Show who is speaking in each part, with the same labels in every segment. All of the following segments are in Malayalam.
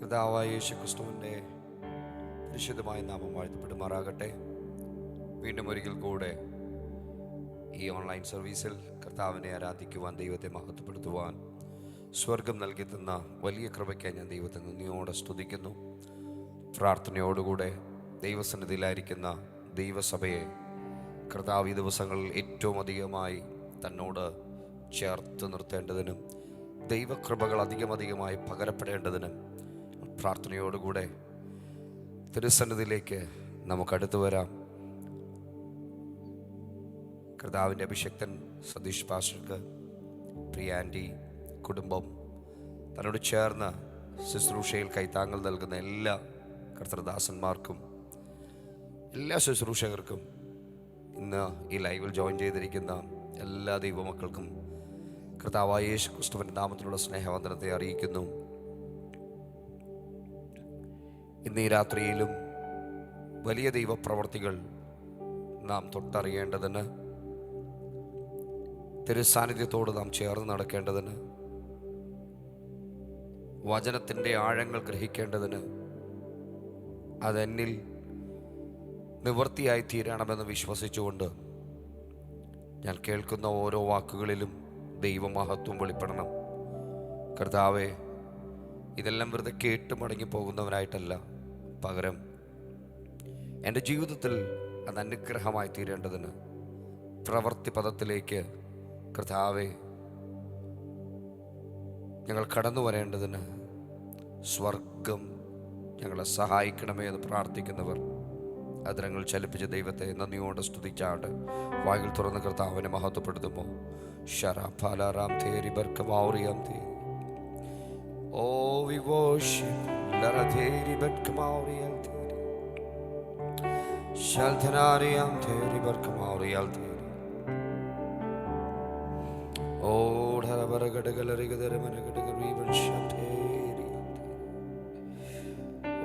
Speaker 1: കർത്താവായ യേശു ക്രിസ്തുവിൻ്റെ പരിശുദ്ധമായ നാമം വാഴ്ത്തപ്പെടുമാറാകട്ടെ. വീണ്ടും ഒരിക്കൽ കൂടെ ഈ ഓൺലൈൻ സർവീസിൽ കർത്താവിനെ ആരാധിക്കുവാൻ, ദൈവത്തെ മഹത്വപ്പെടുത്തുവാൻ സ്വർഗം നൽകി തന്ന വലിയ കൃപയ്ക്കായി ഞാൻ ദൈവത്തെ നന്ദിയോടെ സ്തുതിക്കുന്നു. പ്രാർത്ഥനയോടുകൂടെ ദൈവസന്നിധിയിലായിരിക്കുന്ന ദൈവസഭയെ കർത്താവ് ഈ ദിവസങ്ങളിൽ ഏറ്റവും അധികമായി തന്നോട് ചേർത്ത് നിർത്തേണ്ടതിനും ദൈവകൃപകൾ അധികമായി പകരപ്പെടേണ്ടതിനും പ്രാർത്ഥനയോടുകൂടെ തിരുസന്നിധിയിലേക്ക് നമുക്കടുത്തു വരാം. കർത്താവിൻ്റെ അഭിഷക്തൻ സതീഷ് പാസ്റ്റർക്ക്, പ്രിയ ആൻറ്റി, കുടുംബം, തന്നോട് ചേർന്ന് ശുശ്രൂഷയിൽ കൈത്താങ്ങൽ നൽകുന്ന എല്ലാ കർത്തൃദാസന്മാർക്കും, എല്ലാ ശുശ്രൂഷകർക്കും, ഇന്ന് ഈ ലൈവിൽ ജോയിൻ ചെയ്തിരിക്കുന്ന എല്ലാ ദൈവമക്കൾക്കും കർത്താവായ യേശു ക്രിസ്തുവിൻ്റെ നാമത്തിലുള്ള സ്നേഹവന്ദനത്തെ അറിയിക്കുന്നു. ഇന്ന് ഈ രാത്രിയിലും വലിയ ദൈവപ്രവർത്തികൾ നാം തൊട്ടറിയേണ്ടതിന്, തിരുസാന്നിധ്യത്തോട് നാം ചേർന്ന് നടക്കേണ്ടതിന്, വചനത്തിൻ്റെ ആഴങ്ങൾ ഗ്രഹിക്കേണ്ടതിന്, അതെന്നിൽ നിവൃത്തിയായി തീരണമെന്ന് വിശ്വസിച്ചുകൊണ്ട് ഞാൻ കേൾക്കുന്ന ഓരോ വാക്കുകളിലും ദൈവമഹത്വം വെളിപ്പെടണം. കർത്താവേ, ഇതെല്ലാം വെറുതെ കേട്ട് മടങ്ങി പോകുന്നവനായിട്ടല്ല, പകരം എൻ്റെ ജീവിതത്തിൽ അത് അനുഗ്രഹമായി തീരേണ്ടതിന്, പ്രവൃത്തി പദത്തിലേക്ക് കർത്താവേ ഞങ്ങൾ കടന്നു വരേണ്ടതിന് സ്വർഗം ഞങ്ങളെ സഹായിക്കണമേ എന്ന് പ്രാർത്ഥിക്കുന്നവർ അതിരങ്ങൾ ചലിപ്പിച്ച ദൈവത്തെ നന്ദിയോടെ സ്തുതിച്ചാണ്ട് വായിൽ തുറന്ന് കർത്താവിനെ മഹത്വപ്പെടുത്തുമ്പോൾ ഷറാഫാലാറാം തേരി ബർക്കമാറിയാം തേ. Oh, we worship Laradheri Batkamarial Theri Shaltanariam Theri Barkamarial Theri. Oh, Harabaragadagalarigadaramanagadagaribal Shateri.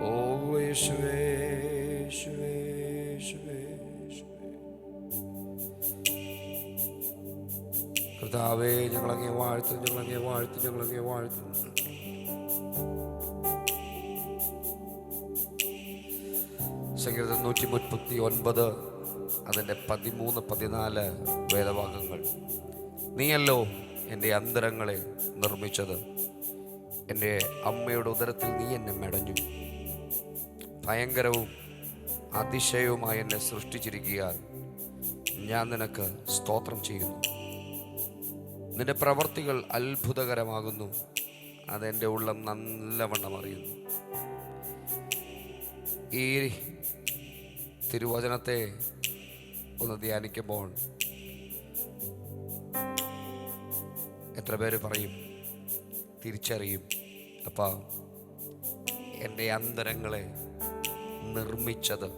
Speaker 1: Oh, Yeshua, Yeshua, Yeshua, Yeshua. കർത്താവേ, ഞങ്ങളങ്ങേ വാഴ്ത്തുന്നു, ഞങ്ങളങ്ങേ വാഴ്ത്തുന്നു, ഞങ്ങളങ്ങേ വാഴ്ത്തുന്നു. സങ്കീർത്തനം 139 അതിൻ്റെ 13-14 വേദഭാഗങ്ങൾ. നീയല്ലോ എൻ്റെ അന്തരങ്ങളെ നിർമ്മിച്ചത്, എൻ്റെ അമ്മയുടെ ഉദരത്തിൽ നീ എന്നെ മെടഞ്ഞു. ഭയങ്കരവും അതിശയവുമായി എന്നെ സൃഷ്ടിച്ചിരിക്കുകയാൽ ഞാൻ നിനക്ക് സ്തോത്രം ചെയ്യുന്നു. നിന്റെ പ്രവർത്തികൾ അത്ഭുതകരമാകുന്നു, അതെൻ്റെ ഉള്ളം നല്ലവണ്ണം അറിയുന്നു. ഈ തിരുവചനത്തെ ഒന്ന് ധ്യാനിക്കുമ്പോൾ എത്ര പേര് പറയും, തിരിച്ചറിയും, അപ്പാ എൻ്റെ അന്തരങ്ങളെ നിർമ്മിച്ചത്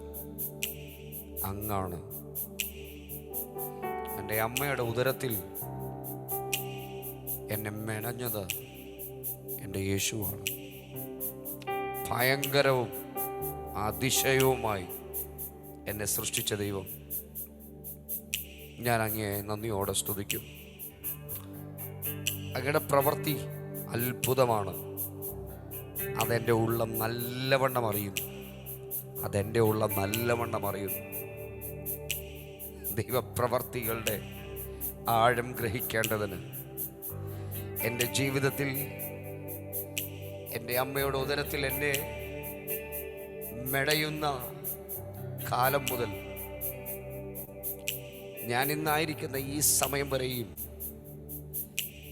Speaker 1: അങ്ങാണ്. എൻ്റെ അമ്മയുടെ ഉദരത്തിൽ എന്നെ മെനഞ്ഞത് എൻ്റെ യേശുവാണ്. ഭയങ്കരവും അതിശയവുമായി എന്നെ സൃഷ്ടിച്ച ദൈവം, ഞാൻ അങ്ങയെ നന്ദിയോടെ സ്തുതിക്കും. അങ്ങയുടെ പ്രവൃത്തി അത്ഭുതമാണ്, അതെൻ്റെ ഉള്ളം നല്ലവണ്ണം അറിയുന്നു, അതെൻ്റെ ഉള്ളം നല്ലവണ്ണം അറിയുന്നു. ദൈവപ്രവർത്തികളുടെ ആഴം ഗ്രഹിക്കേണ്ടതിന് എൻ്റെ ജീവിതത്തിൽ എൻ്റെ അമ്മയുടെ ഉദരത്തിൽ എന്നെ മെടയുന്ന കാലം മുതൽ ഞാൻ ഇന്നായിരിക്കുന്ന ഈ സമയം വരെയും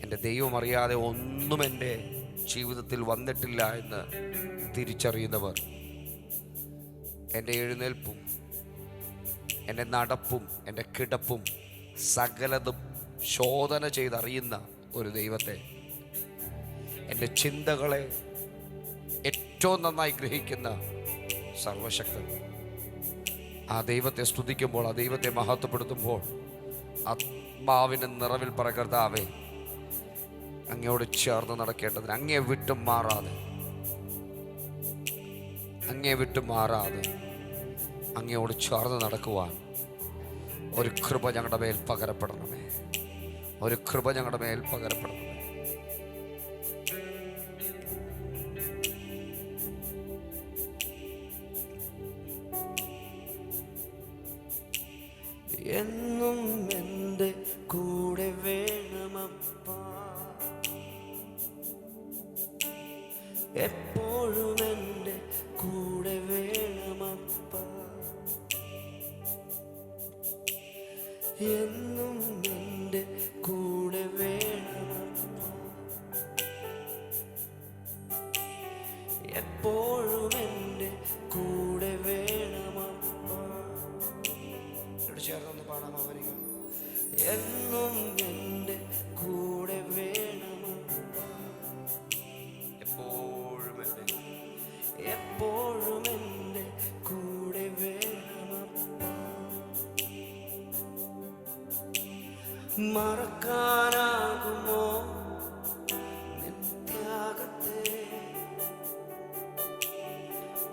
Speaker 1: എൻ്റെ ദൈവം അറിയാതെ ഒന്നും എൻ്റെ ജീവിതത്തിൽ വന്നിട്ടില്ല എന്ന് തിരിച്ചറിയുന്നവർ, എൻ്റെ എഴുന്നേൽപ്പും എൻ്റെ നടപ്പും എൻ്റെ കിടപ്പും സകലതും ശോധന ചെയ്തറിയുന്ന ഒരു ദൈവത്തെ, എൻ്റെ ചിന്തകളെ ഏറ്റവും നന്നായി ഗ്രഹിക്കുന്ന സർവശക്തൻ, ആ ദൈവത്തെ സ്തുതിക്കുമ്പോൾ, ആ ദൈവത്തെ മഹത്വപ്പെടുത്തുമ്പോൾ ആത്മാവിൻ്റെ നിറവിൽ കർത്താവേ, അങ്ങയോട് ചേർന്ന് നടക്കേണ്ടതിന്, അങ്ങേ വിട്ടും മാറാതെ അങ്ങയോട് ചേർന്ന് നടക്കുവാൻ ഒരു കൃപ ഞങ്ങളുടെ മേൽ പകരപ്പെടണമേ, ഒരു കൃപ ഞങ്ങളുടെ മേൽ പകരപ്പെടണമേ.
Speaker 2: എന്നും എൻ്റെ കൂടെ വേണമപ്പാ, എപ്പോഴും എൻ്റെ കൂടെ വേണമപ്പാ, എന്നും എൻ്റെ കൂടെ വേണമപ്പാ, എപ്പോഴും എൻ്റെ കൂടെ വേണമപ്പാ. ഇവിടെ ചേർന്നൊന്ന് പാടാം ആ വരികൾ. എന്നും എൻ്റെ കൂടെ വേണമപ്പാ, എപ്പോഴും എൻ്റെ കൂടെ വേണമപ്പാ. മറക്കാനാകുമോ നിൻ ത്യാഗത്തെ,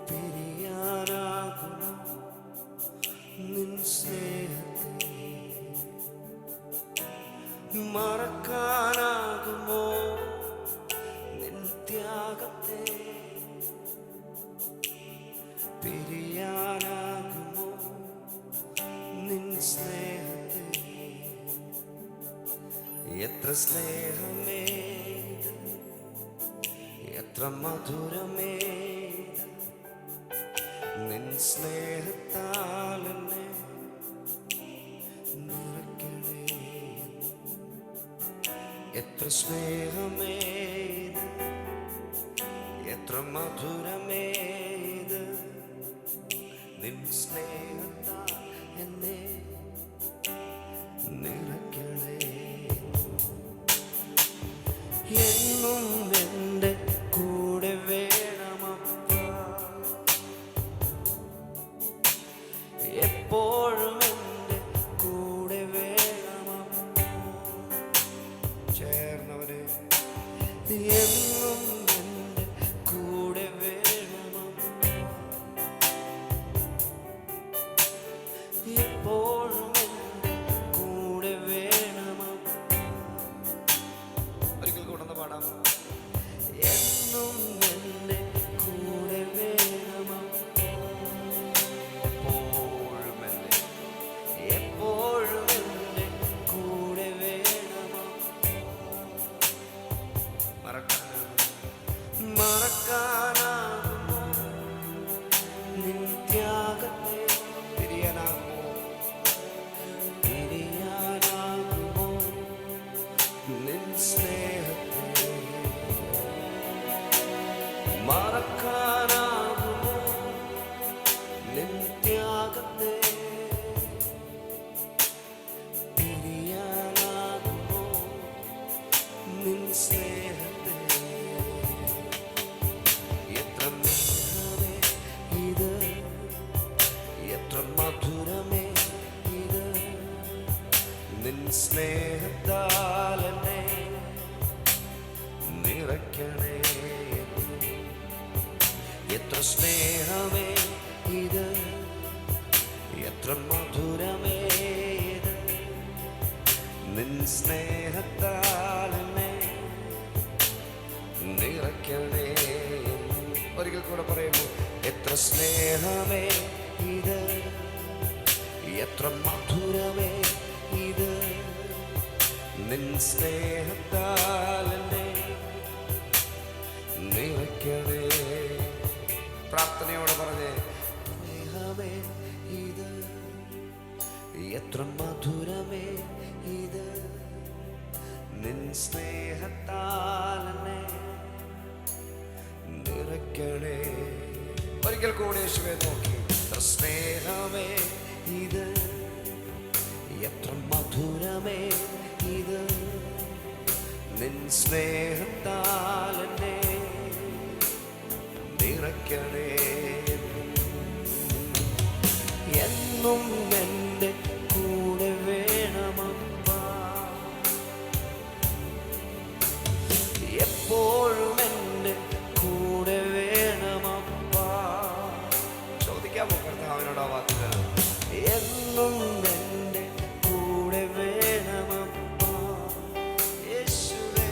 Speaker 2: പിരിയാനാകുമോ നിൻ സ്നേഹത്തെ, മറക്കാനാകുമോ നിൻ ത്യാഗത്തെ, പിരിയാനാകുമോ നിൻ സ്നേഹത്തെ. എത്ര സ്നേഹമേ, എത്ര മധുരമേ, നിൻ സ്നേഹത്താൽ എന്നെ നിറയ്ക്കണേ. എത്ര സ്നേഹമേ, എത്ര മധുരമേ, നിൻ സ്നേഹത്താൽ എന്നെ നിറയ്ക്കണേ. എന്നും എൻ്റെ കൂടെ വേണമപ്പാ, എപ്പോഴും എൻ്റെ കൂടെ വേണമപ്പാ. ചേർന്നവരെ, എന്നും എൻ്റെ കൂടെ വേണമപ്പാ, എപ്പോഴും എൻ്റെ കൂടെ വേണമപ്പാ. ഒരിക്കൽ കൂടെ പാടാം. എന്നും എൻ്റെ കൂടെ വേണമപ്പാ, എപ്പോഴും എൻ്റെ കൂടെ വേണമപ്പാ. മറക്കാനാകുമോ നിൻ ത്യാഗത്തെ, പിരിയാനാകുമോ നിൻ സ്നേഹത്തെ, മറക്കാനാകുമോ നിൻ ത്യാഗത്തെ, പിരിയാനാകുമോ നിൻ സ്നേഹത്തെ. എത്ര മധുരമേ ഇത്, എത്ര മധുരമേ ഇത്, നിൻ സ്നേഹത്താൽ എന്നെ നിറയ്ക്കണേ. എത്ര സ്നേഹമേ ഇത്, എത്ര മധുരമേ ഇത്, നിൻ സ്നേഹത്താൽ എന്നെ നിറയ്ക്കണേ. ഒരിക്കൽ കൂടെ പറയുന്നു. എത്ര സ്നേഹമേ ഇത്, എത്ര മധുരമേ ഇത്, നിൻ സ്നേഹത്താൽ എന്നെ നിറയ്ക്കണേ. പ്രാർത്ഥനയോടെ പറഞ്ഞേ. സ്നേഹമേ ഇത്, എത്ര മധുരമേ ഇത്, നിൻ സ്നേഹത്താൽ എന്നെ നിറയ്ക്കണേ. ഒരിക്കൽ കൂടെ യേശുവേ നോക്കി. എത്ര സ്നേഹമേ ഇത്, എത്ര മധുരമേ ഇത്, നിൻ സ്നേഹത്താൽ എന്നെ നിറയ്ക്കണേ. എന്നും എൻ്റെ കൂടെ വേണമപ്പാ, എപ്പോഴും എൻ്റെ കൂടെ വേണമപ്പാ. ചോദിക്കാമോ കർത്താവിനോട് ആ വാക്കുകൾ? എന്നും എൻ്റെ കൂടെ വേണമപ്പാ, യേശുവേ,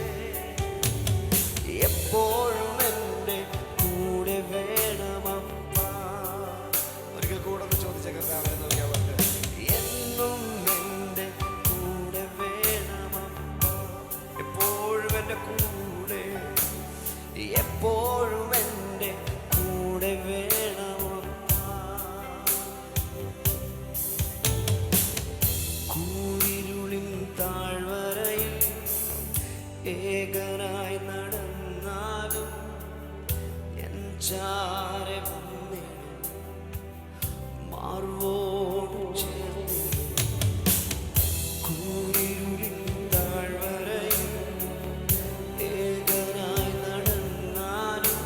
Speaker 2: എപ്പോഴും എൻ്റെ കൂടെ വേണമപ്പാ. ഒരിക്കൽ കൂടെ ചോദിച്ച കർത്താവിനെ നോക്കിയാൽ ചാരെ വന്നിടും, മാർവോട് ചേർന്നിടും. കൂരിരുളിൻ താഴ്വരയിൽ ഏകനായി നടന്നാലും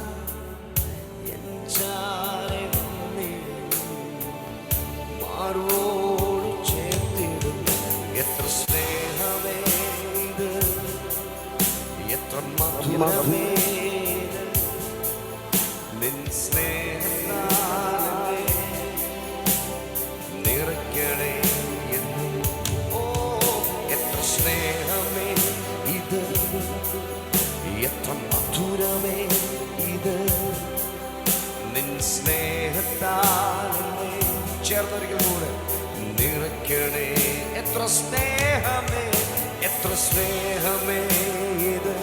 Speaker 2: എൻ ചാരെ വന്നിടും, മാർവോട് ചേർത്തിടും. എത്ര സ്നേഹമേ ഇത്, എത്ര മധുരമേ നിൻ സ്നേഹത്താലേ നിറയ്ക്കണേ എന്നും. ഓ എത്ര സ്നേഹമേ ഇത്, എത്ര മധുരമേ ഇത്, നിൻ സ്നേഹത്താലേ ചേർന്നൊരിക്കൽ കൂടെ നിറയ്ക്കണേ. എത്ര സ്നേഹമേ, എത്ര സ്നേഹമേ ഇത്,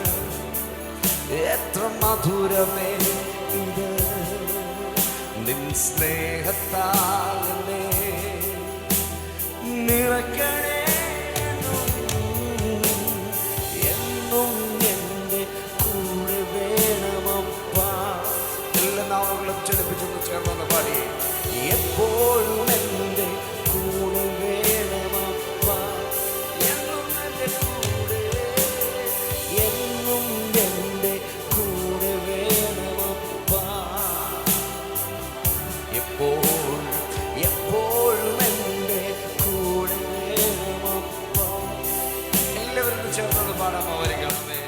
Speaker 2: എത്ര മധുരമേ ഇത്, നിൻ സ്നേഹത്താലേ നിറയ്ക്കണേ എന്നും എൻ്റെ കൂടെ വേണമപ്പാ. എല്ലാ നാവുകളും ചലിപ്പിച്ചൊന്ന് ചേർന്ന് പാടി. എപ്പോഴും എൻ്റെ കൂടെ വേണമപ്പാ, എന്നും എൻ്റെ കൂടെ, എന്നും എൻ്റെ കൂടെ വേണമപ്പാ. എപ്പോഴും എപ്പോഴും എൻ്റെ കൂടെ വേണമപ്പാ. എല്ലാവരും ചേർന്നത് പാടാമോ വരികളമേ.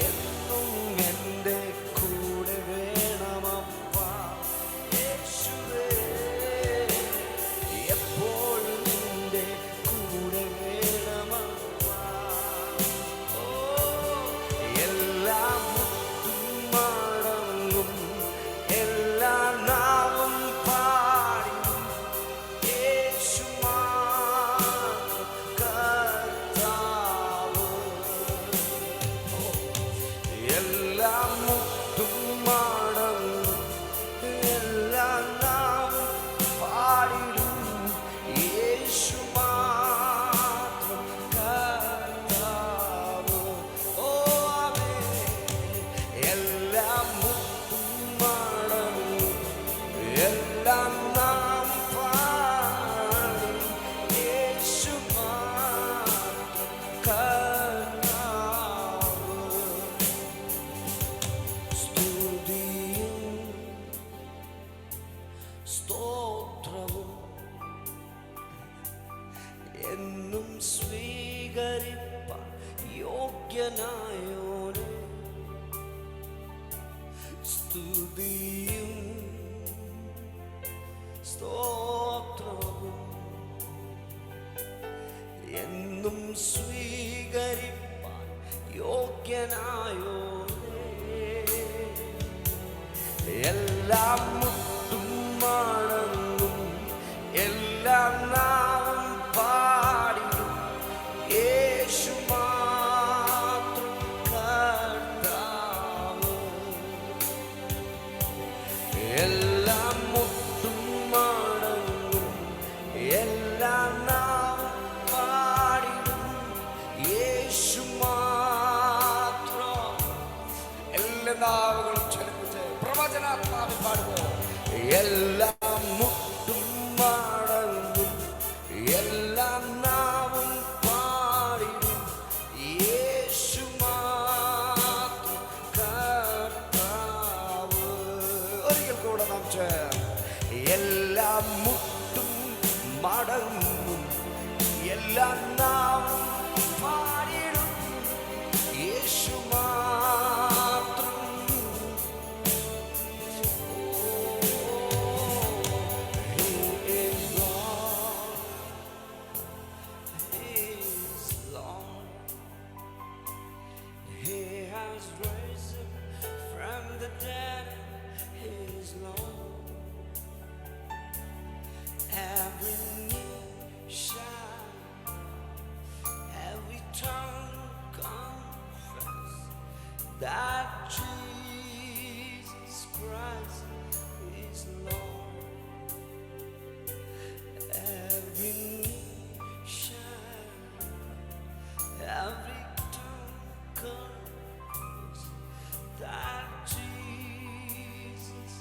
Speaker 2: എന്നും എൻ്റെ കൂടെ വേണമപ്പാ യേശുവേ, എപ്പോഴും എൻ്റെ കൂടെ വേണമപ്പാ. ഓ എല്ലാ മുട്ടും മടങ്ങും, എല്ലാ നാവും പാടിയും യേശു മാത്രം കർത്താവ്. എല്ലാ മുട്ടും മടങ്ങും, എല്ലാ നാവും പാടിടും യേശു മാത്രം കർത്താവ്. ഓ ആമേൻ. എല്ലാ മുട്ടും മടങ്ങും, എല്ലാ നാവും പാടിടും യേശു മാത്രം കർത്താവ്. സ്തുതിയും സ്തോത്രവും എന്നും സ്വീകരിപ്പാൻ യോഗ്യനായോനെ. സ്തുതിയും സ്തോത്രവും എന്നും സ്വീകരിപ്പാൻ യോഗ്യനായോനെ. എല്ലാ മുട്ടും മടങ്ങും, എല്ലാ നാവും പാടിടും യേശു മാത്രം കർത്താവ്. എല്ലാ മുട്ടും മടങ്ങും, എല്ലാ നാവും പാടിടും യേശു മാത്രം. എല്ലാ നാവുകളും ചലിപ്പിച്ച് പ്രവചനാത്മാവിൽ പാടുമോ. എല്ലാ മുട്ടും മടങ്ങും, എല്ലാ നാവും പാടിടും യേശു മാത്രം കർത്താവ്. ഒരിക്കൽ കൂടെ നാം എല്ലാ മുട്ടും മടങ്ങും, എല്ലാ നാവും പാടിടും യേശു മാത്രം. He is Lord, He is Lord. He has risen from the dead, He is Lord. Every knee shall, every tongue confess that Jesus Christ is Lord. Every knee shall, every tongue confess that Jesus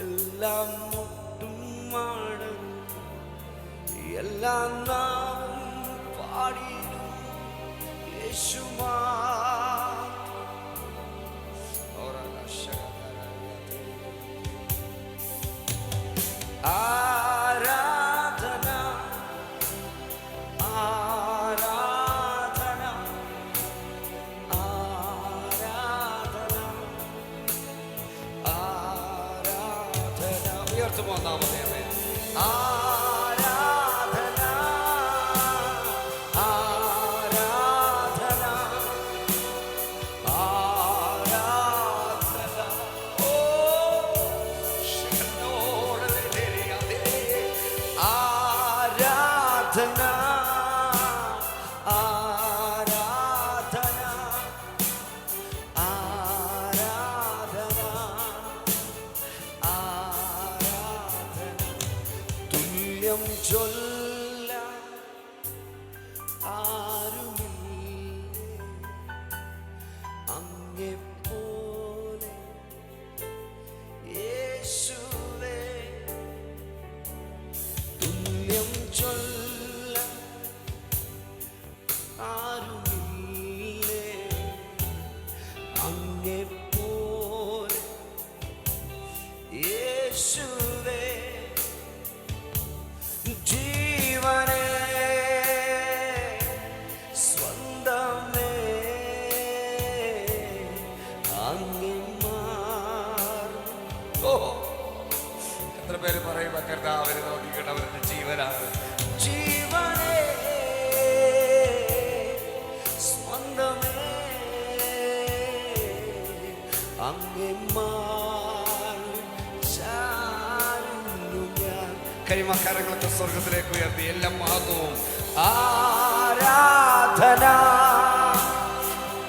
Speaker 2: എല്ലാം മുട്ടുമാണ്, എല്ലാം നാം പാടിയിടും യേശുമാ. ആരാധന ആരാധന ആരാധന ആരാധന. ഉയർത്തുമോ നാമത്തെ? ആരാധന ആരാധന ആരാധന. ഓ ആരാധന ആരാധന ആരാധന ആരാധന. തുല്യം ചൊല്ല ആരുമില്ലേ അങ്ങെപ്പോലെ യേശുവേ. തുല്യം ചൊല്ല ആരുമില്ലേ അങ്ങെപ്പോലെ യേശുവേ. ജീവനേ സ്വന്തമേ അങ്ങേ മാറും. ഓ, എത്ര പേര് പറയും കർത്താവിനെ നോക്കിക്കൊണ്ട് അവരുടെ ജീവനാണ്. ജീവനേ സ്വന്തമേ അങ്ങേ മാറും ചാരുന്നു ഞാൻ. കൈമക്കാരങ്ങളൊക്കെ സ്വർഗത്തിലേക്ക് ഉയർത്തി എല്ലാ മഹത്വവും. ആരാധന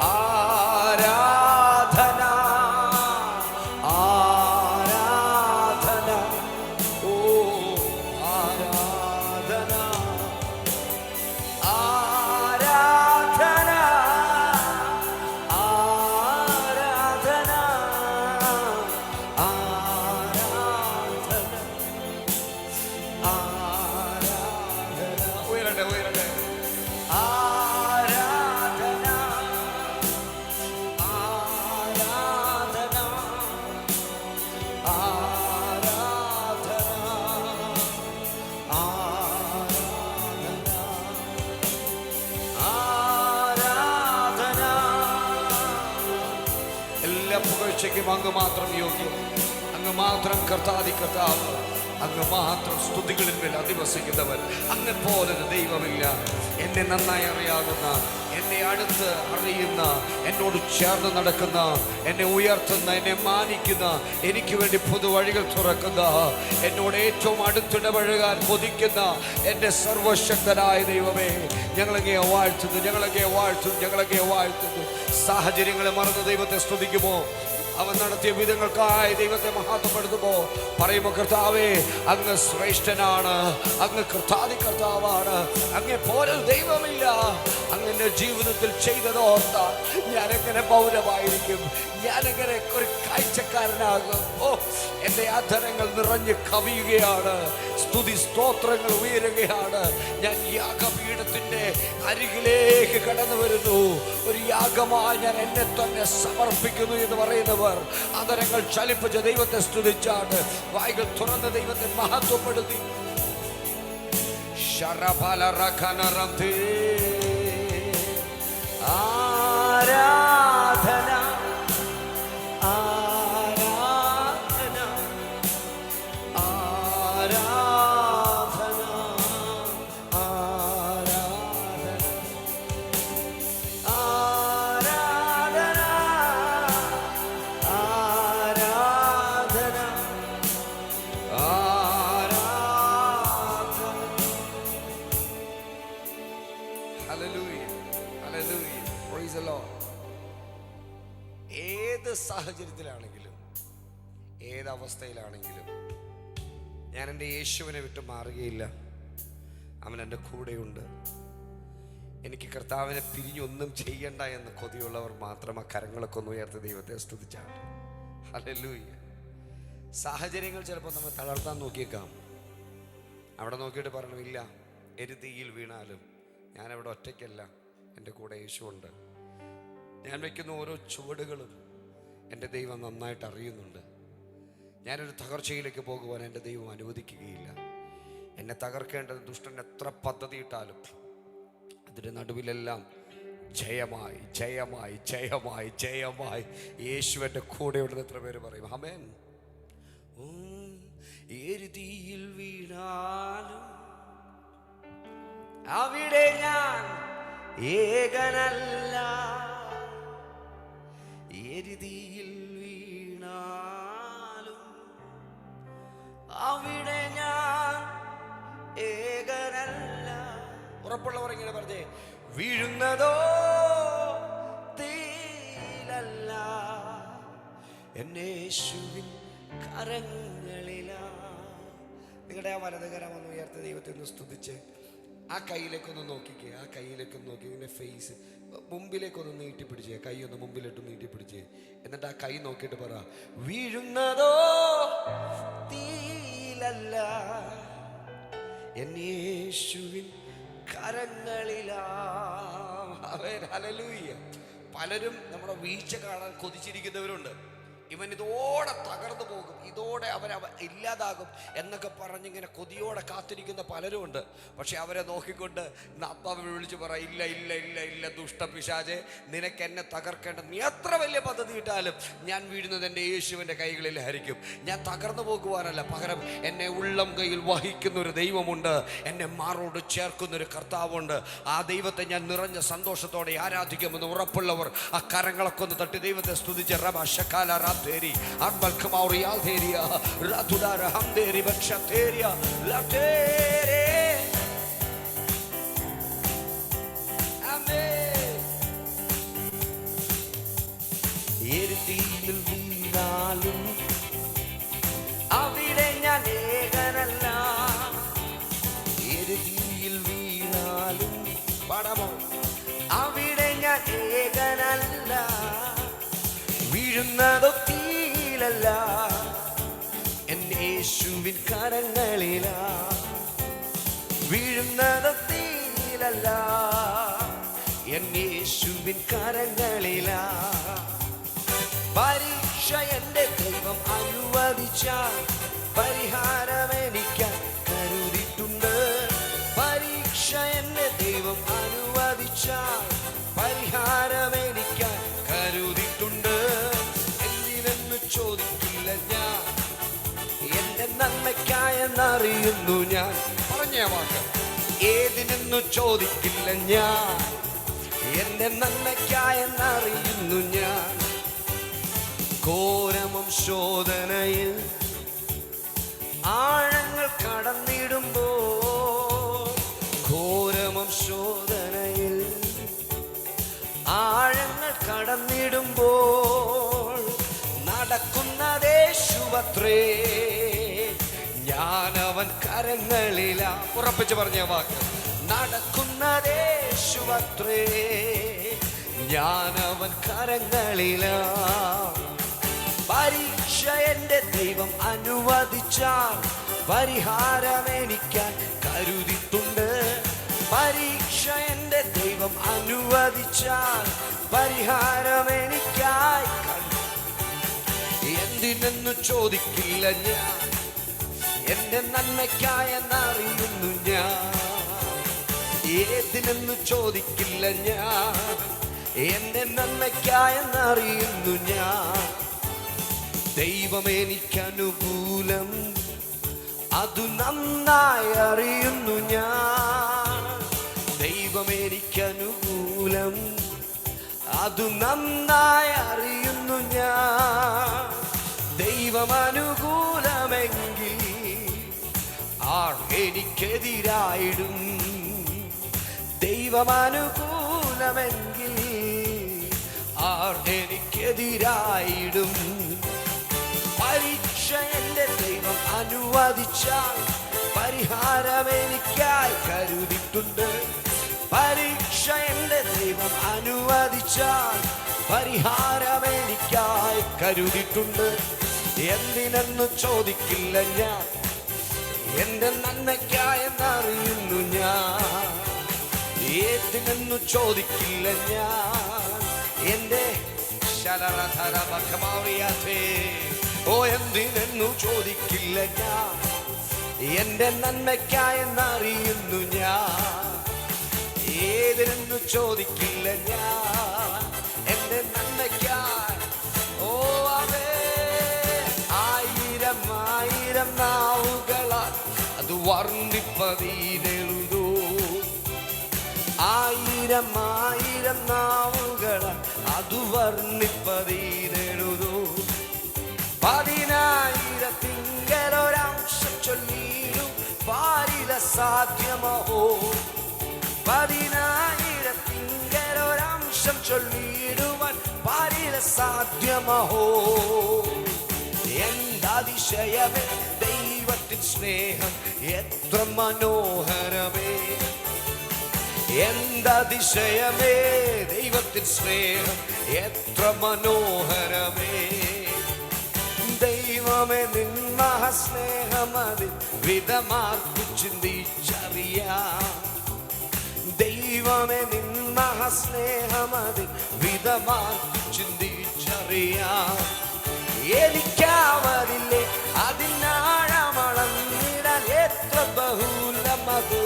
Speaker 2: ആരാധന ആരാധന. ഓ ആരാധന ആരാധന ആരാധന ആരാധന ആരാധന. ഉയരട്ടെ ഉയരട്ടെ. ആരാധന ആരാധന ആരാധന ആരാധന. എല്ലാ പുകഴ്ചയ്ക്കും അങ്ങ് മാത്രം യോഗ്യം. അങ്ങ് മാത്രം കർത്താതി കർത്താവ്. അങ്ങ് മാത്രം സ്തുതികളിൽ മേൽ അധിവസിക്കുന്നവൻ. അങ്ങ് പോലെ ദൈവമില്ല. എന്നെ നന്നായി അറിയാവുന്ന, എന്നെ അടുത്ത് അറിയുന്ന, എന്നോട് ചേർന്ന് നടക്കുന്ന, എന്നെ ഉയർത്തുന്ന, എന്നെ മാനിക്കുന്ന, എനിക്ക് വേണ്ടി പുതുവഴികൾ തുറക്കുന്ന, എന്നോട് ഏറ്റവും അടുത്തിടപഴകാൻ കൊതിക്കുന്ന എൻ്റെ സർവശക്തനായ ദൈവമേ, ഞങ്ങളങ്ങേ വാഴ്ത്തുന്നു, ഞങ്ങളങ്ങേ വാഴ്ത്തുന്നു, ഞങ്ങളങ്ങേ വാഴ്ത്തുന്നു. സാഹചര്യങ്ങളെ മറന്ന് ദൈവത്തെ സ്തുതിക്കുമോ? അവൻ നടത്തിയ വിധങ്ങൾക്കായി ദൈവത്തെ മഹത്വപ്പെടുത്തുമോ? പറയുമോ, കർത്താവേ അങ്ങ് ശ്രേഷ്ഠനാണ്, അങ്ങ് കർത്താതി കർത്താവാണ്, അങ്ങേ പോലെ ദൈവമില്ല. അങ്ങ് ജീവിതത്തിൽ ചെയ്തതോർത്ത ഞാനെങ്ങനെ മൗനമായിരിക്കും? ഞാനെങ്ങനെ ഒരു കാഴ്ചക്കാരനാകും? ഓ, എൻ്റെ അധരങ്ങൾ നിറഞ്ഞ് കവിയുകയാണ്, സ്തുതി സ്തോത്രങ്ങൾ ഉയരുകയാണ്. ഞാൻ യാഗപീഠത്തിൻ്റെ അരികിലേക്ക് കടന്നു വരുന്നു. ഒരു യാഗമായി ഞാൻ എന്നെ തന്നെ സമർപ്പിക്കുന്നു എന്ന് പറയുന്നവർ അധരങ്ങൾ ചലിപ്പിച്ച ദൈവത്തെ സ്തുതിച്ചാണ്, വായ്കൾ തുറന്ന ദൈവത്തെ മഹത്വപ്പെടുത്തി. ആരാധന ആരാധന ആരാധന ആരാധന ആരാധന ആരാധന ആരാധന. Hallelujah hallelujah. Praise the Lord. ഏത് സാഹചര്യത്തിലാണെങ്കിലും ഏതവസ്ഥയിലാണെങ്കിലും ഞാൻ എൻ്റെ യേശുവിനെ വിട്ട് മാറുകയില്ല. അവൻ എൻ്റെ കൂടെയുണ്ട്. എനിക്ക് കർത്താവിനെ പിരിഞ്ഞൊന്നും ചെയ്യണ്ട എന്ന് കൊതിയുള്ളവർ മാത്രം ആ കരങ്ങളൊക്കെ ഒന്ന് ഉയർത്തി ദൈവത്തെ സ്തുതിച്ചാണ്. ഹല്ലേലൂയ. സാഹചര്യങ്ങൾ ചിലപ്പോൾ നമ്മൾ തളർത്താൻ നോക്കിയേക്കാം. അവിടെ നോക്കിയിട്ട് പറഞ്ഞു, ഇല്ല, എരുതിയിൽ വീണാലും ഞാനവിടെ ഒറ്റയ്ക്കല്ല, എൻ്റെ കൂടെ യേശുവുണ്ട്. ഞാൻ വയ്ക്കുന്ന ഓരോ ചുവടുകളും എൻ്റെ ദൈവം നന്നായിട്ട് അറിയുന്നുണ്ട്. ഞാനൊരു തകർച്ചയിലേക്ക് പോകുവാൻ എൻ്റെ ദൈവം അനുവദിക്കുകയില്ല. എന്നെ തകർക്കേണ്ടത് ദുഷ്ടൻ എത്ര പദ്ധതി ഇട്ടാലും അതിൻ്റെ നടുവിലെല്ലാം ജയമായി ജയമായി ജയമായി ജയമായി യേശു എൻ്റെ കൂടെയുണ്ടെന്ന് എത്ര പേര് പറയും? ആമേൻ. എരുതിയിൽ വീണാലും അവിടെ ഞാൻ ഏകനല്ല, എരുതിയിൽ വീണാലും അവിടെ ഞാൻ ഏകനല്ല. ഉറപ്പുള്ളവർ ഇങ്ങനെ പറഞ്ഞേ, വീഴുന്നതോ തീലല്ല, എന്നെ യേശുവിൻ കരങ്ങളിലാ. നിങ്ങളുടെ ആ വലതുകരം ഒന്ന് ഉയർത്തി ദൈവത്തെ ഒന്ന് സ്തുതിച്ച് ആ കയ്യിലേക്കൊന്ന് നോക്കിക്കേ. ആ കയ്യിലേക്കൊന്ന് നോക്കി, ഇങ്ങനെ ഫേസ് മുമ്പിലേക്കൊന്ന് നീട്ടിപ്പിടിച്ചേ. കൈ ഒന്ന് മുമ്പിലിട്ട് നീട്ടിപ്പിടിച്ചേ. എന്നിട്ട് ആ കൈ നോക്കിയിട്ട് പറ, വീഴുന്നതോ തീലല്ല, എന്നെ യേശുവിൻ കരങ്ങളിലാ. ഹല്ലേലൂയ. പലരും നമ്മുടെ വീഴ്ച കാണാൻ കൊതിച്ചിരിക്കുന്നവരുണ്ട്. ഇവൻ ഇതോടെ തകർന്നു പോകും, ഇതോടെ അവൻ ഇല്ലാതാകും എന്നൊക്കെ പറഞ്ഞിങ്ങനെ കൊതിയോടെ കാത്തിരിക്കുന്ന പലരും ഉണ്ട്. പക്ഷെ അവരെ നോക്കിക്കൊണ്ട് അപ്പാവൻ വിളിച്ച് പറ, ഇല്ല ഇല്ല ഇല്ല ഇല്ല ദുഷ്ടപിശാചേ, നിനക്ക് എന്നെ തകർക്കേണ്ടത്, നീ എത്ര വലിയ പദ്ധതി ഇട്ടാലും ഞാൻ വീഴുന്നത് എൻ്റെ യേശുവിൻ്റെ കൈകളിലായിരിക്കും. ഞാൻ തകർന്നു പോകുവാനല്ല, പകരം എന്നെ ഉള്ളം കൈയിൽ വഹിക്കുന്ന ഒരു ദൈവമുണ്ട്, എന്നെ മാറോട് ചേർക്കുന്നൊരു കർത്താവുണ്ട്. ആ ദൈവത്തെ ഞാൻ നിറഞ്ഞ സന്തോഷത്തോടെ ആരാധിക്കുമെന്ന് ഉറപ്പുള്ളവർ ആ കരങ്ങളൊക്കെ ഒന്ന് തട്ടി ദൈവത്തെ സ്തുതിച്ച് റബ ശകാല റാത്തേരി അർബൽഖമൗറിയാൽ തേരിയ റതുദാര ഹംദേരി ബക്ഷതേരിയ ലതേരി. ആമേൻ. എരുതിയിൽ വീണാലും അവിടെ ഞാൻ ഏകനല്ല, എരുതിയിൽ വീണാലും പടമോ അവിടെ ഞാൻ ഏകനല്ല, വീഴുന്നതോ തീലല്ല, എന്നെ യേശുവിൻ കരങ്ങളിലാ. വീഴുന്നതോ തീലല്ല, എന്നെ യേശുവിൻ കരങ്ങളിലാ. പരീക്ഷ എൻ്റെ ദൈവം അനുവദിച്ചാൽ പരിഹാരം എനിക്ക് കരുതിയിട്ടുണ്ട്. പരീക്ഷ എൻ്റെ ദൈവം അനുവദിച്ചാൽ പരിഹാരം എനിക്ക് കരുതിയിട്ടുണ്ട്. എന്തിനെന്ന് ചോദിക്കില്ല ഞാൻ, എന്റെ നന്മയ്ക്കായെന്നറിയുന്നു ഞാൻ. പറഞ്ഞ വാക്ക്, ഏതിനെന്നു ചോദിക്കില്ല ഞാൻ, എന്റെ നന്മയ്ക്കായെന്നറിയുന്നു ഞാൻ. ഘോരമം ശോധനയിൽ ആഴങ്ങൾ കടന്നിടുമ്പോ, ഘോരമം ശോധനയിൽ ആഴങ്ങൾ കടന്നിടുമ്പോൾ നടക്കുന്നതേ യേശുവത്രേ, ഞാനവൻ കരങ്ങളിലാ. ഉറപ്പിച്ച് പറഞ്ഞ വാക്ക്, നടക്കുന്നതേ യേശുവത്രേ, ഞാനവൻ കരങ്ങളിലാ. പരീക്ഷ എൻ്റെ ദൈവം അനുവദിച്ചാൽ പരിഹാരം എനിക്കാൻ കരുതിയിട്ടുണ്ട്. പരീക്ഷ എൻ്റെ ദൈവം അനുവദിച്ചാൽ പരിഹാരം എനിക്കായി. എന്തിനെന്ന് ചോദിക്കില്ല ഞാൻ, എന്റെ നന്മയ്ക്കായെന്നറിയുന്നു ഞാൻ. ഏതിനെന്ന് ചോദിക്കില്ല ഞാൻ, എന്റെ നന്മയ്ക്കായെന്നറിയുന്നു ഞാൻ. ദൈവം എനിക്കനുകൂലം, അതു നന്നായി അറിയുന്നു ഞാൻ. ദൈവം എനിക്കനുകൂലം, അതു നന്നായി അറിയുന്നു ഞാൻ. ദൈവം അനുകൂലമെങ്കിൽ ആർ എനിക്കെതിരായിടും. ദൈവം അനുകൂലമെങ്കിൽ ആർ എനിക്കെതിരായിടും. പരീക്ഷ എൻ്റെ ദൈവം അനുവദിച്ചാൽ പരിഹാരം എനിക്കായി കരുതിയിട്ടുണ്ട്. പരീക്ഷ എൻ്റെ ദൈവം അനുവദിച്ചാൽ പരിഹാരം എനിക്കായി കരുതിയിട്ടുണ്ട്. എന്തിനെന്നു ചോദിക്കില്ല ഞാൻ, എന്റെ നന്മയ്ക്കായെന്നറിയുന്നു ഞാൻ. ഏതിനെന്നു ചോദിക്കില്ല ഞാൻ, എന്റെ ഓ എന്തിനെന്നു ചോദിക്കില്ല ഞാൻ, എന്റെ നന്മയ്ക്കായെന്നറിയുന്നു ഞാൻ. ഏതിനെന്നു ചോദിക്കില്ല ഞാൻ, എന്റെ നന്മയ്ക്കായി. ഓ അവേ ആയിരം ആയിരം നാവുകളാൽ അത് വർണ്ണിപ്പതീനെഴുതൂ. ആയിരം ആയിരം നാവുകളാൽ അത് വർണ്ണിപ്പതീനെഴുതൂ. 10,000 ചൊല്ലിയിടും പാരില സാധ്യമോ. 10,000 ചൊല്ലിയിടുവാൻ പാരില സാധ്യമോ. എന്താതിശയമേ ദൈവത്തിൻ സ്നേഹം എത്ര മനോഹരമേ. എന്താതിശയമേ ദൈവത്തിൻ സ്നേഹം എത്ര മനോഹരമേ. ദൈവമേ നിൻ മഹാസ്നേഹമതിൽ വിധമാർക്കു ചിന്തിച്ചറിയാം. ദൈവമേ നിൻ മഹാസ്നേഹമതിൽ വിധമാർക്കു ചിന്തിച്ചറിയാം. എനിക്കാവതില്ലേ അതിനാഴമളന്നിടാൻ എത്ര ബഹുലമത്.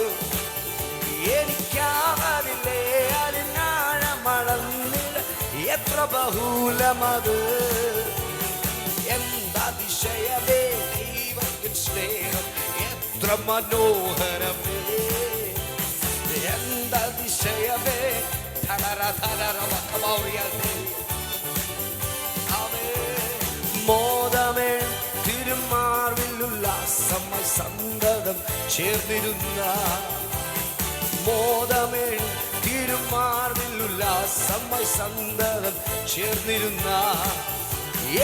Speaker 2: എനിക്കാവതില്ലേ അതിനാഴമളന്നിടാൻ എത്ര ബഹുലമത്. എന്താതിശയമേ ദൈവത്തിൻ സ്നേഹം എത്ര മനോഹരമേ. എന്താതിശയമേ മോദമേ തിരുമാർവിലുള്ള ഉല്ലാസമായി സന്തതം ചേർന്നിരുന്ന. മോദമേ തിരുമാർവിൽ ഉല്ലാസമായി സന്തതം ചേർന്നിരുന്ന.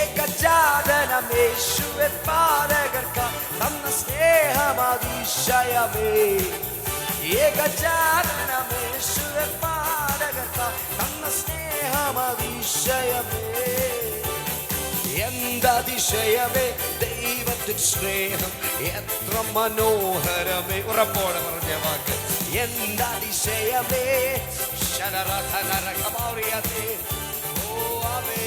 Speaker 2: ഏകജാതനമേശുവേ പാതകർക്ക് തന്ന സ്നേഹമതിശയമേ. ഏകജാതനമേശുവേ പാതകർക്ക് തന്ന സ്നേഹമതിശയമേ. എന്തതിശയമേ ദൈവത്തിൻ സ്നേഹം എത്ര മനോഹരമേ. ഉറപ്പോടെ പറഞ്ഞ വാക്ക് എന്തതിശയമേ. ഓ അവേ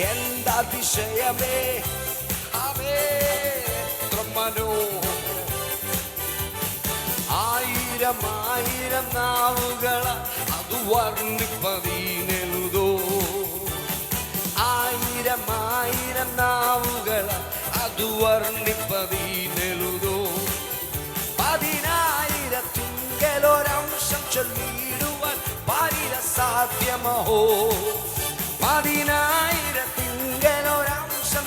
Speaker 2: എന്താതിശയമേ അവേ എത്ര മനോഹരം. ആയിരം ആയിരം നാവുകൾ അത് വർണ്ണിപ്പതീനെഴുതൂ. ആയിരം ആയിരം നാവുകൾ അത് വർണ്ണിപ്പതീനെഴുതൂ. 10,000 ചൊല്ലിയിടുവാൻ പാരില സാധ്യമോ. 10,000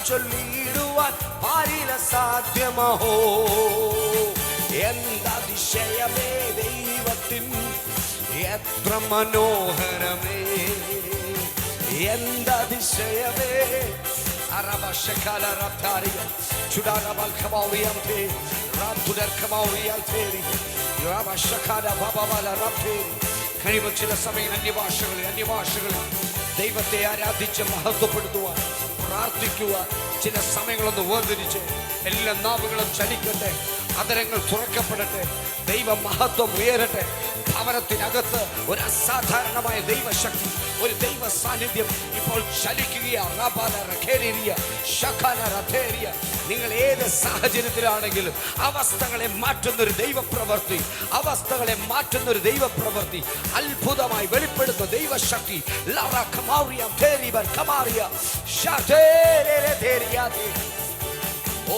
Speaker 2: ചൊല്ലിയിടുവാൻ പാരില സാധ്യമോ. എന്താതിശയമേ ദൈവത്തിൻ എത്ര മനോഹരമേ. എന്താതിശയമേ കഴിയുമ്പോൾ ചില സമയം അന്യഭാഷകളിൽ ദൈവത്തെ ആരാധിച്ച് മഹത്വപ്പെടുത്തുവാൻ പ്രാർത്ഥിക്കുവാൻ ചില സമയങ്ങളൊന്ന് വേർതിരിച്ച് എല്ലാ നാവുകളും ചലിക്കട്ടെ, അതരങ്ങൾ തുറക്കപ്പെടട്ടെ, ദൈവ മഹത്വം ഉയരട്ടെ. ഭവനത്തിനകത്ത് ഒരു അസാധാരണമായ ദൈവശക്തി, ഒരു ദൈവ സാന്നിധ്യം ഇപ്പോൾ ചലിക്കുകയാണ്. നിങ്ങൾ ഏത് സാഹചര്യത്തിലാണെങ്കിലും അവസ്ഥകളെ മാറ്റുന്നൊരു ദൈവപ്രവൃത്തി, അവസ്ഥകളെ മാറ്റുന്നൊരു ദൈവപ്രവൃത്തി അത്ഭുതമായി വെളിപ്പെടുന്ന ദൈവശക്തി.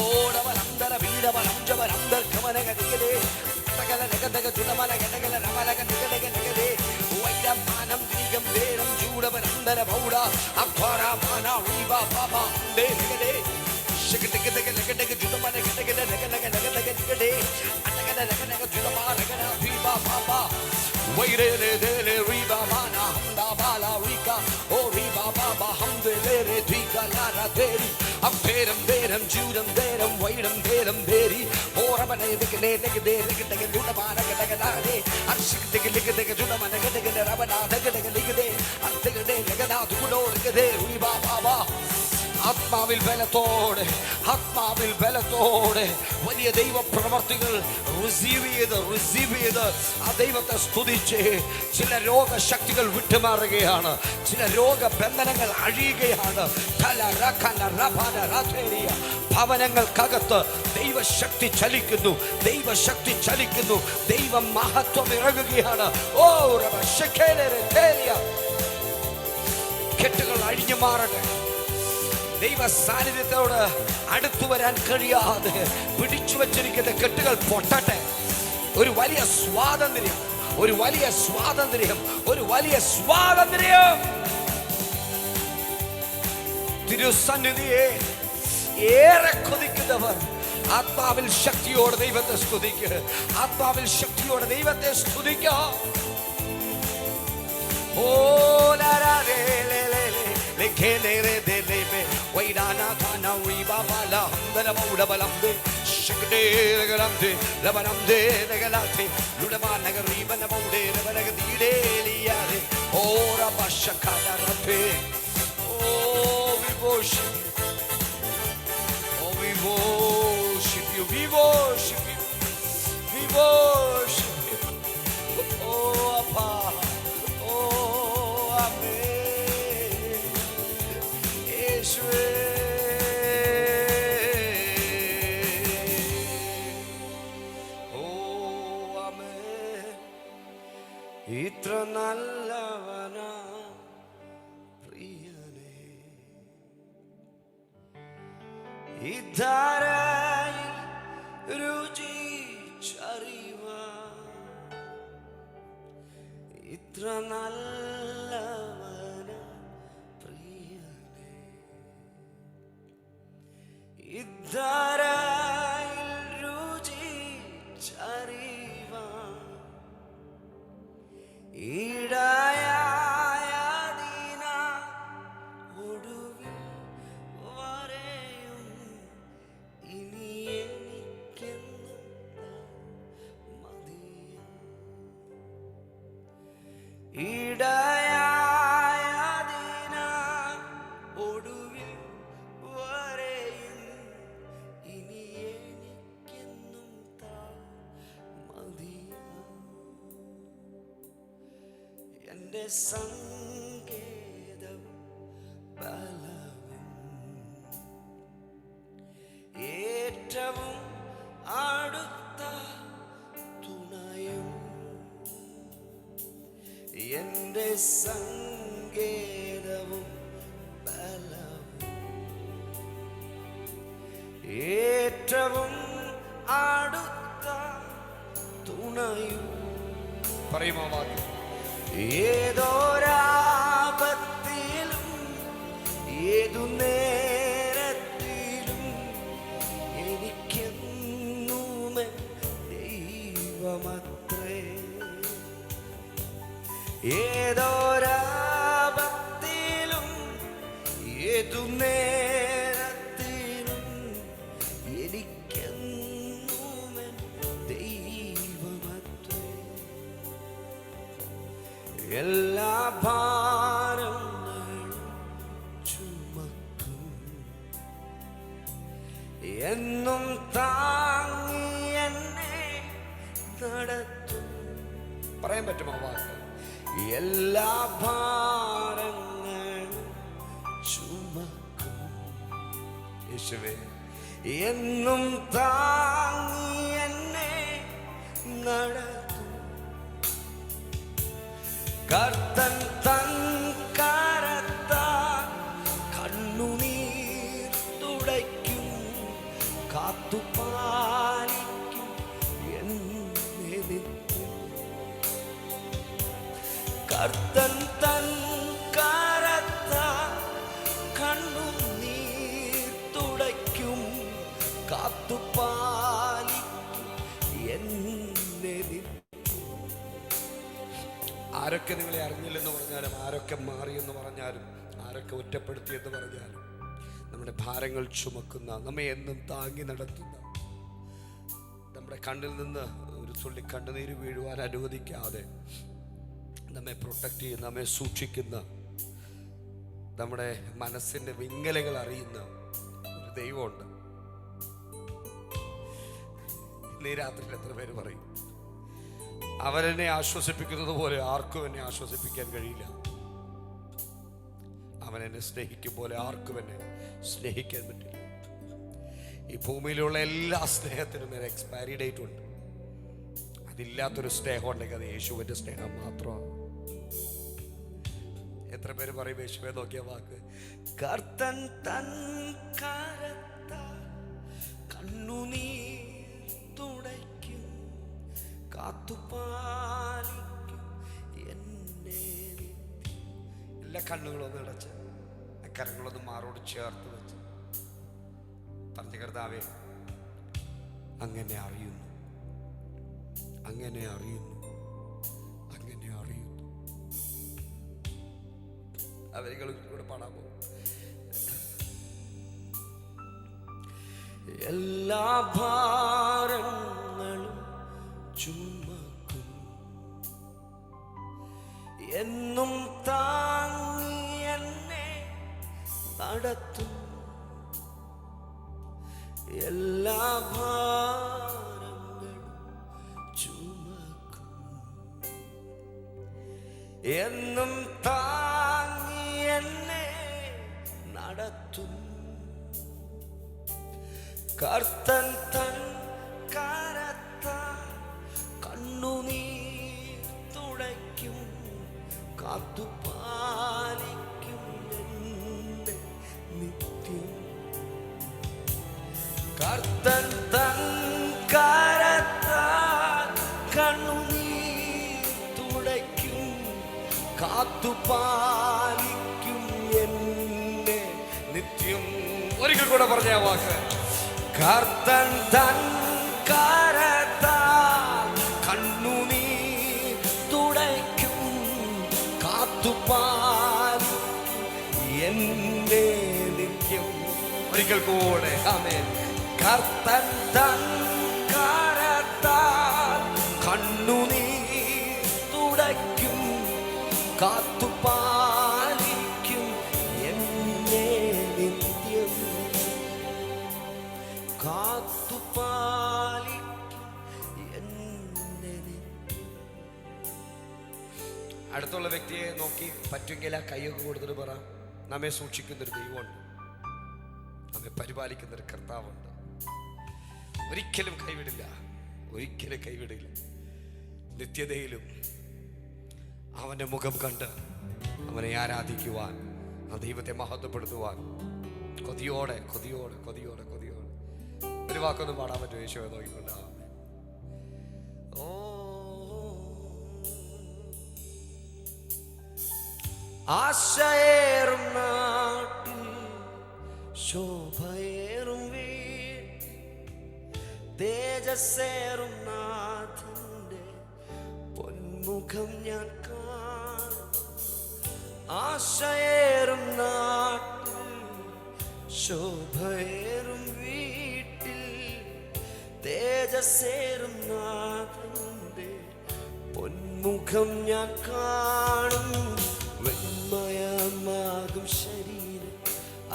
Speaker 2: ഓടവനന്തര വീരവനഞ്ചവനന്തർ കമനഗതികളെ വൈരമാനം ദീകം ദേരം ചൂടവനന്തര പൗഡ അക്വരമാന റീബ ബാബ ദേഗേ ശകടക ലകടക ജുതമന ഗടക ലകടക ലകടക ഗടേ അടകട ലകടക ജുതമാന ഗട റീബ ബാബ വൈരേലെ ദേലെ റീബ മാന ഹംദാ ബാല റീക ഓ റീബ ബാബ ഹംദേ ദ്വിക ലാര ദേരി അംപേരം ദേരം ജൂരം ദേരം വൈരം ദേരം ദേരി ഓറബനെ ദികനെ ലകദേ ലകടക ജുതമാന ഗടക ലാരേ അർശികദക ലകടക ജുതമന ഗടക റബന ദകടക ലകദേ അർദകദേ ലകദ ആത്മാവിൽ ബലത്തോടെ, ആത്മാവിൽ ബലത്തോടെ വലിയ ദൈവ പ്രവർത്തികൾ റിസീവ് ചെയ്ത് ആ ദൈവത്തെ സ്തുതിച്ച് ചില രോഗശക്തികൾ വിട്ടുമാറുകയാണ്, ചില രോഗബന്ധനങ്ങൾ അഴിയുകയാണ്. ഭവനങ്ങൾക്കകത്ത് ദൈവശക്തി ചലിക്കുന്നു, ദൈവശക്തി ചലിക്കുന്നു, ദൈവ മഹത്വം ഇറങ്ങുകയാണ്. ഓ കെട്ടുകൾ അഴിഞ്ഞു മാറട്ടെ. ദൈവ സാന്നിധ്യത്തോട് അടുത്തു വരാൻ കഴിയാതെ പിടിച്ചു വച്ചിരിക്കുന്ന കെട്ടുകൾ പൊട്ടട്ടെ. ഒരു വലിയ സ്വാതന്ത്ര്യം, ഒരു വലിയ സ്വാതന്ത്ര്യം, ഒരു വലിയ സ്വാതന്ത്ര്യം. തിരുസന്നിധിയെ ഏറെ കൊതിക്കുന്നവർ ആത്മാവിൽ ശക്തിയോടെ ദൈവത്തെ സ്തുതിക്കുക, ആത്മാവിൽ ശക്തിയോടെ ദൈവത്തെ സ്തുതിക്കുക. ഓ we worship you, we worship you. Oh Appa, oh Amen, Yeshua. Oh Amen. Itra nallavana priyane idharayi രുചിച്ചറിവാൻ ഇത്ര നല്ലവന പ്രിയനേ, ഇദ്ധാരയിൽ രുചിച്ചറിവാൻ ഈടായതിന ഒടുവിൽ വരെയും ഇനി ഇടയായതിന ഒടുവിൽ വരെയും ഇനി എനിക്കെന്നും മതിയാ. എൻ്റെ സങ്കേതം ബലവും ഏറ്റവും അടുത്ത തുണയും, എൻ്റെ സങ്കേതവും ബലവും ഏറ്റവും അടുത്ത തുണയും. പറയുമോ വാക്യം? ഏതൊരാപത്തിലും ഏതു നേരത്തിലും എനിക്കെന്നും ദൈവമത്രേ. ഏതൊരാപത്തിലും ഏതു നേരത്തിലും എനിക്കെന്നും ദൈവമത്രേ. എല്ലാ ഭാരങ്ങളും ചുമക്കും, എന്നും താങ്ങി എന്നെ നടത്തും. പറയാൻ പറ്റുമോ വാക്ക്? എല്ലാ ഭാരങ്ങളും ചുമക്കും യേശുവേ, എന്നും താങ്ങി എന്നെ നടത്തും. കർത്തൻ തൻ കരത്താൽ കണ്ണുനീർ തുടയ്ക്കും, കാത്തുപാലിക്കും എന്നെ നിത്യം. കർത്തൻ തൻ കരത്താൽ കണ്ണുനീർ തുടയ്ക്കും, കാത്തുപാലിക്കും എന്നെ നിത്യം. ആരൊക്കെ നിങ്ങളെ അറിഞ്ഞില്ലെന്ന് പറഞ്ഞാലും, ആരൊക്കെ മാറിയെന്ന് പറഞ്ഞാലും, ആരൊക്കെ ഒറ്റപ്പെടുത്തിയെന്ന് പറഞ്ഞാലും, നമ്മുടെ ഭാരങ്ങൾ ചുമക്കുന്ന, നമ്മെ എന്നും താങ്ങി നടത്തുന്ന, നമ്മുടെ കണ്ണിൽ നിന്ന് ഒരു തുള്ളി കണ്ണുനീര് വീഴുവാൻ അനുവദിക്കാതെ നമ്മെ പ്രൊട്ടക്റ്റ് ചെയ്യുന്ന, നമ്മെ സൂക്ഷിക്കുന്ന
Speaker 1: നമ്മുടെ മനസ്സിൻ്റെ വിങ്ങലുകൾ അറിയുന്ന ഒരു ദൈവമുണ്ട്. ഇന്ന് ഈ രാത്രിയിൽ എത്ര പേര് പറയും അവരെന്നെ ആശ്വസിപ്പിക്കുന്നത് പോലെ ആർക്കും എന്നെ ആശ്വസിപ്പിക്കാൻ കഴിയില്ല, അവൻ എന്നെ സ്നേഹിക്കും പോലെ ആർക്കും എന്നെ സ്നേഹിക്കാൻ പറ്റില്ല. ഈ ഭൂമിയിലുള്ള എല്ലാ സ്നേഹത്തിനും ഒരു എക്സ്പയറി ഡേറ്റ് ഉണ്ട്. അതില്ലാത്തൊരു സ്നേഹം ഉണ്ടെങ്കിൽ അത് യേശുവിൻ്റെ സ്നേഹം മാത്രമാണ്. എത്ര പേര് പറയും യേശുവെ നോക്കിയ വാക്ക്, കർത്തൻ തൻ കരത്താൽ കണ്ണുനീർ തുടയ്ക്കും, കാത്തുപാലിക്കും എന്നെ. എല്ലാ കണ്ണുകളൊന്നും അടച്ച് കരങ്ങളൊന്നും മാറോട് ചേർത്ത് വെച്ച് പറഞ്ഞു, കർത്താവേ അങ്ങനെ അറിയുന്നു, അങ്ങനെ അറിയുന്നു, അങ്ങനെ അറിയുന്നു. അവരികളിൽ കൂടെ പാടാൻ പോകും. എല്ലാ ഭാരങ്ങളും ചുമക്കും, എന്നും താങ്ങി എന്നെ നടത്തും. എല്ലാ ഭാരങ്ങളും ചുമക്കും, എന്നും താങ്ങി എന്നെ നടത്തും. കർത്തൻ തൻ കരത്താൽ കണ്ണുനീർ തുടയ്ക്കും, കാത്തുപാലിക്കും എന്നെ നിത്യം. കർത്തൻ തൻ കരത്താൽ കണ്ണുനീർ തുടയ്ക്കും, കാത്തുപാലിക്കും എന്നെ നിത്യം. ഒരിക്കൽ കൂടെ പറഞ്ഞ വാക്ക്, കർത്തൻ തൻ കരത്താൽ കണ്ണുനീർ തുടയ്ക്കും, കാത്തുപാലിക്കും എന്നെ നിത്യം. ഒരിക്കൽ കൂടെ ആമേൻ. കർത്തൻ തൻ കരത്താൽ കണ്ണുനീർ തുടയ്ക്കും, കാത്തുപാലിക്കും എന്നെ നിത്യം. കാത്തുപാലിക്കും എന്നെ നിത്യം. അടുത്തുള്ള വ്യക്തിയെ നോക്കി പറ്റുമെങ്കിൽ ആ കൈയൊക്കെ കൊടുത്തിട്ട് പറ, നമ്മെ സൂക്ഷിക്കുന്നൊരു ദൈവമുണ്ട്, നമ്മെ പരിപാലിക്കുന്നൊരു കർത്താവുണ്ട്. ഒരിക്കലും കൈവിടില്ല, ഒരിക്കലും കൈവിടില്ല. നിത്യതയിലും അവൻ്റെ മുഖം കണ്ട് അവനെ ആരാധിക്കുവാൻ, ആ ദൈവത്തെ മഹത്വപ്പെടുത്തുവാൻ കൊതിയോടെ കൊതിയോടെ കൊതിയോടെ കൊതിയോടെ. ഒരു വാക്കൊന്നും പാടാൻ പറ്റുമോ യേശുവെ നോക്കിക്കൊണ്ട? ഓ ആശയേറും നാട്ടിൽ ശോഭയേറും വീട്ടിൽ തേജസ്സേറും നാഥന്റെ പൊന്മുഖം ഞാൻ കാണും. ആശയേറും നാട്ടിൽ ശോഭയേറും വീട്ടിൽ തേജസ്സേറും നാഥന്റെ പൊന്മുഖം ഞാൻ കാണും. വെണ്മയമാകും ശരീരം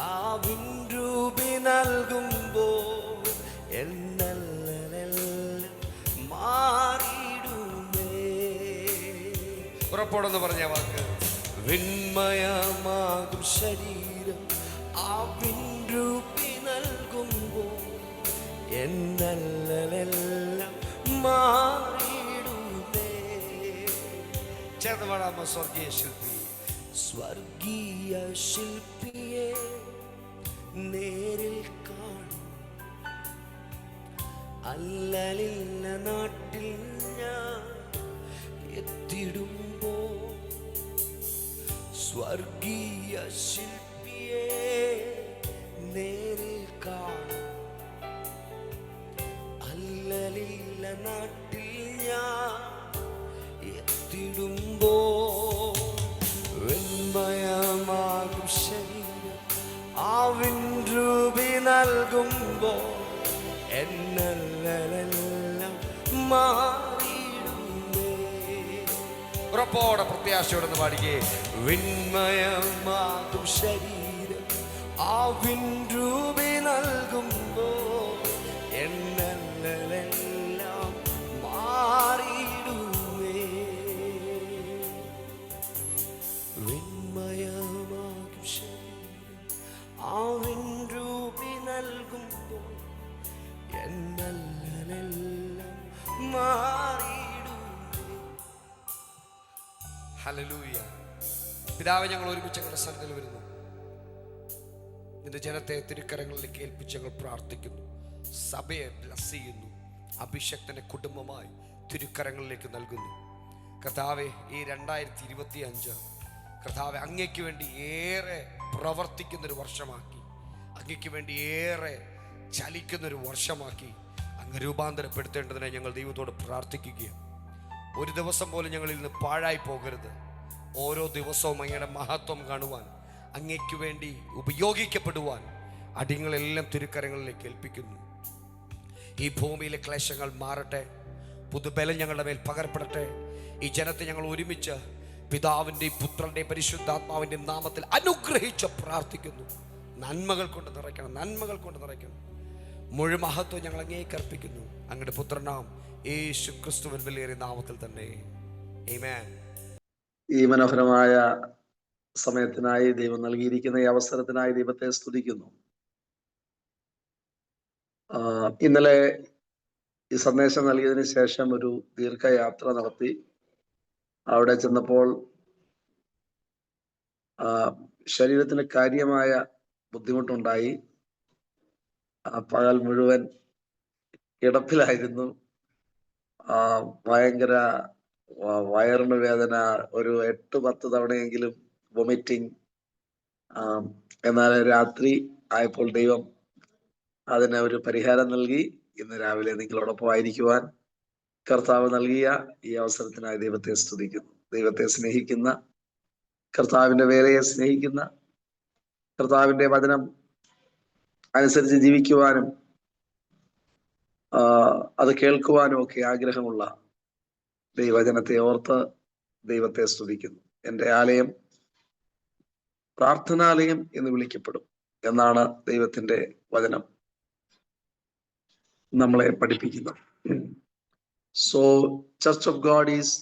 Speaker 1: ആവിൻ രൂപി നൽകുമ്പോൾ എന്നെല്ലാം മാറിയിടുമേ. ഉറപ്പോടെന്ന് പറഞ്ഞ വാക്ക്, വെണ്മയമാകും ശരീരം ആവിൻ രൂപി നൽകുമ്പോൾ എന്നെല്ലാം മാറിയിടുമേ. ചേർന്ന് പാടാമോ? സ്വർഗീയ ശില്പി, സ്വർഗീയ ശില്പിയെ നേരിൽ കാണും, അല്ലലില്ല നാട്ടിൽ ഞാൻ എത്തിടുമ്പോ. സ്വർഗീയ ശില്പിയെ നേരിൽ കാണും, അല്ലലില്ല നാട്ടിൽ ഞാൻ എത്തിടുമ്പോ. വെണ്മയമാകും ശരീരം ആവിൻ രൂപി നൽകുമ്പോ എന്നെല്ലാം മാറിയിടുമേ. ഉറപ്പോടെ പ്രത്യാശയോടെ പാടിക്കേ. വിൺമയമാകും ശരീരം ആ വിൻരൂപി നൽകുമ്പോ എന്നെല്ലാം മാറിയിടുമേ. വിൺമയമാകും ശരീരം ആ വിൻരൂപി നൽകുമ്പോ എന്നെല്ലാം മാറിയിടുമേ. ഹല്ലേലൂയ. പിതാവേ, ഞങ്ങൾ ഒരുമിച്ച് ഞങ്ങളുടെ സന്നിധിയിൽ വരുന്നു. നിന്റെ ജനത്തെ തിരുക്കരങ്ങളിലേക്ക് ഏൽപ്പിച്ച് ഞങ്ങൾ പ്രാർത്ഥിക്കുന്നു. സഭയെ ബ്ലസ് ചെയ്യുന്നു. അഭിഷക്തന്റെ കുടുംബമായി തിരുക്കരങ്ങളിലേക്ക് നൽകുന്നു. കർത്താവേ, ഈ 2025 കർത്താവെ അങ്ങയ്ക്ക് വേണ്ടി ഏറെ പ്രവർത്തിക്കുന്നൊരു വർഷമാക്കി, അങ്ങയ്ക്ക് വേണ്ടി ഏറെ ചലിക്കുന്നൊരു വർഷമാക്കി അങ്ങ് രൂപാന്തരപ്പെടുത്തേണ്ടതിനെ ഞങ്ങൾ ദൈവത്തോട് പ്രാർത്ഥിക്കുകയാണ്. ഒരു ദിവസം പോലും ഞങ്ങളിൽ നിന്ന് പാഴായി പോകരുത്. ഓരോ ദിവസവും അങ്ങയുടെ മഹത്വം കാണുവാൻ, അങ്ങയ്ക്ക് വേണ്ടി ഉപയോഗിക്കപ്പെടുവാൻ അടിയങ്ങളെല്ലാം തിരുക്കരങ്ങളിലേക്ക് ഏൽപ്പിക്കുന്നു. ഈ ഭൂമിയിലെ ക്ലേശങ്ങൾ മാറട്ടെ. പുതുബലം ഞങ്ങളുടെ മേൽ പകരപ്പെടട്ടെ. ഈ ജനത്തെ ഞങ്ങൾ ഒരുമിച്ച് പിതാവിൻ്റെയും പുത്രൻ്റെയും പരിശുദ്ധാത്മാവിൻ്റെയും നാമത്തിൽ അനുഗ്രഹിച്ച് പ്രാർത്ഥിക്കുന്നു. നന്മകൾ കൊണ്ട് നിറയ്ക്കണം, നന്മകൾ കൊണ്ട് നിറയ്ക്കണം. മുഴുവൻ മഹത്വം ഞങ്ങൾ അങ്ങേക്ക് അർപ്പിക്കുന്നു. അങ്ങയുടെ പുത്രനാം യേശു ക്രിസ്തുവിൻ വിലയേറിയ നാമത്തിൽ തന്നെ. ആമേൻ.
Speaker 3: ഈ മനോഹരമായ സമയത്തിനായി ദൈവം നൽകിയിരിക്കുന്ന ഈ അവസരത്തിനായി ദൈവത്തെ സ്തുതിക്കുന്നു. ഇന്നലെ ഈ സന്ദേശം നൽകിയതിന് ശേഷം ഒരു ദീർഘയാത്ര നടത്തി. അവിടെ ചെന്നപ്പോൾ ശരീരത്തിന് കാര്യമായ ബുദ്ധിമുട്ടുണ്ടായി. പകൽ മുഴുവൻ കിടപ്പിലായിരുന്നു. ഭയങ്കര വയറിന് വേദന, ഒരു 8-10 തവണയെങ്കിലും വൊമിറ്റിംഗ്. എന്നാൽ രാത്രി ആയപ്പോൾ ദൈവം അതിന് ഒരു പരിഹാരം നൽകി. ഇന്ന് രാവിലെ നിങ്ങളോടൊപ്പം ആയിരിക്കുവാൻ കർത്താവ് നൽകിയ ഈ അവസരത്തിനായി ദൈവത്തെ സ്തുതിക്കുന്നു. ദൈവത്തെ സ്നേഹിക്കുന്ന, കർത്താവിന്റെ വേലയെ സ്നേഹിക്കുന്ന, കർത്താവിന്റെ വചനം അനുസരിച്ച് ജീവിക്കുവാനും അത് കേൾക്കുവാനും ഒക്കെ ആഗ്രഹമുള്ള ദൈവജനത്തെ ഓർത്ത് ദൈവത്തെ സ്തുതിക്കുന്നു. എൻ്റെ ആലയം പ്രാർത്ഥനാലയം എന്ന് വിളിക്കപ്പെടും എന്നാണ് ദൈവത്തിന്റെ വചനം നമ്മളെ പഠിപ്പിക്കുന്നത്. So church of God is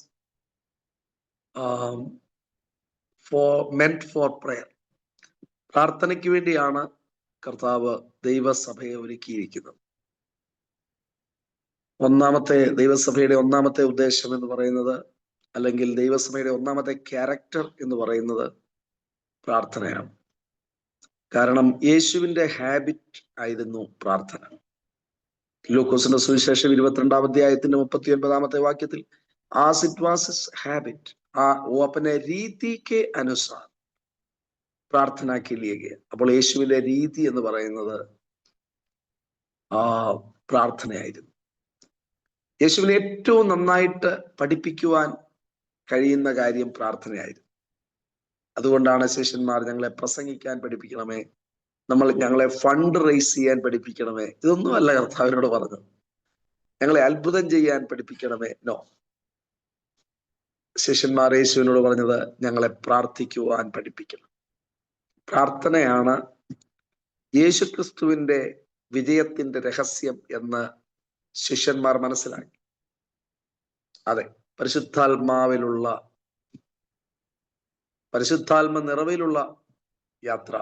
Speaker 3: meant for prayer. പ്രാർത്ഥനയ്ക്ക് വേണ്ടിയാണ് കർത്താവ് ദൈവസഭയെ ഒരുക്കിയിരിക്കുന്നത്. ദൈവസഭയുടെ ഒന്നാമത്തെ ഉദ്ദേശം എന്ന് പറയുന്നത്, അല്ലെങ്കിൽ ദൈവസഭയുടെ ഒന്നാമത്തെ ക്യാരക്ടർ എന്ന് പറയുന്നത് പ്രാർത്ഥനയാണ്. കാരണം യേശുവിന്റെ ഹാബിറ്റ് ആയിരുന്നു പ്രാർത്ഥന. ലൂക്കോസിന്റെ സുവിശേഷം 22-ാം അധ്യായത്തിന്റെ 39-ാമത്തെ വാക്യത്തിൽ as it was his habit वो अपने रीति के अनुसार പ്രാർത്ഥന के लिए गया. അപ്പോൾ യേശുവിന്റെ രീതി എന്ന് പറയുന്നത് പ്രാർത്ഥനയായിരുന്നു. യേശുവിനെ ഏറ്റവും നന്നായിട്ട് പഠിപ്പിക്കുവാൻ കഴിയുന്ന കാര്യം പ്രാർത്ഥനയായിരുന്നു. അതുകൊണ്ടാണ് ശിഷ്യന്മാർ ഞങ്ങളെ പ്രസംഗിക്കാൻ പഠിപ്പിക്കണമേ, ഞങ്ങളെ ഫണ്ട് റേസ് ചെയ്യാൻ പഠിപ്പിക്കണമേ, ഇതൊന്നുമല്ല കർത്താവിനോട് പറഞ്ഞത്. ഞങ്ങളെ അത്ഭുതം ചെയ്യാൻ പഠിപ്പിക്കണമേ, നോ. ശിഷ്യന്മാർ യേശുവിനോട് പറഞ്ഞത് ഞങ്ങളെ പ്രാർത്ഥിക്കുവാൻ പഠിപ്പിക്കണം. പ്രാർത്ഥനയാണ് യേശുക്രിസ്തുവിന്റെ വിജയത്തിന്റെ രഹസ്യം എന്ന് ശിഷ്യന്മാർ മനസ്സിലാക്കി. അതെ, പരിശുദ്ധാത്മ നിറവിലുള്ള യാത്ര,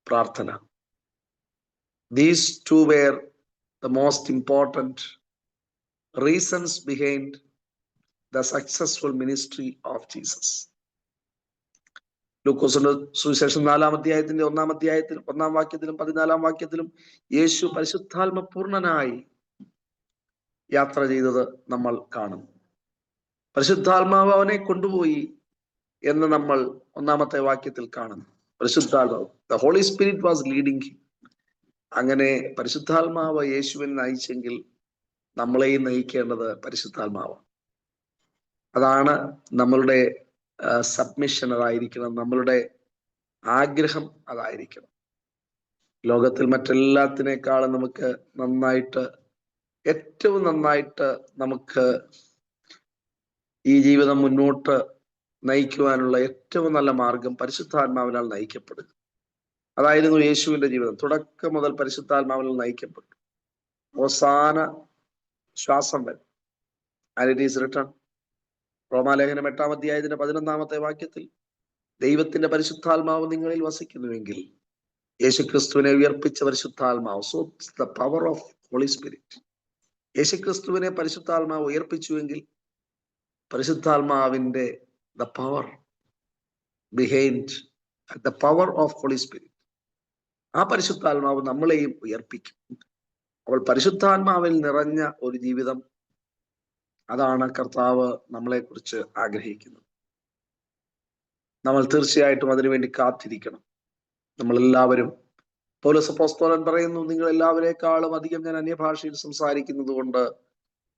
Speaker 3: പ്രാർത്ഥന. These two were the most important reasons behind the successful ministry of Jesus. ലൂക്കോസിന്റെ സുവിശേഷം 4-ാം അധ്യായത്തിന്റെ 1-ാം വാക്യത്തിലും 14-ാം വാക്യത്തിലും യേശു പരിശുദ്ധാത്മ പൂർണ്ണനായി യാത്ര ചെയ്തത് നമ്മൾ കാണുന്നു. പരിശുദ്ധാത്മാവ് അവനെ കൊണ്ടുപോയി എന്ന് നമ്മൾ 1-ാമത്തെ വാക്യത്തിൽ കാണുന്നു. പരിശുദ്ധാത്മാവ്, the holy spirit was leading him. അങ്ങനെ പരിശുദ്ധാത്മാവ് യേശുവിനെ നയിച്ചെങ്കിൽ നമ്മളെയും നയിക്കേണ്ടത് പരിശുദ്ധാത്മാവ്. അതാണ് നമ്മളുടെ സബ്മിഷൻ, അതായിരിക്കണം നമ്മളുടെ ആഗ്രഹം, അതായിരിക്കണം. ലോകത്തിൽ മറ്റെല്ലാത്തിനേക്കാളും നമുക്ക് ഏറ്റവും നന്നായിട്ട് നമുക്ക് ഈ ജീവിതം മുന്നോട്ട് നയിക്കുവാനുള്ള ഏറ്റവും നല്ല മാർഗം പരിശുദ്ധാത്മാവിനാൽ നയിക്കപ്പെടുക. അതായിരുന്നു യേശുവിന്റെ ജീവിതം. തുടക്കം മുതൽ പരിശുദ്ധാത്മാവിനാൽ നയിക്കപ്പെട്ടു, അവസാന ശ്വാസം വരെ. ആൻഡ് ഇറ്റ് ഈസ് റിട്ടൺ, റോമാലേഖനം 8-ാം അധ്യായത്തിന്റെ 11-ാമത്തെ വാക്യത്തിൽ, ദൈവത്തിന്റെ പരിശുദ്ധാത്മാവ് നിങ്ങളിൽ വസിക്കുന്നുവെങ്കിൽ യേശുക്രിസ്തുവിനെ ഉയർപ്പിച്ച പരിശുദ്ധാത്മാവ്, so the power of holy spirit. യേശുക്രിസ്തുവിനെ പരിശുദ്ധാത്മാവ് ഉയർപ്പിച്ചുവെങ്കിൽ പരിശുദ്ധാത്മാവിന്റെ the power behind the power of holy spirit, ആ പരിശുദ്ധാത്മാവ് നമ്മളെയും ഉയർപ്പിക്കും. അപ്പോൾ പരിശുദ്ധാത്മാവിൽ നിറഞ്ഞ ഒരു ജീവിതം, അതാണ് കർത്താവ് നമ്മളെ കുറിച്ച് ആഗ്രഹിക്കുന്നത്. നമ്മൾ തീർച്ചയായിട്ടും അതിനുവേണ്ടി കാത്തിരിക്കണം. നമ്മളെല്ലാവരും, പൗലോസ് അപ്പോസ്തലൻ പറയുന്നു, നിങ്ങൾ എല്ലാവരെക്കാളും അധികം ഞാൻ അന്യഭാഷയിൽ സംസാരിക്കുന്നത് കൊണ്ട്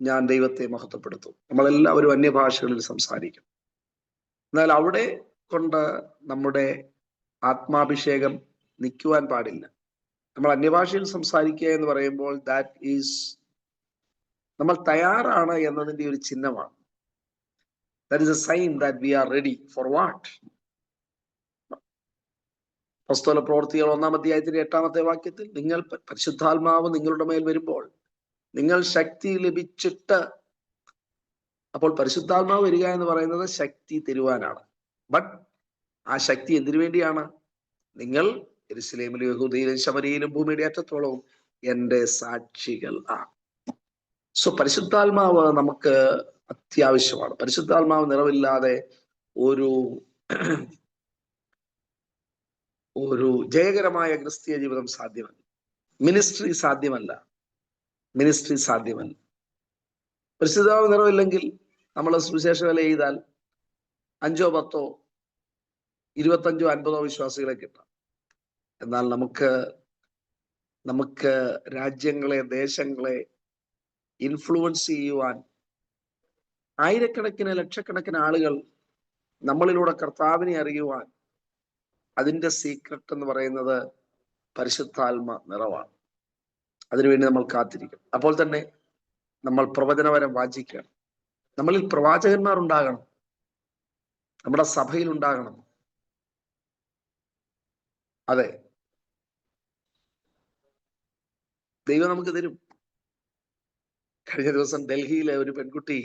Speaker 3: ഞാൻ ദൈവത്തെ മഹത്വപ്പെടുത്തും. നമ്മളെല്ലാവരും അന്യഭാഷകളിൽ സംസാരിക്കും. എന്നാൽ അവിടെ കൊണ്ട് നമ്മുടെ ആത്മാഭിഷേകം നിൽക്കുവാൻ പാടില്ല. നമ്മൾ അന്യഭാഷയിൽ സംസാരിക്കുക എന്ന് പറയുമ്പോൾ ദാറ്റ് ഈസ്, നമ്മൾ തയ്യാറാണ് എന്നതിന്റെ ഒരു ചിഹ്നമാണ്. That is a sign that we are ready for what? അപ്പോസ്തല പ്രവൃത്തികൾ 1-ാം അധ്യായത്തിന്റെ 8-ാമത്തെ വാക്യത്തിൽ, നിങ്ങൾ പരിശുദ്ധാത്മാവ് നിങ്ങളുടെ മേൽ വരുമ്പോൾ നിങ്ങൾ ശക്തി ലഭിച്ചിട്ട്. അപ്പോൾ പരിശുദ്ധാത്മാവ് വരിക എന്ന് പറയുന്നത് ശക്തി തരുവാനാണ്. ബട്ട് ആ ശക്തി എന്തിനു വേണ്ടിയാണ്? നിങ്ങൾ യെരൂശലേമിലും യഹൂദയിലും ശമരിയിലും ഭൂമിയുടെ അറ്റത്തോളവും എൻ്റെ സാക്ഷികൾ ആണ്. സോ പരിശുദ്ധാത്മാവ് നമുക്ക് അത്യാവശ്യമാണ്. പരിശുദ്ധാത്മാവ് നിറവില്ലാതെ ഒരു ജയകരമായ ക്രിസ്തീയ ജീവിതം സാധ്യമല്ല. മിനിസ്ട്രി സാധ്യമല്ല. പരിശുദ്ധാത്മാവ് നിറവില്ലെങ്കിൽ നമ്മൾ സുവിശേഷ വേല ചെയ്താൽ 5, 10, 25, 50 വിശ്വാസികളെ കിട്ടാം. എന്നാൽ നമുക്ക് രാജ്യങ്ങളെ, ദേശങ്ങളെ ഇൻഫ്ലുവൻസ് ചെയ്യുവാൻ ആയിരക്കണക്കിന്, ലക്ഷക്കണക്കിന് ആളുകൾ നമ്മളിലൂടെ കർത്താവിനെ അറിയുവാൻ, അതിൻ്റെ സീക്രട്ട് എന്ന് പറയുന്നത് പരിശുദ്ധാത്മ നിറവാണ്. അതിനുവേണ്ടി നമ്മൾ കാത്തിരിക്കണം. അപ്പോൾ തന്നെ നമ്മൾ പ്രവചനപരം വാഞ്ചിക്കണം. നമ്മളിൽ പ്രവാചകന്മാർ ഉണ്ടാകണം, നമ്മുടെ സഭയിൽ ഉണ്ടാകണം. അതെ, ദൈവം നമുക്ക് തരും. കഴിഞ്ഞ ദിവസം ഡൽഹിയിലെ ഒരു പെൺകുട്ടി,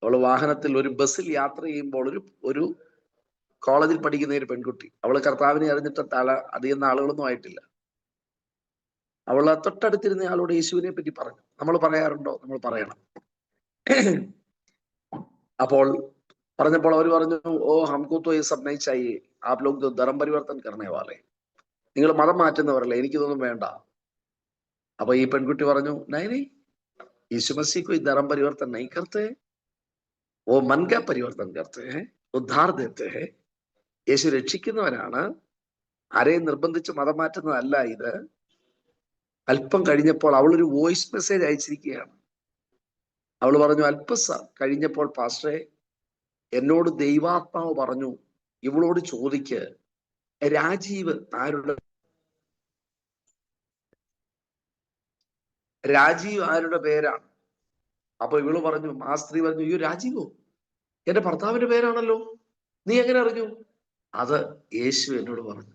Speaker 3: അവൾ വാഹനത്തിൽ ഒരു ബസ്സിൽ യാത്ര ചെയ്യുമ്പോൾ, ഒരു കോളേജിൽ പഠിക്കുന്ന ഒരു പെൺകുട്ടി, അവള് കർത്താവിനെ അറിഞ്ഞിട്ട് അധികം നാളുകളൊന്നും ആയിട്ടില്ല. അവള് തൊട്ടടുത്തിരുന്ന ആളോട് യേശുവിനെ പറ്റി പറഞ്ഞു. നമ്മൾ പറയാറുണ്ടോ? നമ്മൾ പറയണം. അപ്പോൾ പറഞ്ഞപ്പോൾ അവർ പറഞ്ഞു, ഓ ഹംകോ തോ യേ സബ് നഹീ ചാഹിയേ, ആപ് ലോഗ് തോ ധർമ്മ പരിവർത്തൻ കർണേ വാലേ, നിങ്ങൾ മതം മാറ്റുന്നവരല്ലേ, എനിക്കിതൊന്നും വേണ്ട. അപ്പൊ ഈ പെൺകുട്ടി പറഞ്ഞു, നൈ यीशु मसीह कोई धर्म परिवर्तन नहीं करते, वो मन का परिवर्तन करते हैं, उद्धार देते हैं. യേശു രക്ഷിക്കുന്നവനാണ്, ആരെയും നിർബന്ധിച്ച് മതം മാറ്റുന്നതല്ല ഇത്. അല്പം കഴിഞ്ഞപ്പോൾ അവളൊരു വോയിസ് മെസ്സേജ് അയച്ചിരിക്കുകയാണ്. അവൾ പറഞ്ഞു, കഴിഞ്ഞപ്പോൾ പാസ്റ്ററെ, എന്നോട് ദൈവാത്മാവ് പറഞ്ഞു ഇവളോട് ചോദിക്ക് രാജീവ് ആരുടെ പേരാണ്? അപ്പൊ ഇവള് പറഞ്ഞു, ആ സ്ത്രീ പറഞ്ഞു, അയ്യോ രാജീവോ, എന്റെ ഭർത്താവിന്റെ പേരാണല്ലോ, നീ എങ്ങനെ അറിഞ്ഞു? അത് യേശു എന്നോട് പറഞ്ഞു.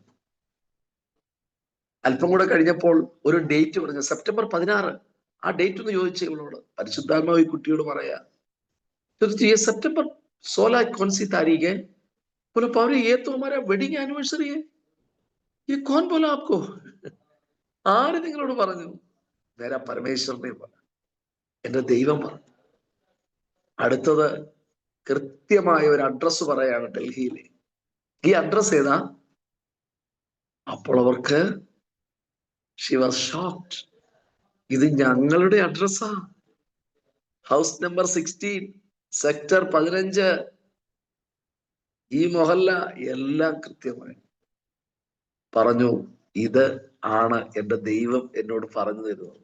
Speaker 3: അല്പം കൂടെ കഴിഞ്ഞപ്പോൾ ഒരു ഡേറ്റ് പറഞ്ഞു, സെപ്റ്റംബർ 16. ആ ഡേറ്റ് ഒന്ന് ചോദിച്ചു ഇവളോട്. പരിശുദ്ധാത്മാവ് ഈ കുട്ടിയോട് പറയാ, സെപ്റ്റംബർ 16 कौन सी तारीख है? बोला पावरी ये तो हमारा वेडिंग एनिवर्सरी है. ये कौन बोला आपको? ആര് നിങ്ങളോട് പറഞ്ഞു? നേരെ പരമേശ്വരനെ പറഞ്ഞു, എന്റെ ദൈവം പറഞ്ഞു. അടുത്തത് കൃത്യമായ ഒരു അഡ്രസ്സ് പറയാണ് ഡൽഹിയിലെ. ഈ അഡ്രസ് ഏതാ? അപ്പോൾ അവർക്ക് she was shocked. ഇത് ഞങ്ങളുടെ അഡ്രസ്സാ, ഹൗസ് നമ്പർ 16, സെക്ടർ 15, ഈ മൊഹല്ല, എല്ലാം കൃത്യമായി പറഞ്ഞു. ഇത് ആണ് എന്റെ ദൈവം എന്നോട് പറഞ്ഞു തരുന്നത്.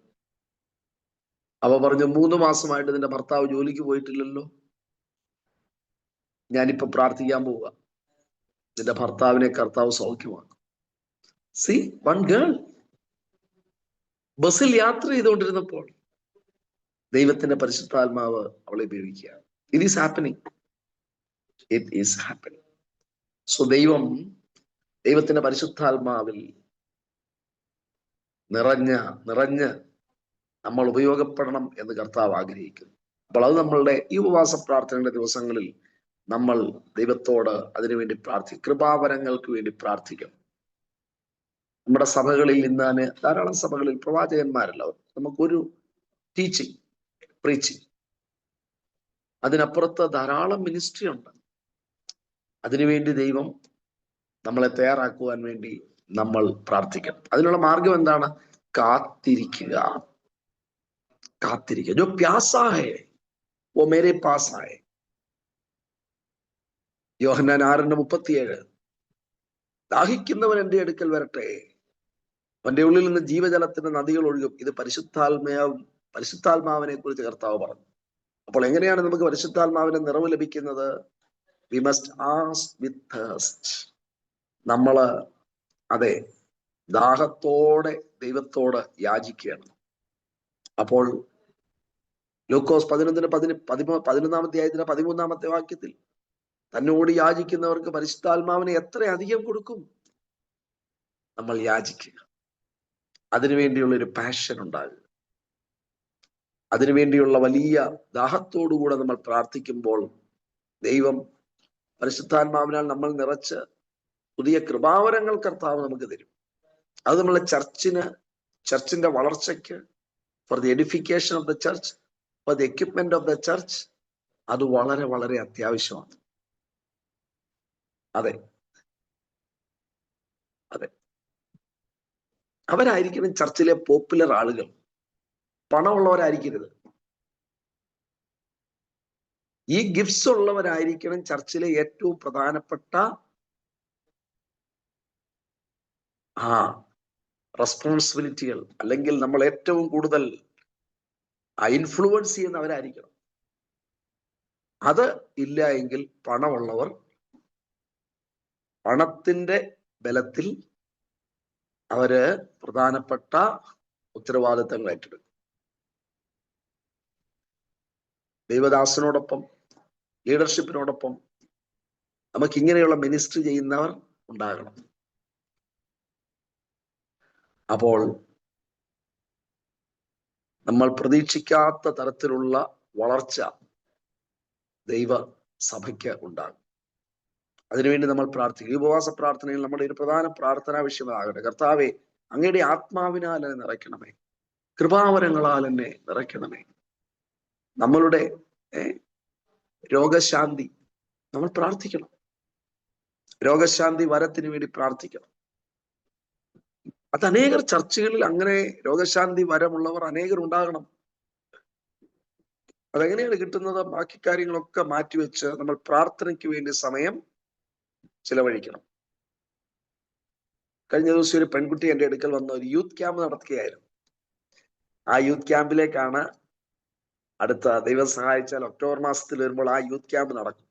Speaker 3: അവ പറഞ്ഞു, 3 മാസമായിട്ട് നിന്റെ ഭർത്താവ് ജോലിക്ക് പോയിട്ടില്ലല്ലോ, ഞാനിപ്പോ പ്രാർത്ഥിക്കാൻ പോവുക, നിന്റെ ഭർത്താവിനെ കർത്താവ് സൗഖ്യമാക്കും. സി വൺ ഗേൾ ബസ്സിൽ യാത്ര ചെയ്തുകൊണ്ടിരുന്നപ്പോൾ ദൈവത്തിന്റെ പരിശുദ്ധാത്മാവ് അവളെ ഉപയോഗിക്കുകയാണ്. It is happening. It is happening. So ദൈവത്തിന്റെ പരിശുദ്ധാത്മാവിൽ നിറഞ്ഞ് നമ്മൾ ഉപയോഗപ്പെടണം എന്ന് കർത്താവ് ആഗ്രഹിക്കുന്നു. അപ്പോൾ അത് നമ്മളുടെ ഈ ഉപവാസ പ്രാർത്ഥനയുടെ ദിവസങ്ങളിൽ നമ്മൾ ദൈവത്തോട് അതിനുവേണ്ടി പ്രാർത്ഥിക്കും. കൃപാവരങ്ങൾക്ക് വേണ്ടി പ്രാർത്ഥിക്കണം. നമ്മുടെ സഭകളിൽ ഇന്ന് ധാരാളം സഭകളിൽ പ്രവാചകന്മാരല്ല, നമുക്കൊരു ടീച്ചിങ്, പ്രീച്ചിങ്, അതിനപ്പുറത്ത് ധാരാളം മിനിസ്ട്രി ഉണ്ട്. അതിനുവേണ്ടി ദൈവം നമ്മളെ തയ്യാറാക്കുവാൻ വേണ്ടി നമ്മൾ പ്രാർത്ഥിക്കണം. അതിനുള്ള മാർഗം എന്താണ്? കാത്തിരിക്കുക. जो प्यासा है वो मेरे पास आए. യോഹന്നാൻ 6:37. ദാഹിക്കുന്നവൻ എൻ്റെ അടുക്കൽ വരട്ടെ, അവന്റെ ഉള്ളിൽ നിന്ന് ജീവജലത്തിന്റെ നദികൾ ഒഴുകും. ഇത് പരിശുദ്ധാത്മാവിനെ കുറിച്ച് കർത്താവ് പറഞ്ഞു. അപ്പോൾ എങ്ങനെയാണ് നമുക്ക് പരിശുദ്ധാത്മാവിന്റെ നിറവ് ലഭിക്കുന്നത്? We must ask with thirst. നമ്മള് അതെ ദാഹത്തോടെ ദൈവത്തോട് യാചിക്കുകയാണ്. അപ്പോൾ ലൂക്കോസ് 11:11 അധ്യായത്തിന്റെ 13 വാക്യത്തിൽ തന്നോട് യാചിക്കുന്നവർക്ക് പരിശുദ്ധാത്മാവിനെ എത്ര അധികം കൊടുക്കും? നമ്മൾ യാചിക്കുക. അതിനുവേണ്ടിയുള്ള ഒരു പാഷൻ ഉണ്ടാകുക. അതിനുവേണ്ടിയുള്ള വലിയ ദാഹത്തോടുകൂടെ നമ്മൾ പ്രാർത്ഥിക്കുമ്പോൾ ദൈവം പരിശുദ്ധാത്മാവിനാൽ നമ്മൾ നിറച്ച് പുതിയ കൃപാവരങ്ങൾ കർത്താവ് നമുക്ക് തരും. അത് നമ്മളെ ചർച്ചിന്റെ വളർച്ചയ്ക്ക്, for the edification of the church, for the equipment of the church, അത് വളരെ വളരെ അത്യാവശ്യമാണ്. അതെ അവരായിരിക്കണം ചർച്ചിലെ പോപ്പുലർ ആളുകൾ, പണമുള്ളവരായിരിക്കരുത്. ഈ ഗിഫ്റ്റ്സ് ഉള്ളവരായിരിക്കണം ചർച്ചിലെ ഏറ്റവും പ്രധാനപ്പെട്ട റെസ്പോൺസിബിലിറ്റികൾ, അല്ലെങ്കിൽ നമ്മൾ ഏറ്റവും കൂടുതൽ ഇൻഫ്ലുവൻസ് ചെയ്യുന്നവരായിരിക്കണം. അത് ഇല്ല എങ്കിൽ പണമുള്ളവർ പണത്തിന്റെ ബലത്തിൽ അവര് പ്രധാനപ്പെട്ട ഉത്തരവാദിത്തങ്ങൾ ഏറ്റെടുക്കും. ദൈവദാസനോടൊപ്പം, ലീഡർഷിപ്പിനോടൊപ്പം നമുക്ക് ഇങ്ങനെയുള്ള മിനിസ്ട്രി ചെയ്യുന്നവർ ഉണ്ടാകണം. അപ്പോൾ നമ്മൾ പ്രതീക്ഷിക്കാത്ത തരത്തിലുള്ള വളർച്ച ദൈവ സഭയ്ക്ക് ഉണ്ടാകും. അതിനുവേണ്ടി നമ്മൾ പ്രാർത്ഥിക്കും. ഈ ഉപവാസ പ്രാർത്ഥനയിൽ നമ്മുടെ ഒരു പ്രധാന പ്രാർത്ഥനാ വിഷയമാകട്ടെ, കർത്താവെ അങ്ങയുടെ ആത്മാവിനാൽ എന്നെ നിറയ്ക്കണമേ, കൃപാവരങ്ങളാൽ എന്നെ നിറയ്ക്കണമേ. നമ്മളുടെ രോഗശാന്തി നമ്മൾ പ്രാർത്ഥിക്കണം. രോഗശാന്തി വരത്തിന് വേണ്ടി പ്രാർത്ഥിക്കണം. അത് അനേകർ ചർച്ചകളിൽ അങ്ങനെ രോഗശാന്തി വരമുള്ളവർ അനേകർ ഉണ്ടാകണം. അതെങ്ങനെയാണ് കിട്ടുന്നത്? ബാക്കി കാര്യങ്ങളൊക്കെ മാറ്റിവെച്ച് നമ്മൾ പ്രാർത്ഥനയ്ക്ക് വേണ്ടി സമയം ചിലവഴിക്കണം. കഴിഞ്ഞ ദിവസം ഒരു പെൺകുട്ടി എൻ്റെ അടുക്കൽ വന്ന ഒരു യൂത്ത് ക്യാമ്പ് നടത്തുകയായിരുന്നു. ആ യൂത്ത് ക്യാമ്പിലേക്കാണ് അടുത്ത ദൈവം സഹായിച്ചാൽ ഒക്ടോബർ മാസത്തിൽ വരുമ്പോൾ ആ യൂത്ത് ക്യാമ്പ് നടക്കും.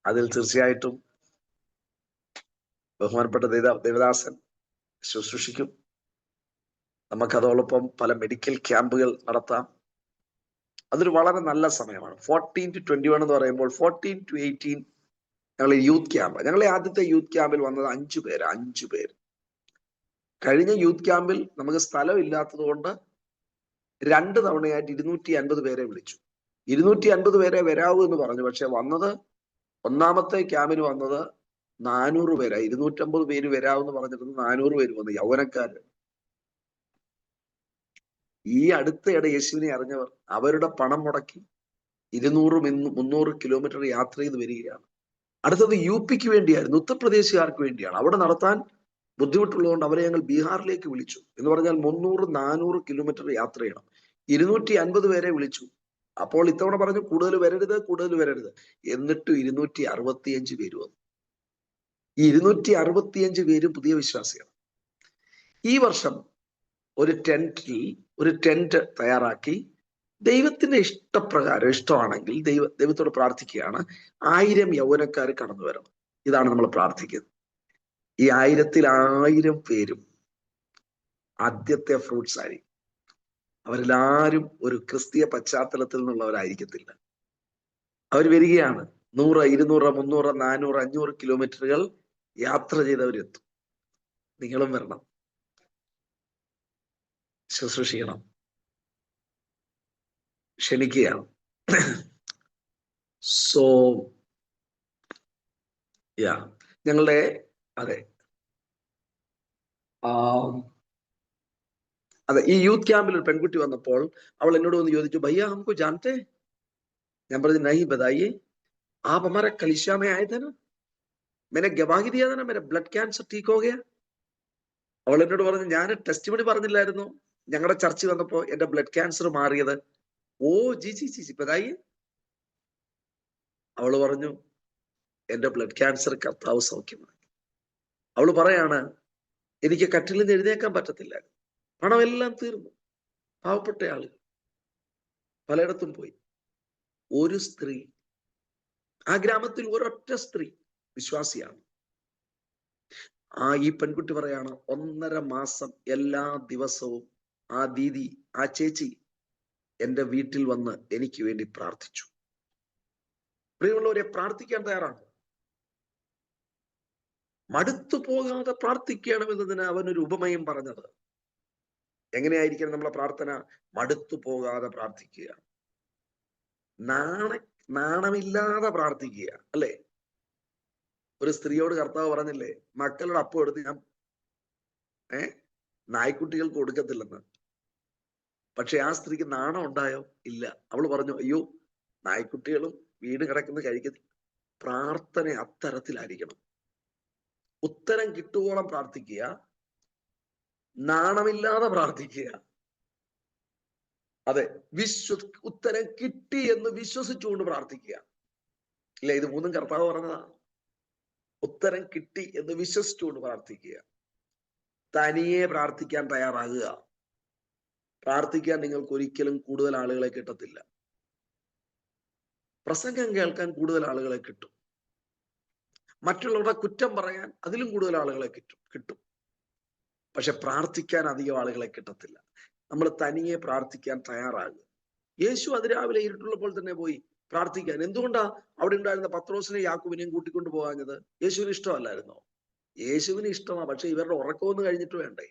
Speaker 3: അതിൽ തീർച്ചയായിട്ടും ബഹുമാനപ്പെട്ട ദേവദാസൻ ശുശ്രൂഷിക്കും. നമുക്കതോടൊപ്പം പല മെഡിക്കൽ ക്യാമ്പുകൾ നടത്താം. അതൊരു വളരെ നല്ല സമയമാണ്. 14 to 21 എന്ന് പറയുമ്പോൾ 14 to 18 ഞങ്ങൾ യൂത്ത് ക്യാമ്പ്. ഞങ്ങളെ ആദ്യത്തെ യൂത്ത് ക്യാമ്പിൽ വന്നത് 5 പേര്. കഴിഞ്ഞ യൂത്ത് ക്യാമ്പിൽ നമുക്ക് സ്ഥലം ഇല്ലാത്തത് കൊണ്ട് 2 തവണയായിട്ട് 250 പേരെ വിളിച്ചു. 250 പേരെ വരാവൂ എന്ന് പറഞ്ഞു. പക്ഷെ വന്നത്, ഒന്നാമത്തെ ക്യാമ്പിന് വന്നത് 400 പേരായി. 250 പേര് വരാമെന്ന് പറഞ്ഞിരുന്നു, 400 പേര് വന്നു, യൗവനക്കാര്. ഈ അടുത്തയിടെ യേശുവിനെ അറിഞ്ഞവർ അവരുടെ പണം മുടക്കി 200-300 കിലോമീറ്റർ യാത്ര ചെയ്ത് വരികയാണ്. അടുത്തത് UP-ക്ക് വേണ്ടിയായിരുന്നു, ഉത്തർപ്രദേശുകാർക്ക് വേണ്ടിയാണ്. അവിടെ നടത്താൻ ബുദ്ധിമുട്ടുള്ളതുകൊണ്ട് അവരെ ഞങ്ങൾ ബീഹാറിലേക്ക് വിളിച്ചു. എന്ന് പറഞ്ഞാൽ 300-400 കിലോമീറ്റർ യാത്ര ചെയ്യണം. 250 പേരെ വിളിച്ചു. അപ്പോൾ ഇത്തവണ പറഞ്ഞു കൂടുതൽ വരരുത്. എന്നിട്ട് 265 പേര് വന്നു. ഈ 265 പേരും പുതിയ വിശ്വാസികൾ. ഈ വർഷം ഒരു ടെന്റ് തയ്യാറാക്കി ദൈവത്തിന്റെ ഇഷ്ടപ്രകാരം, ഇഷ്ടമാണെങ്കിൽ ദൈവത്തോട് പ്രാർത്ഥിക്കുകയാണ്, 1000 യൗവനക്കാർ കടന്നു വരണം. ഇതാണ് നമ്മൾ പ്രാർത്ഥിക്കുന്നത്. ഈ 1000 പേരും ആദ്യത്തെ ഫ്രൂട്ട്സ് ആയിരിക്കും. അവരെല്ലാവരും ഒരു ക്രിസ്തീയ പശ്ചാത്തലത്തിൽ നിന്നുള്ളവരായിരിക്കത്തില്ല. അവർ വരികയാണ് 100, 200, 300, 400, 500 കിലോമീറ്ററുകൾ യാത്ര ചെയ്തവരെത്തും. നിങ്ങളും വരണം, ശുശ്രൂഷിക്കണം, ക്ഷണിക്കുകയാണ്. സോ യാ ഞങ്ങളുടെ അതെ അതെ ഈ യൂത്ത് ക്യാമ്പിൽ ഒരു പെൺകുട്ടി വന്നപ്പോൾ അവൾ എന്നോട് വന്ന് ചോദിച്ചു, ഭയ്യ ഹംകോ ജാനത്തെ? ഞാൻ പറഞ്ഞു, നഹി ബതായിയെ, आप हमारा कलिसिया में आए थे ना, मैंने गवाही दिया था ना, मेरा ब्लड कैंसर ठीक हो गया. അവൾ എന്നോട് പറഞ്ഞു, ഞാൻ ടെസ്റ്റിമണി പറഞ്ഞില്ലായിരുന്നു ഞങ്ങളുടെ ചർച്ച വന്നപ്പോ എന്റെ ബ്ലഡ് ക്യാൻസർ മാറിയത്? ഓ ജി ജി ജി ജി ബതായിയെ. അവള് പറഞ്ഞു, എന്റെ ബ്ലഡ് ക്യാൻസർ കർത്താവ് സൗഖ്യമാണ്. അവള് പറയാണ്, എനിക്ക് കട്ടിലിൽ നിന്ന് എഴുന്നേക്കാൻ പറ്റത്തില്ല, പണമെല്ലാം തീർന്നു, പാവപ്പെട്ട ആള് പലയിടത്തും പോയി. ഒരു സ്ത്രീ, ആ ഗ്രാമത്തിൽ ഒരൊറ്റ സ്ത്രീ വിശ്വാസിയാണ്. ഈ പെൺകുട്ടി പറയാണ്, 1.5 മാസം എല്ലാ ദിവസവും ആ ദീദി, ആ ചേച്ചി എന്റെ വീട്ടിൽ വന്ന് എനിക്ക് വേണ്ടി പ്രാർത്ഥിച്ചു. പ്രിയമുള്ളവരെ, പ്രാർത്ഥിക്കാൻ തയ്യാറാണ്. മടുത്തു പോകാതെ പ്രാർത്ഥിക്കണമെന്നതിന് അവനൊരു ഉപമയും പറഞ്ഞത്. എങ്ങനെയായിരിക്കണം നമ്മളെ പ്രാർത്ഥന? മടുത്തു പോകാതെ പ്രാർത്ഥിക്കുക, നാണമില്ലാതെ പ്രാർത്ഥിക്കുക, അല്ലെ? ഒരു സ്ത്രീയോട് കർത്താവ് പറഞ്ഞില്ലേ, മക്കളുടെ അപ്പം എടുത്ത് ഞാൻ നായ്ക്കുട്ടികൾക്ക് കൊടുക്കത്തില്ലെന്ന്. പക്ഷെ ആ സ്ത്രീക്ക് നാണം ഉണ്ടായോ? ഇല്ല. അവള് പറഞ്ഞു, അയ്യോ, നായ്ക്കുട്ടികളും വീട് കിടക്കുന്നത് കഴിക്കത്തില്ല. പ്രാർത്ഥന അത്തരത്തിലായിരിക്കണം. ഉത്തരം കിട്ടുവോളം പ്രാർത്ഥിക്കുക, നാണമില്ലാതെ പ്രാർത്ഥിക്കുക. അതെ, ഉത്തരം കിട്ടി എന്ന് വിശ്വസിച്ചുകൊണ്ട് പ്രാർത്ഥിക്കുക. ഇല്ല, ഇത് മൂന്നും കർത്താവ് പറഞ്ഞതാ. ഉത്തരം കിട്ടി എന്ന് വിശ്വസിച്ചുകൊണ്ട് പ്രാർത്ഥിക്കുക. തനിയെ പ്രാർത്ഥിക്കാൻ തയ്യാറാകുക. പ്രാർത്ഥിക്കാൻ നിങ്ങൾക്ക് ഒരിക്കലും കൂടുതൽ ആളുകളെ കിട്ടത്തില്ല. പ്രസംഗം കേൾക്കാൻ കൂടുതൽ ആളുകളെ കിട്ടും. മറ്റുള്ളവരുടെ കുറ്റം പറയാൻ അതിലും കൂടുതൽ ആളുകളെ കിട്ടും. പക്ഷെ പ്രാർത്ഥിക്കാൻ അധികം ആളുകളെ കിട്ടത്തില്ല. നമ്മൾ തനിയെ പ്രാർത്ഥിക്കാൻ തയ്യാറാകുക. യേശു അതിരാവിലെ ഇരുട്ടുള്ളപ്പോൾ തന്നെ പോയി പ്രാർത്ഥിക്കാൻ. എന്തുകൊണ്ടാ അവിടെ ഉണ്ടായിരുന്ന പത്രോസിനെയും യാക്കോബിനെയും കൂട്ടിക്കൊണ്ട് പോകാഞ്ഞത്? യേശുവിന് ഇഷ്ടമല്ലായിരുന്നോ? യേശുവിന് ഇഷ്ടമാ, പക്ഷെ ഇവരുടെ ഉറക്കമൊന്നും കഴിഞ്ഞിട്ട് വേണ്ടേ?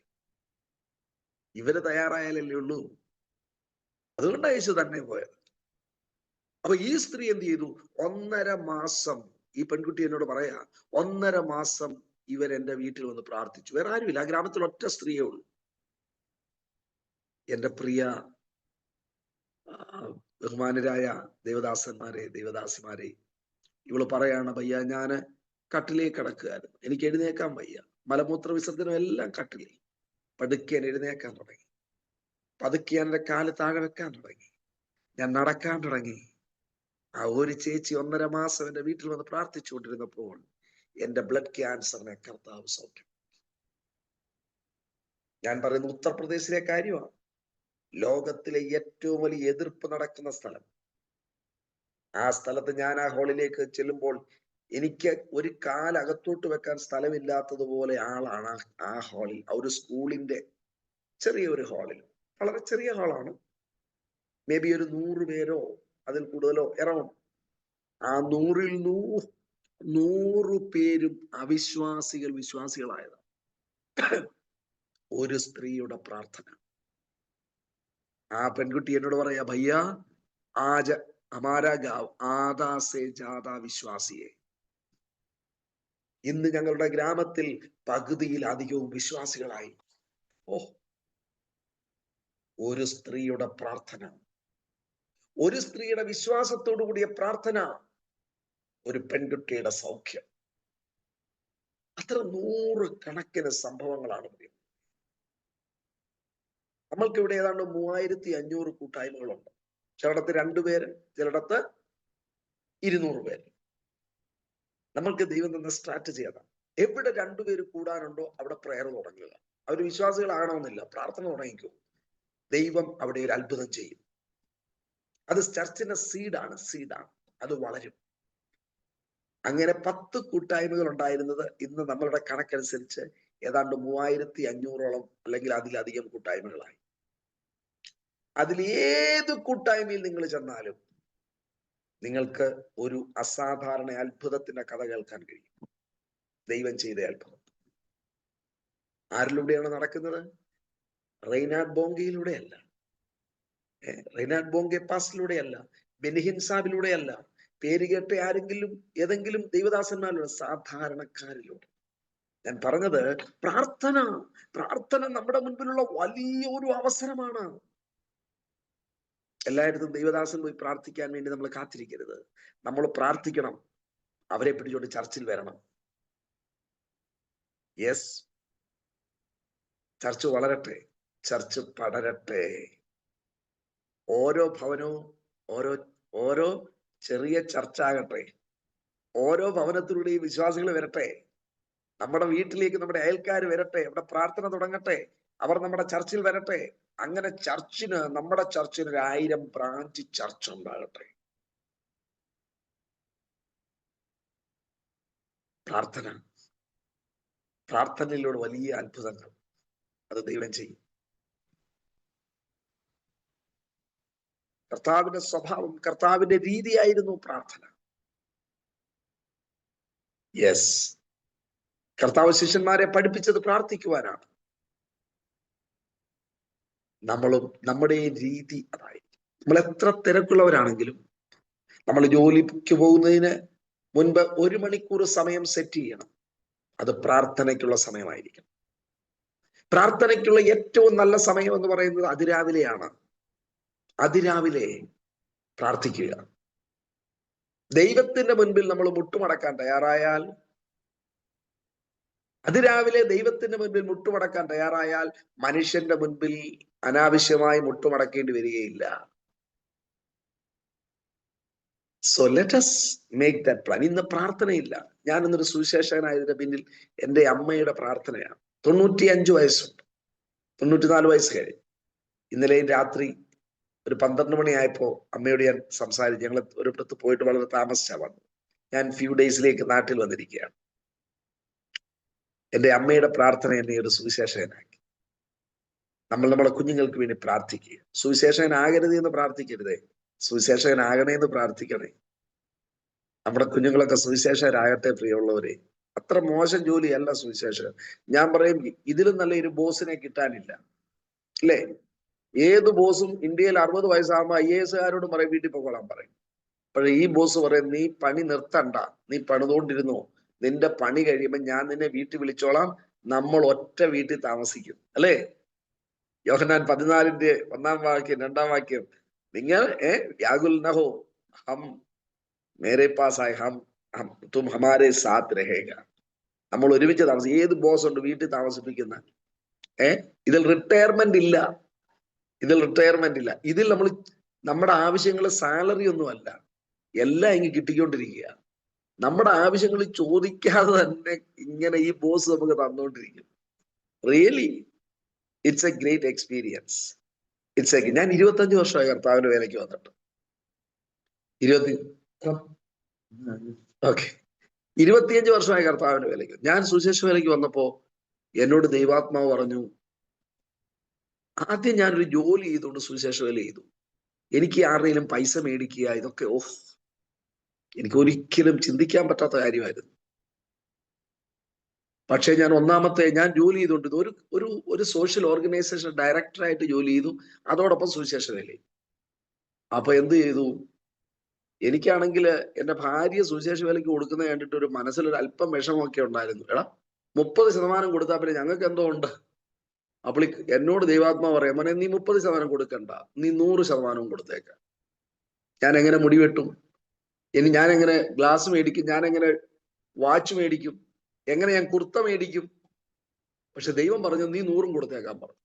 Speaker 3: ഇവര് തയ്യാറായാലല്ലേ ഉള്ളൂ. അതുകൊണ്ടാണ് യേശു തന്നെ പോയത്. അപ്പൊ ഈ സ്ത്രീ എന്ത് ചെയ്തു? 1.5 മാസം, ഈ പെൺകുട്ടി എന്നോട് പറയാ, 1.5 മാസം ഇവരെന്റെ വീട്ടിൽ വന്ന് പ്രാർത്ഥിച്ചു. വേറെ ആരുമില്ല, ആ ഗ്രാമത്തിൽ ഒറ്റ സ്ത്രീയേ ഉള്ളൂ. എന്റെ പ്രിയ ബഹുമാനരായ ദേവദാസന്മാരെ, ദേവദാസിമാരെ, ഇവള് പറയാണ്, ഭയ്യ ഞാന് കട്ടിലേക്ക് കിടക്കുകയായിരുന്നു, എനിക്ക് എഴുന്നേക്കാൻ വയ്യ, മലമൂത്ര വിസർജനം എല്ലാം കട്ടിലിൽ. പതുക്കെ എഴുന്നേക്കാൻ തുടങ്ങി, പതുക്കെ എന്റെ കാല് താഴെ വെക്കാൻ തുടങ്ങി, ഞാൻ നടക്കാൻ തുടങ്ങി. ആ ഒരു ചേച്ചി 1.5 മാസം എന്റെ വീട്ടിൽ വന്ന് പ്രാർത്ഥിച്ചുകൊണ്ടിരുന്നപ്പോൾ എന്റെ ബ്ലഡ് ക്യാൻസറിനെ കർത്താവ് സൗഖ്യം. ഞാൻ പറയുന്ന ഉത്തർപ്രദേശിലെ കാര്യമാണ്. ലോകത്തിലെ ഏറ്റവും വലിയ എതിർപ്പ് നടക്കുന്ന സ്ഥലം. ആ സ്ഥലത്ത് ഞാൻ ആ ഹാളിലേക്ക് ചെല്ലുമ്പോൾ എനിക്ക് ഒരു കാലകത്തോട്ട് വെക്കാൻ സ്ഥലമില്ലാത്തതുപോലെ ആളാണ് ആ ഹാളിൽ. ഒരു സ്കൂളിന്റെ ചെറിയൊരു ഹാളിൽ, വളരെ ചെറിയ ഹാളാണ്, മേ ബി ഒരു 100 പേരോ അതിൽ കൂടുതലോ എറൗണ്ട്. ആ 100ൽ 100 പേരും വിശ്വാസികളായതാണ്. ഒരു സ്ത്രീയുടെ പ്രാർത്ഥന. ആ പെൺകുട്ടി എന്നോട് പറയാ, ഭയ്യ ആജ ഹമാരാ ഗാവ് ആദാ സേ ജാദാ വിശ്വാസിയെ. ഇന്ന് ഞങ്ങളുടെ ഗ്രാമത്തിൽ പകുതിയിലധികവും വിശ്വാസികളായി. ഒരു സ്ത്രീയുടെ പ്രാർത്ഥന, ഒരു സ്ത്രീയുടെ വിശ്വാസത്തോടു കൂടിയ പ്രാർത്ഥന, ഒരു പെൺകുട്ടിയുടെ സൗഖ്യം. അത്ര 100 കണക്കിന് സംഭവങ്ങളാണ്. നമ്മൾക്ക് ഇവിടെ ഏതാണ്ട് 3500 കൂട്ടായ്മകളുണ്ട്. ചിലയിടത്ത് 2 പേര്, ചിലയിടത്ത് 200 പേര്. നമ്മൾക്ക് ദൈവം തന്ന സ്ട്രാറ്റജി അതാണ്. എവിടെ 2 പേര് കൂടാനുണ്ടോ അവിടെ പ്രയർ തുടങ്ങുക. അവർ വിശ്വാസികളാകണമെന്നില്ല, പ്രാർത്ഥന തുടങ്ങിക്കോ. ദൈവം അവിടെ ഒരു അത്ഭുതം ചെയ്യും. അത് ചർച്ചിന്റെ സീഡാണ്, അത് വളരും. അങ്ങനെ 10 കൂട്ടായ്മകൾ ഉണ്ടായിരുന്നത് ഇന്ന് നമ്മളുടെ കണക്കനുസരിച്ച് ഏതാണ്ട് 3500ഓളം അല്ലെങ്കിൽ അതിലധികം കൂട്ടായ്മകളായി. അതിൽ ഏത് കൂട്ടായ്മയിൽ നിങ്ങൾ ചെന്നാലും നിങ്ങൾക്ക് ഒരു അസാധാരണ അത്ഭുതത്തിന്റെ കഥ കേൾക്കാൻ കഴിയും. ദൈവം ചെയ്ത അത്ഭുതം ആരിലൂടെയാണ് നടക്കുന്നത്? റെയ്നാഡ് ബോങ്കയിലൂടെയല്ല, റെയ്നാഡ് ബോങ്കെ പാസിലൂടെയല്ല, ബെനിഹിൻ സാബിലൂടെയല്ല, പേര് കേട്ട ആരെങ്കിലും ഏതെങ്കിലും ദൈവദാസന്മാരുടെ സാധാരണക്കാരിലൂടെ. ഞാൻ പറഞ്ഞത് പ്രാർത്ഥന നമ്മുടെ മുൻപിലുള്ള വലിയൊരു അവസരമാണ്. എല്ലായിടത്തും ദൈവദാസൻ പോയി പ്രാർത്ഥിക്കാൻ വേണ്ടി നമ്മൾ കാത്തിരിക്കരുത്. നമ്മൾ പ്രാർത്ഥിക്കണം, അവരെ പിടിച്ചോണ്ട് ചർച്ചിൽ വരണം. യെസ്, ചർച്ച് വളരട്ടെ, ചർച്ച് പടരട്ടെ. ഓരോ ഭവനവും ഓരോ ചെറിയ ചർച്ച ആകട്ടെ. ഓരോ ഭവനത്തിലൂടെയും വിശ്വാസികൾ വരട്ടെ. നമ്മുടെ വീട്ടിലേക്ക് നമ്മുടെ അയൽക്കാർ വരട്ടെ. അവിടെ പ്രാർത്ഥന തുടങ്ങട്ടെ. അവർ നമ്മുടെ ചർച്ചിൽ വരട്ടെ. അങ്ങനെ നമ്മുടെ ചർച്ചിന് 1000 ബ്രാഞ്ച് ചർച്ച് ഉണ്ടാകട്ടെ. പ്രാർത്ഥനയിലൂടെ വലിയ അത്ഭുതങ്ങൾ അത് ദൈവം ചെയ്യും. കർത്താവിന്റെ സ്വഭാവം, കർത്താവിന്റെ രീതിയായിരുന്നു പ്രാർത്ഥന. യെസ്, കർത്താവ് ശിഷ്യന്മാരെ പഠിപ്പിച്ചത് പ്രാർത്ഥിക്കുവാനാണ്. നമ്മുടെ രീതി അതായിരിക്കും. നമ്മൾ എത്ര തിരക്കുള്ളവരാണെങ്കിലും നമ്മൾ ജോലിക്ക് പോകുന്നതിന് മുൻപ് 1 മണിക്കൂർ സമയം സെറ്റ് ചെയ്യണം. അത് പ്രാർത്ഥനയ്ക്കുള്ള സമയമായിരിക്കും. പ്രാർത്ഥനയ്ക്കുള്ള ഏറ്റവും നല്ല സമയം എന്ന് പറയുന്നത് അതിരാവിലെയാണ്. അതിരാവിലെ പ്രാർത്ഥിക്കുക. ദൈവത്തിന്റെ മുൻപിൽ നമ്മൾ മുട്ടുമടക്കാൻ തയ്യാറായാൽ, അതിരാവിലെ ദൈവത്തിന്റെ മുൻപിൽ മുട്ടുമടക്കാൻ തയ്യാറായാൽ മനുഷ്യന്റെ മുൻപിൽ അനാവശ്യമായി മുട്ടുമടക്കേണ്ടി വരികയില്ല. So let us make that plan. ഇന്ന് പ്രാർത്ഥനയില്ല. ഞാൻ ഇന്നൊരു സുവിശേഷകനായതിന്റെ പിന്നിൽ എൻ്റെ അമ്മയുടെ പ്രാർത്ഥനയാണ്. 95 വയസ്സുണ്ട്, 94 വയസ്സ് കഴിഞ്ഞു. ഇന്നലെയും രാത്രി ഒരു 12 മണിയായപ്പോ അമ്മയോട് ഞാൻ സംസാരിച്ചു. ഞങ്ങൾ ഒരിടത്ത് പോയിട്ട് വളരെ താമസിച്ചാ വന്നു. ഞാൻ ഫ്യൂ ഡേയ്സിലേക്ക് നാട്ടിൽ വന്നിരിക്കുകയാണ്. എൻ്റെ അമ്മയുടെ പ്രാർത്ഥന എന്നെ ഒരു സുവിശേഷകനാക്കി. നമ്മുടെ കുഞ്ഞുങ്ങൾക്ക് വേണ്ടി പ്രാർത്ഥിക്കുക. സുവിശേഷകനാകരുത് എന്ന് പ്രാർത്ഥിക്കരുതേ, സുവിശേഷകനാകണേ എന്ന് പ്രാർത്ഥിക്കണേ. നമ്മുടെ കുഞ്ഞുങ്ങളൊക്കെ സുവിശേഷകരാകട്ടെ. പ്രിയമുള്ളവരെ, അത്ര മോശം ജോലിയല്ല സുവിശേഷകൻ. ഞാൻ പറയും, ഇതിലും നല്ല ഒരു ബോസിനെ കിട്ടാനില്ല, അല്ലേ? ഏത് ബോസും ഇന്ത്യയിൽ 60 വയസ്സാകുമ്പോൾ IAS പറയും വീട്ടിൽ പോകോളാൻ പറയും. പക്ഷെ ഈ ബോസ് പറയും, നീ പണി നിർത്തണ്ട, നീ പണിതുകൊണ്ടിരുന്നോ, നിന്റെ പണി കഴിയുമ്പോൾ ഞാൻ നിന്നെ വീട്ടിൽ വിളിച്ചോളാം, നമ്മൾ ഒറ്റ വീട്ടിൽ താമസിക്കും, അല്ലേ? യോഹന്നാൻ 14-ന്റെ 1-ാം വാക്യം 2-ാം വാക്യം, നിങ്ങൾ വ്യാകുൽ നഹോ, ഹം മേരെ പാസ് ആയ ഹം തും ഹമാരെ സാത്ത് രഹേഗ. നമ്മൾ ഒരുമിച്ച് താമസിക്കും. ഏത് ബോസ് ഉണ്ട് വീട്ടിൽ താമസിപ്പിക്കുന്ന? ഇതിൽ റിട്ടയർമെന്റ് ഇല്ല. ഇതിൽ നമ്മൾ നമ്മുടെ ആവശ്യങ്ങൾ സാലറി ഒന്നുമല്ല, എല്ലാം ഇങ്ങ് കിട്ടിക്കൊണ്ടിരിക്കുക. നമ്മുടെ ആവശ്യങ്ങൾ ചോദിക്കാതെ തന്നെ ഇങ്ങനെ ഈ ബോസ് നമുക്ക് തന്നുകൊണ്ടിരിക്കും. Really it's a great experience. ഞാൻ 25 വർഷമായി കർത്താവിന്റെ വേലയ്ക്ക് വന്നിട്ട്. 25 വർഷമായി കർത്താവിന്റെ വേലയ്ക്ക്. ഞാൻ സുശേഷ വേലയ്ക്ക് വന്നപ്പോ എന്നോട് ദൈവാത്മാവ് പറഞ്ഞു, ആദ്യം ഞാനൊരു ജോലി ചെയ്തുകൊണ്ട് സുവിശേഷ വേല ചെയ്തു. എനിക്ക് ആരുടെയും പൈസ മേടിക്കുക, ഇതൊക്കെ എനിക്ക് ഒരിക്കലും ചിന്തിക്കാൻ പറ്റാത്ത കാര്യമായിരുന്നു. പക്ഷെ ഞാൻ ജോലി ചെയ്തുകൊണ്ട് ഒരു സോഷ്യൽ ഓർഗനൈസേഷൻ ഡയറക്ടറായിട്ട് ജോലി ചെയ്തു, അതോടൊപ്പം സുവിശേഷ വേല. അപ്പൊ എന്ത് ചെയ്തു, എനിക്കാണെങ്കിൽ എൻ്റെ ഭാര്യ സുവിശേഷ വേലയ്ക്ക് കൊടുക്കുന്നത് കണ്ടിട്ട് ഒരു മനസ്സിലൊരു അല്പം വിഷമമൊക്കെ ഉണ്ടായിരുന്നു. 30% കൊടുത്താൽ പിന്നെ ഞങ്ങൾക്ക് എന്തോ ഉണ്ട്. അപ്പോൾ എന്നോട് ദൈവാത്മാ പറയാം, മോനെ നീ 30% കൊടുക്കണ്ട, നീ 100% കൊടുത്തേക്കാം. ഞാൻ എങ്ങനെ മുടി വെട്ടും, ഇനി ഞാൻ എങ്ങനെ ഗ്ലാസ് മേടിക്കും, ഞാൻ എങ്ങനെ വാച്ച് മേടിക്കും, എങ്ങനെ ഞാൻ കുർത്ത മേടിക്കും? പക്ഷെ ദൈവം പറഞ്ഞു, നീ 100 കൊടുത്തേക്കാൻ പറഞ്ഞു.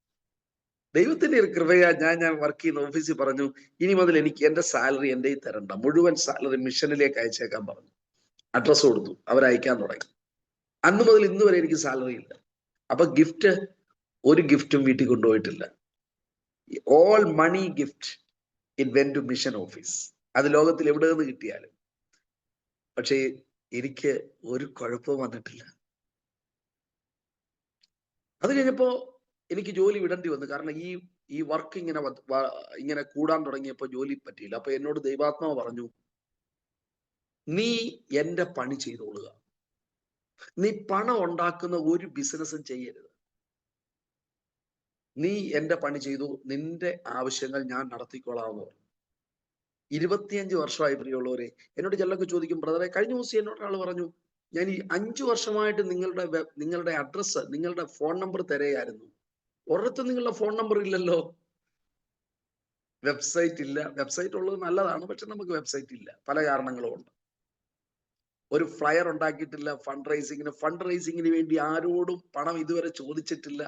Speaker 3: ദൈവത്തിന്റെ ഒരു കൃപയാ. ഞാൻ വർക്ക് ചെയ്യുന്ന ഓഫീസിൽ പറഞ്ഞു, ഇനി മുതൽ എനിക്ക് എൻ്റെ സാലറി എൻ്റെ തരണ്ട, മുഴുവൻ സാലറി മിഷനിലേക്ക് അയച്ചേക്കാൻ പറഞ്ഞു. അഡ്രസ് കൊടുത്തു, അവരയക്കാൻ തുടങ്ങി. അന്ന് മുതൽ ഇന്ന് വരെ എനിക്ക് സാലറി ഇല്ല. അപ്പൊ ഒരു ഗിഫ്റ്റും വീട്ടിൽ കൊണ്ടുപോയിട്ടില്ല. All money gift it went to mission office. അത് ലോകത്തിൽ എവിടെ നിന്ന് കിട്ടിയാലും. പക്ഷേ എനിക്ക് ഒരു കുഴപ്പവും വന്നിട്ടില്ല. അത് കഴിഞ്ഞപ്പോ എനിക്ക് ജോലി വിടേണ്ടി വന്നു. കാരണം ഈ വർക്ക് ഇങ്ങനെ കൂടാൻ തുടങ്ങിയപ്പോൾ ജോലി പറ്റിയില്ല. അപ്പൊ എന്നോട് ദൈവാത്മാവ് പറഞ്ഞു, നീ എന്റെ പണി ചെയ്തോളുക, നീ പണം ഉണ്ടാക്കുന്ന ഒരു ബിസിനസ്സും ചെയ്യരുത്, നീ എന്റെ പണി ചെയ്തു, നിന്റെ ആവശ്യങ്ങൾ ഞാൻ നടത്തിക്കോളാമെന്ന് പറഞ്ഞു. 25 വർഷമായി പ്രിയമുള്ളവരെ. എന്നോട് ചിലരൊക്കെ ചോദിക്കും, ബ്രദറെ കഴിഞ്ഞ ദിവസം എന്നോട് ഒരാൾ പറഞ്ഞു, ഞാൻ ഈ 5 വർഷമായിട്ട് നിങ്ങളുടെ അഡ്രസ്സ്, നിങ്ങളുടെ ഫോൺ നമ്പർ തിരയായിരുന്നു, ഒരിടത്തും നിങ്ങളുടെ ഫോൺ നമ്പർ ഇല്ലല്ലോ. വെബ്സൈറ്റ് ഇല്ല. വെബ്സൈറ്റ് ഉള്ളത് നല്ലതാണ്, പക്ഷെ നമുക്ക് വെബ്സൈറ്റ് ഇല്ല, പല കാരണങ്ങളും ഉണ്ട്. ഒരു ഫ്ലയർ ഉണ്ടാക്കിയിട്ടില്ല. ഫണ്ട് റൈസിങ്ങിന് വേണ്ടി ആരോടും പണം ഇതുവരെ ചോദിച്ചിട്ടില്ല.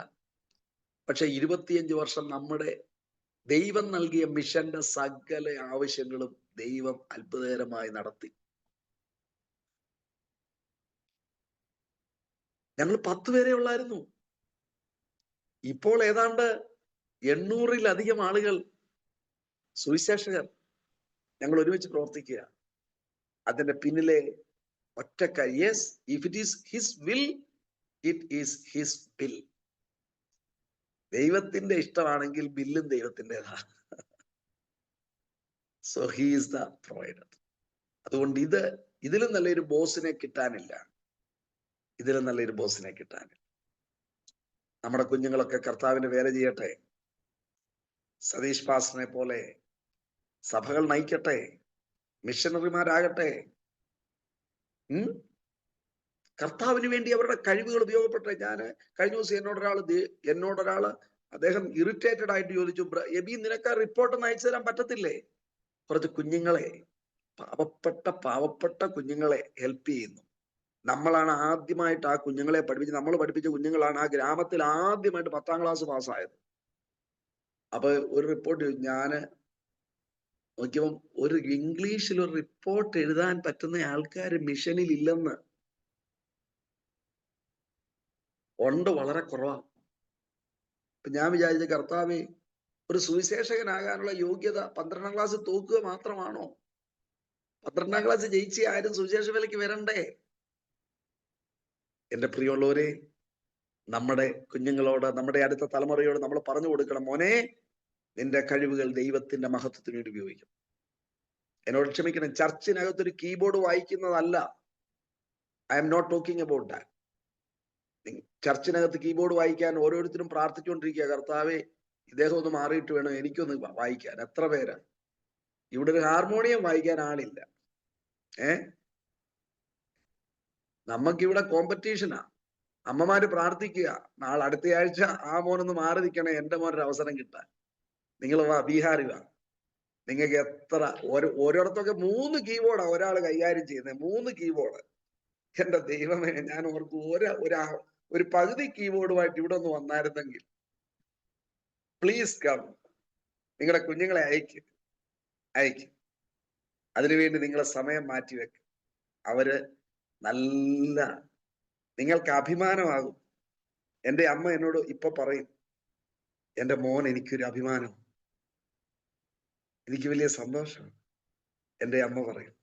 Speaker 3: പക്ഷെ 25 വർഷം നമ്മുടെ ദൈവം നൽകിയ മിഷന്റെ സകല ആവശ്യങ്ങളും ദൈവം അത്ഭുതകരമായി നടത്തി. ഞങ്ങൾ 10 പേരെ ഉള്ളായിരുന്നു. ഇപ്പോൾ ഏതാണ്ട് 800-ലധികം ആളുകൾ, സുവിശേഷകർ, ഞങ്ങൾ ഒരുമിച്ച് പ്രവർത്തിക്കുക. അതിന്റെ പിന്നിലെ ഒറ്റക്കാരി, yes, if it is his will, it is his will. ദൈവത്തിന്റെ ഇഷ്ടമാണെങ്കിൽ ബില്ലും ദൈവത്തിൻ്റെതാ. So he is the provider. അതുകൊണ്ട് ഇതിലും നല്ലൊരു ബോസിനെ കിട്ടാനില്ല. ഇതിലും നല്ലൊരു ബോസിനെ കിട്ടാനില്ല. നമ്മുടെ കുഞ്ഞുങ്ങളൊക്കെ കർത്താവിന് വേല ചെയ്യട്ടെ. സതീഷ് പാസ്റ്ററിനെ പോലെ സഭകൾ നയിക്കട്ടെ, മിഷണറിമാരാകട്ടെ. കർത്താവിന് വേണ്ടി അവരുടെ കഴിവുകൾ ഉപയോഗപ്പെട്ടെ. ഞാൻ കഴിഞ്ഞ ദിവസം എന്നോടൊരാള് അദ്ദേഹം ഇറിറ്റേറ്റഡ് ആയിട്ട് ചോദിച്ചു, എബി നിനക്ക് ആ റിപ്പോർട്ട് ഒന്ന് അയച്ചു തരാൻ പറ്റത്തില്ലേ? കുറച്ച് കുഞ്ഞുങ്ങളെ, പാവപ്പെട്ട കുഞ്ഞുങ്ങളെ ഹെൽപ്പ് ചെയ്യുന്നു. നമ്മളാണ് ആദ്യമായിട്ട് ആ കുഞ്ഞുങ്ങളെ നമ്മൾ പഠിപ്പിച്ച കുഞ്ഞുങ്ങളാണ് ആ ഗ്രാമത്തിൽ ആദ്യമായിട്ട് 10ാം ക്ലാസ് പാസ്സായത്. അപ്പൊ ഒരു റിപ്പോർട്ട് ഞാന് നോക്കിയപ്പം ഒരു ഇംഗ്ലീഷിൽ ഒരു റിപ്പോർട്ട് എഴുതാൻ പറ്റുന്ന ആൾക്കാർ മിഷനിൽ ഇല്ലെന്ന്. ഉണ്ട്, വളരെ കുറവാണ്. അപ്പൊ ഞാൻ വിചാരിച്ച, കർത്താവേ, ഒരു സുവിശേഷകനാകാനുള്ള യോഗ്യത 12ാം ക്ലാസ് തോക്കുക മാത്രമാണോ? 12ാം ക്ലാസ് ജയിച്ച് ആരും സുവിശേഷ വേലയ്ക്ക് വരണ്ടേ? എന്റെ പ്രിയമുള്ളവരെ, നമ്മുടെ കുഞ്ഞുങ്ങളോട്, നമ്മുടെ അടുത്ത തലമുറയോട് നമ്മൾ പറഞ്ഞു കൊടുക്കണം, മോനെ, നിന്റെ കഴിവുകൾ ദൈവത്തിന്റെ മഹത്വത്തിന് വേണ്ടി ഉപയോഗിക്കും. എന്നോട് ക്ഷമിക്കണം, ചർച്ചിനകത്തൊരു കീബോർഡ് വായിക്കുന്നതല്ല. I'm not talking about that. ചർച്ചിനകത്ത് കീബോർഡ് വായിക്കാൻ ഓരോരുത്തരും പ്രാർത്ഥിച്ചുകൊണ്ടിരിക്കുക, കർത്താവേ, ഇദ്ദേഹം ഒന്ന് മാറിയിട്ട് വേണം എനിക്കൊന്ന് വായിക്കാൻ. എത്ര പേരാ ഇവിടെ ഒരു ഹാർമോണിയം വായിക്കാൻ ആളില്ല. നമുക്കിവിടെ കോമ്പറ്റീഷനാ. അമ്മമാര് പ്രാർത്ഥിക്കുക, നാളെ അടുത്തയാഴ്ച ആ മോനൊന്ന് മാറി നിൽക്കണേ, എന്റെ മോനൊരു അവസരം കിട്ടാൻ. നിങ്ങൾ വാ, ബീഹാറി വാ. നിങ്ങൾക്ക് എത്ര ഓരോരുത്തൊക്കെ 3 കീബോർഡാ ഒരാൾ കൈകാര്യം ചെയ്യുന്നത്. 3 കീബോർഡ്. എന്റെ ദൈവമേ, ഞാൻ ഓർക്കും ഒരു പകുതി കീബോർഡുമായിട്ട് ഇവിടെ ഒന്ന് വന്നായിരുന്നെങ്കിൽ. Please come. നിങ്ങളുടെ കുഞ്ഞുങ്ങളെ അയക്ക്. അതിനുവേണ്ടി നിങ്ങളെ സമയം മാറ്റിവെക്ക്. അവര് നല്ല, നിങ്ങൾക്ക് അഭിമാനമാകും. എൻ്റെ അമ്മ എന്നോട് ഇപ്പൊ പറയും, എൻ്റെ മോൻ എനിക്കൊരു അഭിമാനം, എനിക്ക് വലിയ സന്തോഷം. എൻ്റെ അമ്മ പറയും,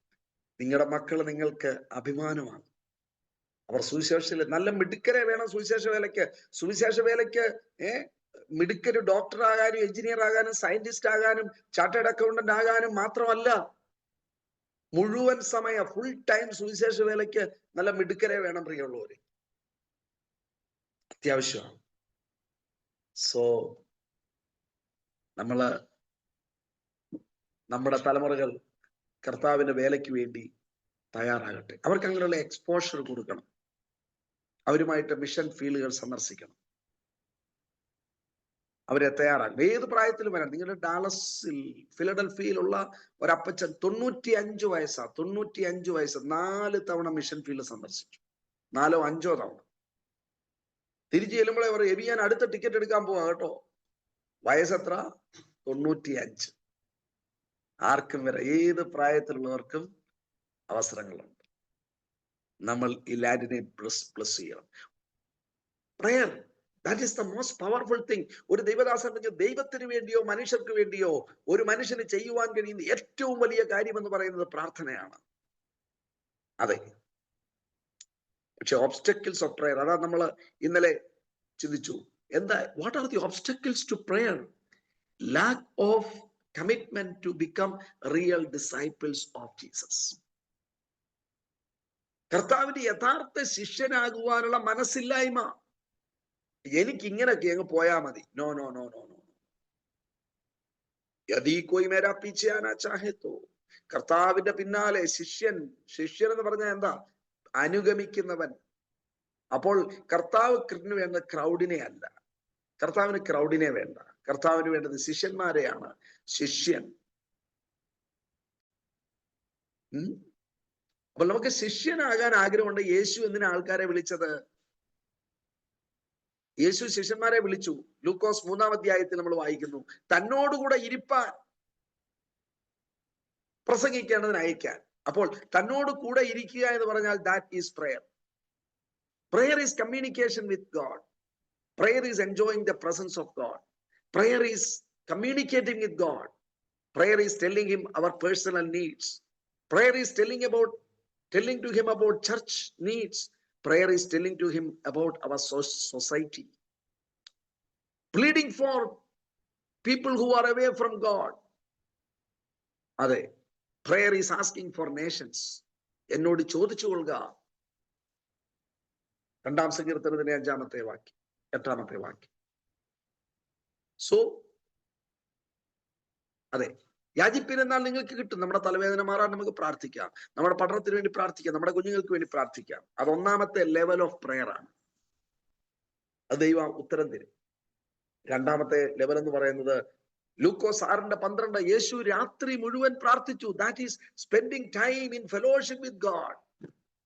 Speaker 3: നിങ്ങളുടെ മക്കൾ നിങ്ങൾക്ക് അഭിമാനമാണ്. അവർ സുവിശേഷത്തിൽ നല്ല മിടുക്കരെ വേണം. സുവിശേഷ വേലയ്ക്ക് മിടുക്കൊരു ഡോക്ടർ ആകാനും, എഞ്ചിനീയർ ആകാനും, സയന്റിസ്റ്റ് ആകാനും, ചാർട്ടേഡ് അക്കൗണ്ടന്റ് ആകാനും മാത്രമല്ല, മുഴുവൻ സമയ ഫുൾ ടൈം സുവിശേഷ വേലയ്ക്ക് നല്ല മിടുക്കരെ വേണം പ്രിയമുള്ളവര്. അത്യാവശ്യമാണ്. സോ നമ്മുടെ തലമുറകൾ കർത്താവിന്റെ വേലയ്ക്ക് വേണ്ടി തയ്യാറാകട്ടെ. അവർക്ക് അങ്ങനെയുള്ള എക്സ്പോഷർ കൊടുക്കണം. അവരുമായിട്ട് മിഷൻ ഫീൽഡുകൾ സന്ദർശിക്കണം. അവരെ തയ്യാറാക്കും. ഏത് പ്രായത്തിലും വരാം. നിങ്ങളുടെ ഡാലസിൽ, ഫിലഡൽഫിയയിലുള്ള ഒരപ്പച്ചൻ 95 വയസ്സാ. 95 വയസ്സ് 4 തവണ മിഷൻ ഫീൽഡ് സന്ദർശിച്ചു. 4ഓ 5ഓ തവണ. തിരിച്ചു ചെല്ലുമ്പോഴേ അവർ, എബി ഞാൻ അടുത്ത ടിക്കറ്റ് എടുക്കാൻ പോവാ കേട്ടോ. വയസ്സെത്ര? 95. ആർക്കും വരാം. ഏത് പ്രായത്തിലുള്ളവർക്കും അവസരങ്ങളുണ്ട്. നമ്മൾ ഈ ലാൻഡിനെ ബ്ലസ് ചെയ്യണം. Prayer, that is the most powerful thing. ഒരു ദൈവദാസൻ പറഞ്ഞ, ദൈവത്തിന് വേണ്ടിയോ മനുഷ്യർക്ക് വേണ്ടിയോ ഒരു മനുഷ്യന് ചെയ്യുവാൻ കഴിയുന്ന ഏറ്റവും വലിയ കാര്യം എന്ന് പറയുന്നത് പ്രാർത്ഥനയാണ്. അതെ, പക്ഷെ ഓബ്സ്റ്റക്കിൾസ് ഓഫ് പ്രയർ, അതാ നമ്മൾ ഇന്നലെ ചിന്തിച്ചു. എന്താ? What are the obstacles to prayer? Lack of commitment to become real disciples of Jesus. കർത്താവിന്റെ യഥാർത്ഥ ശിഷ്യനാകുവാനുള്ള മനസ്സില്ലായ്മ. എനിക്ക് ഇങ്ങനെയൊക്കെ അങ്ങ് പോയാ മതി. No no no no no. യദി കോയി മേരാ പീछे ആനാ ചാഹേ തോ. കർത്താവിന്റെ പിന്നാലെ ശിഷ്യൻ എന്ന് പറഞ്ഞാൽ എന്താ? അനുഗമിക്കുന്നവൻ. അപ്പോൾ കർത്താവിന് വേണ്ട ക്രൗഡിനെ അല്ല, കർത്താവിന് ക്രൗഡിനെ വേണ്ട. കർത്താവിന് വേണ്ടത് ശിഷ്യന്മാരെയാണ്. ശിഷ്യൻ. അപ്പോൾ നമുക്ക് ശിഷ്യനാകാൻ ആഗ്രഹമുണ്ട്. യേശു എന്തിനാ ആൾക്കാരെ വിളിച്ചത്? യേശു ശിഷ്യന്മാരെ വിളിച്ചു. ലൂക്കോസ് 3-ാം അധ്യായത്തിൽ നമ്മൾ വായിക്കുന്നു, തന്നോടുകൂടെ ഇരിപ്പാൻ, പ്രസംഗിക്കേണ്ടതിന് അയക്കാൻ. അപ്പോൾ തന്നോട് കൂടെ ഇരിക്കുക എന്ന് പറഞ്ഞാൽ that is prayer. Prayer is communication with God. Prayer is enjoying the presence of God. Prayer is communicating with God. Prayer is telling him our personal needs. Prayer is telling to him about church needs. Prayer is telling to him about our society. Pleading for people who are away from God. Ade. Prayer is asking for nations. എന്നോട് ചോദിച്ചു കൊള്ളുക. 2-ാം സങ്കീർത്തനത്തിന്റെ 5-ാമത്തെ വാക്യം, 8-ാമത്തെ വാക്യം. സോ അതെ, യാചിപ്പിനെന്നാൽ നിങ്ങൾക്ക് കിട്ടും. നമ്മുടെ തലവേദന മാറാൻ നമുക്ക് പ്രാർത്ഥിക്കാം, നമ്മുടെ പഠനത്തിന് വേണ്ടി പ്രാർത്ഥിക്കാം, നമ്മുടെ കുഞ്ഞുങ്ങൾക്ക് വേണ്ടി പ്രാർത്ഥിക്കാം. അത് 1-ാമത്തെ ലെവൽ ഓഫ് പ്രെയർ ആണ്. അത് ദൈവം ഉത്തരം തരും. 2-ാമത്തെ ലെവൽ എന്ന് പറയുന്നത് ലൂക്കോസ് 6:12, യേശു രാത്രി മുഴുവൻ പ്രാർത്ഥിച്ചു. That is spending time in fellowship with God.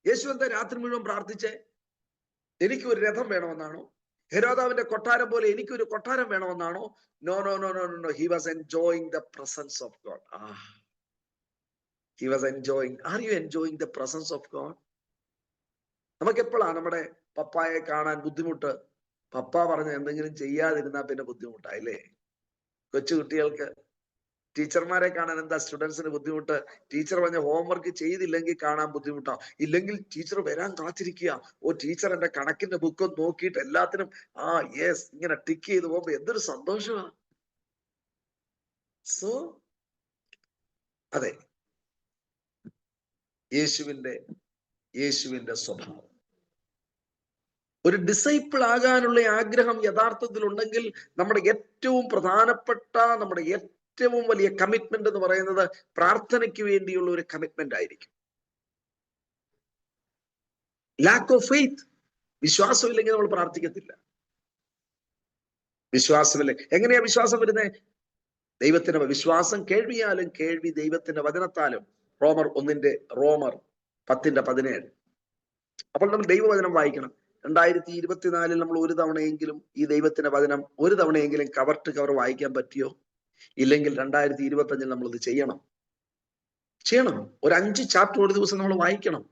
Speaker 3: യേശു എന്താ രാത്രി മുഴുവൻ പ്രാർത്ഥിച്ചേ? എനിക്കൊരു രഥം വേണമെന്നാണോ? ഹെരോദാവിന്റെ കൊട്ടാരം പോലെ എനിക്കൊരു കൊട്ടാരം വേണമെന്നാണോ? No no no no no. He was enjoying the presence of God. He was enjoying. Are you enjoying the presence of God? നമുക്ക് എപ്പോഴാണ് നമ്മുടെ പപ്പായെ കാണാൻ ബുദ്ധിമുട്ട്? പപ്പ പറഞ്ഞ എന്തെങ്കിലും ചെയ്യാതിരുന്നാ പിന്നെ ബുദ്ധിമുട്ടായില്ലേ? കൊച്ചു കുട്ടികൾക്ക് ടീച്ചർമാരെ കാണാൻ എന്താ സ്റ്റുഡൻസിന് ബുദ്ധിമുട്ട്? ടീച്ചർ പറഞ്ഞ ഹോംവർക്ക് ചെയ്തില്ലെങ്കിൽ കാണാൻ ബുദ്ധിമുട്ടാ. ഇല്ലെങ്കിൽ ടീച്ചർ വരാൻ കാത്തിരിക്കുക. ഓ, ടീച്ചർ എന്റെ കണക്കിന്റെ ബുക്ക് നോക്കിയിട്ട് എല്ലാത്തിനും യെസ് ഇങ്ങനെ ടിക്ക് ചെയ്ത് പോകുമ്പോ എന്തൊരു സന്തോഷമാണ്. സോ അതെ, യേശുവിന്റെ സ്വഭാവം. ഒരു ഡിസൈപ്പിൾ ആകാനുള്ള ആഗ്രഹം യഥാർത്ഥത്തിൽ ഉണ്ടെങ്കിൽ നമ്മുടെ ഏറ്റവും പ്രധാനപ്പെട്ട, നമ്മുടെ ഏറ്റവും വലിയ കമ്മിറ്റ്മെന്റ് എന്ന് പറയുന്നത് പ്രാർത്ഥനയ്ക്ക് വേണ്ടിയുള്ള ഒരു കമ്മിറ്റ്മെന്റ് ആയിരിക്കും. ലാക്ക് ഓഫ് ഫെയ്ത്ത്, വിശ്വാസമില്ലെങ്കിൽ നമ്മൾ പ്രാർത്ഥിക്കത്തില്ല. വിശ്വാസമില്ല. എങ്ങനെയാ വിശ്വാസം വരുന്നത്? ദൈവത്തിന്റെ വിശ്വാസം കേൾവിയാലും, കേൾവി ദൈവത്തിന്റെ വചനത്താലും. റോമർ 10:17. അപ്പോൾ നമ്മൾ ദൈവവചനം വായിക്കണം. 2024 നമ്മൾ ഒരു തവണയെങ്കിലും ഈ ദൈവത്തിന്റെ വചനം ഒരു തവണയെങ്കിലും കവർ ടു കവർ വായിക്കാൻ പറ്റിയോ? ഇല്ലെങ്കിൽ 2025 നമ്മൾ ഇത് ചെയ്യണം. ഒരു 5 ചാപ്റ്റർ ഒരു ദിവസം നമ്മൾ വായിക്കണം.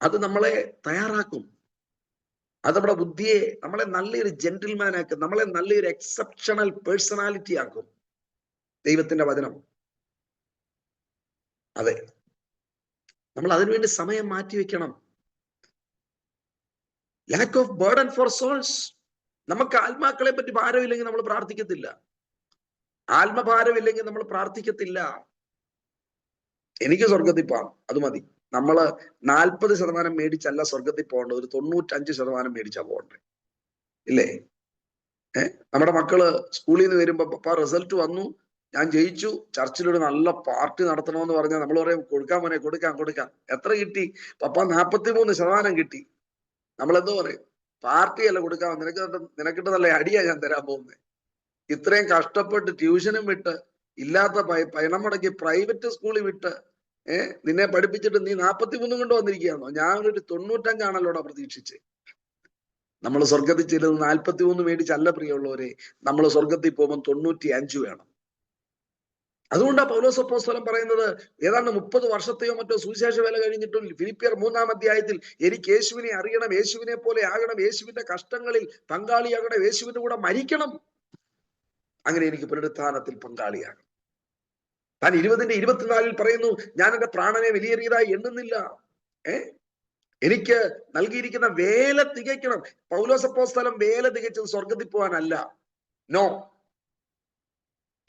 Speaker 3: അത് നമ്മളെ തയ്യാറാക്കും. അത് നമ്മുടെ ബുദ്ധിയെ, നമ്മളെ നല്ലൊരു ജെന്റിൽമാൻ ആക്കും, നമ്മളെ നല്ലൊരു എക്സെപ്ഷണൽ പേഴ്സണാലിറ്റി ആക്കും ദൈവത്തിന്റെ വചനം. അതെ, നമ്മൾ അതിനുവേണ്ടി സമയം മാറ്റിവെക്കണം. Lack of burden for souls. നമുക്ക് ആത്മാക്കളെ പറ്റി ഭാരമില്ലെങ്കിൽ നമ്മൾ പ്രാർത്ഥിക്കത്തില്ല. ആത്മഭാരമില്ലെങ്കിൽ നമ്മൾ പ്രാർത്ഥിക്കത്തില്ല. എനിക്ക് സ്വർഗത്തിൽ പോകാം, അത് മതി. നമ്മള് 40% മേടിച്ചല്ല സ്വർഗത്തിൽ പോകേണ്ടത്, ഒരു 95% മേടിച്ചാ പോകണ്ടേ, ഇല്ലേ? നമ്മുടെ മക്കള് സ്കൂളിൽ നിന്ന് വരുമ്പോ പപ്പ റിസൾട്ട് വന്നു, ഞാൻ ജയിച്ചു, ചർച്ചിലൊരു നല്ല പാർട്ടി നടത്തണമെന്ന് പറഞ്ഞാൽ നമ്മൾ പറയും കൊടുക്കാൻ മോനെ, കൊടുക്കാം. എത്ര കിട്ടി? പപ്പ 43% കിട്ടി. നമ്മളെന്തോ പറയും? പാർട്ടിയല്ല കൊടുക്കാൻ, നിനക്കിട്ട് നല്ല അടിയാ ഞാൻ തരാൻ പോകുന്നത്. ഇത്രയും കഷ്ടപ്പെട്ട് ട്യൂഷനും വിട്ട്, ഇല്ലാത്ത പണം മുടക്കി പ്രൈവറ്റ് സ്കൂളിൽ വിട്ട് നിന്നെ പഠിപ്പിച്ചിട്ട് നീ 43 കൊണ്ട് വന്നിരിക്കുകയാണോ? ഞാനൊരു 95 പ്രതീക്ഷിച്ച്. നമ്മൾ സ്വർഗത്തിൽ ചെല്ലുന്നത് 43 മേടിച്ചല്ല പ്രിയമുള്ളവരെ. നമ്മൾ സ്വർഗത്തിൽ പോകുമ്പോൾ 95 വേണം. അതുകൊണ്ടാണ് പൗലോസ് അപ്പോസ്തലൻ പറയുന്നത്, ഏതാണ്ട് 30 വർഷത്തെയോ മറ്റോ സുവിശേഷ വേല കഴിഞ്ഞിട്ടും ഫിലിപ്പിയർ 3-ാം അധ്യായത്തിൽ എനിക്ക് യേശുവിനെ അറിയണം, യേശുവിനെ പോലെ ആകണം, യേശുവിന്റെ കഷ്ടങ്ങളിൽ പങ്കാളിയാകണം, യേശുവിന്റെ കൂടെ മരിക്കണം, അങ്ങനെ എനിക്ക് പുനരുത്ഥാനത്തിൽ പങ്കാളിയാകണം. താൻ 20:24 പറയുന്നു, ഞാൻ എന്റെ പ്രാണനെ വിലയേറിയതായി എണ്ണുന്നില്ല. എനിക്ക് നൽകിയിരിക്കുന്ന വേല തികയ്ക്കണം. പൗലോസ് അപ്പോസ്തലൻ വേല തികച്ചത് സ്വർഗത്തിൽ പോകാനല്ല. നോ,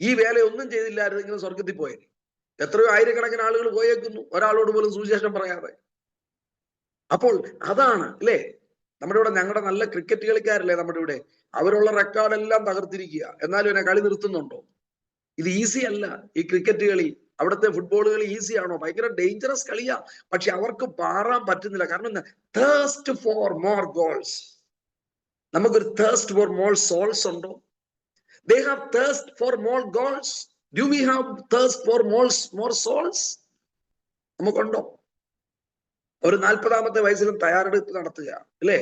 Speaker 3: ഈ വേല ഒന്നും ചെയ്തില്ലായിരുന്നെങ്കിൽ സ്വർഗത്തിൽ പോയേനെ. എത്രയോ ആയിരക്കണക്കിന് ആളുകൾ പോയേക്കുന്നു, ഒരാളോട് പോലും സുവിശേഷം പറയാതെ. അപ്പോൾ അതാണ് അല്ലേ, നമ്മുടെ ഇവിടെ ഞങ്ങളുടെ നല്ല ക്രിക്കറ്റ് കളിക്കാരല്ലേ നമ്മുടെ ഇവിടെ, അവരുള്ള റെക്കോർഡെല്ലാം തകർത്തിരിക്കുക, എന്നാലും എന്നെ കളി നിർത്തുന്നുണ്ടോ? ഇത് ഈസി അല്ല ഈ ക്രിക്കറ്റ് കളി. അവിടുത്തെ ഫുട്ബോൾ കളി ഈസി ആണോ? ഭയങ്കര ഡേഞ്ചറസ് കളിയാ. പക്ഷെ അവർക്ക് പാറാൻ പറ്റുന്നില്ല. കാരണം തേഴ്സ്റ്റ് ഫോർ മോർ ഗോൾസ്. നമുക്കൊരു തേഴ്സ്റ്റ് ഫോർ മോർ സോൾസ് ഉണ്ടോ? They have thirst for more goals. Do we have thirst for more souls? നമുക്കുണ്ടോ? ഒരു 40-ാമത്തെ വയസ്സിലും തയ്യാറെടുപ്പ് നടത്തുക അല്ലേ?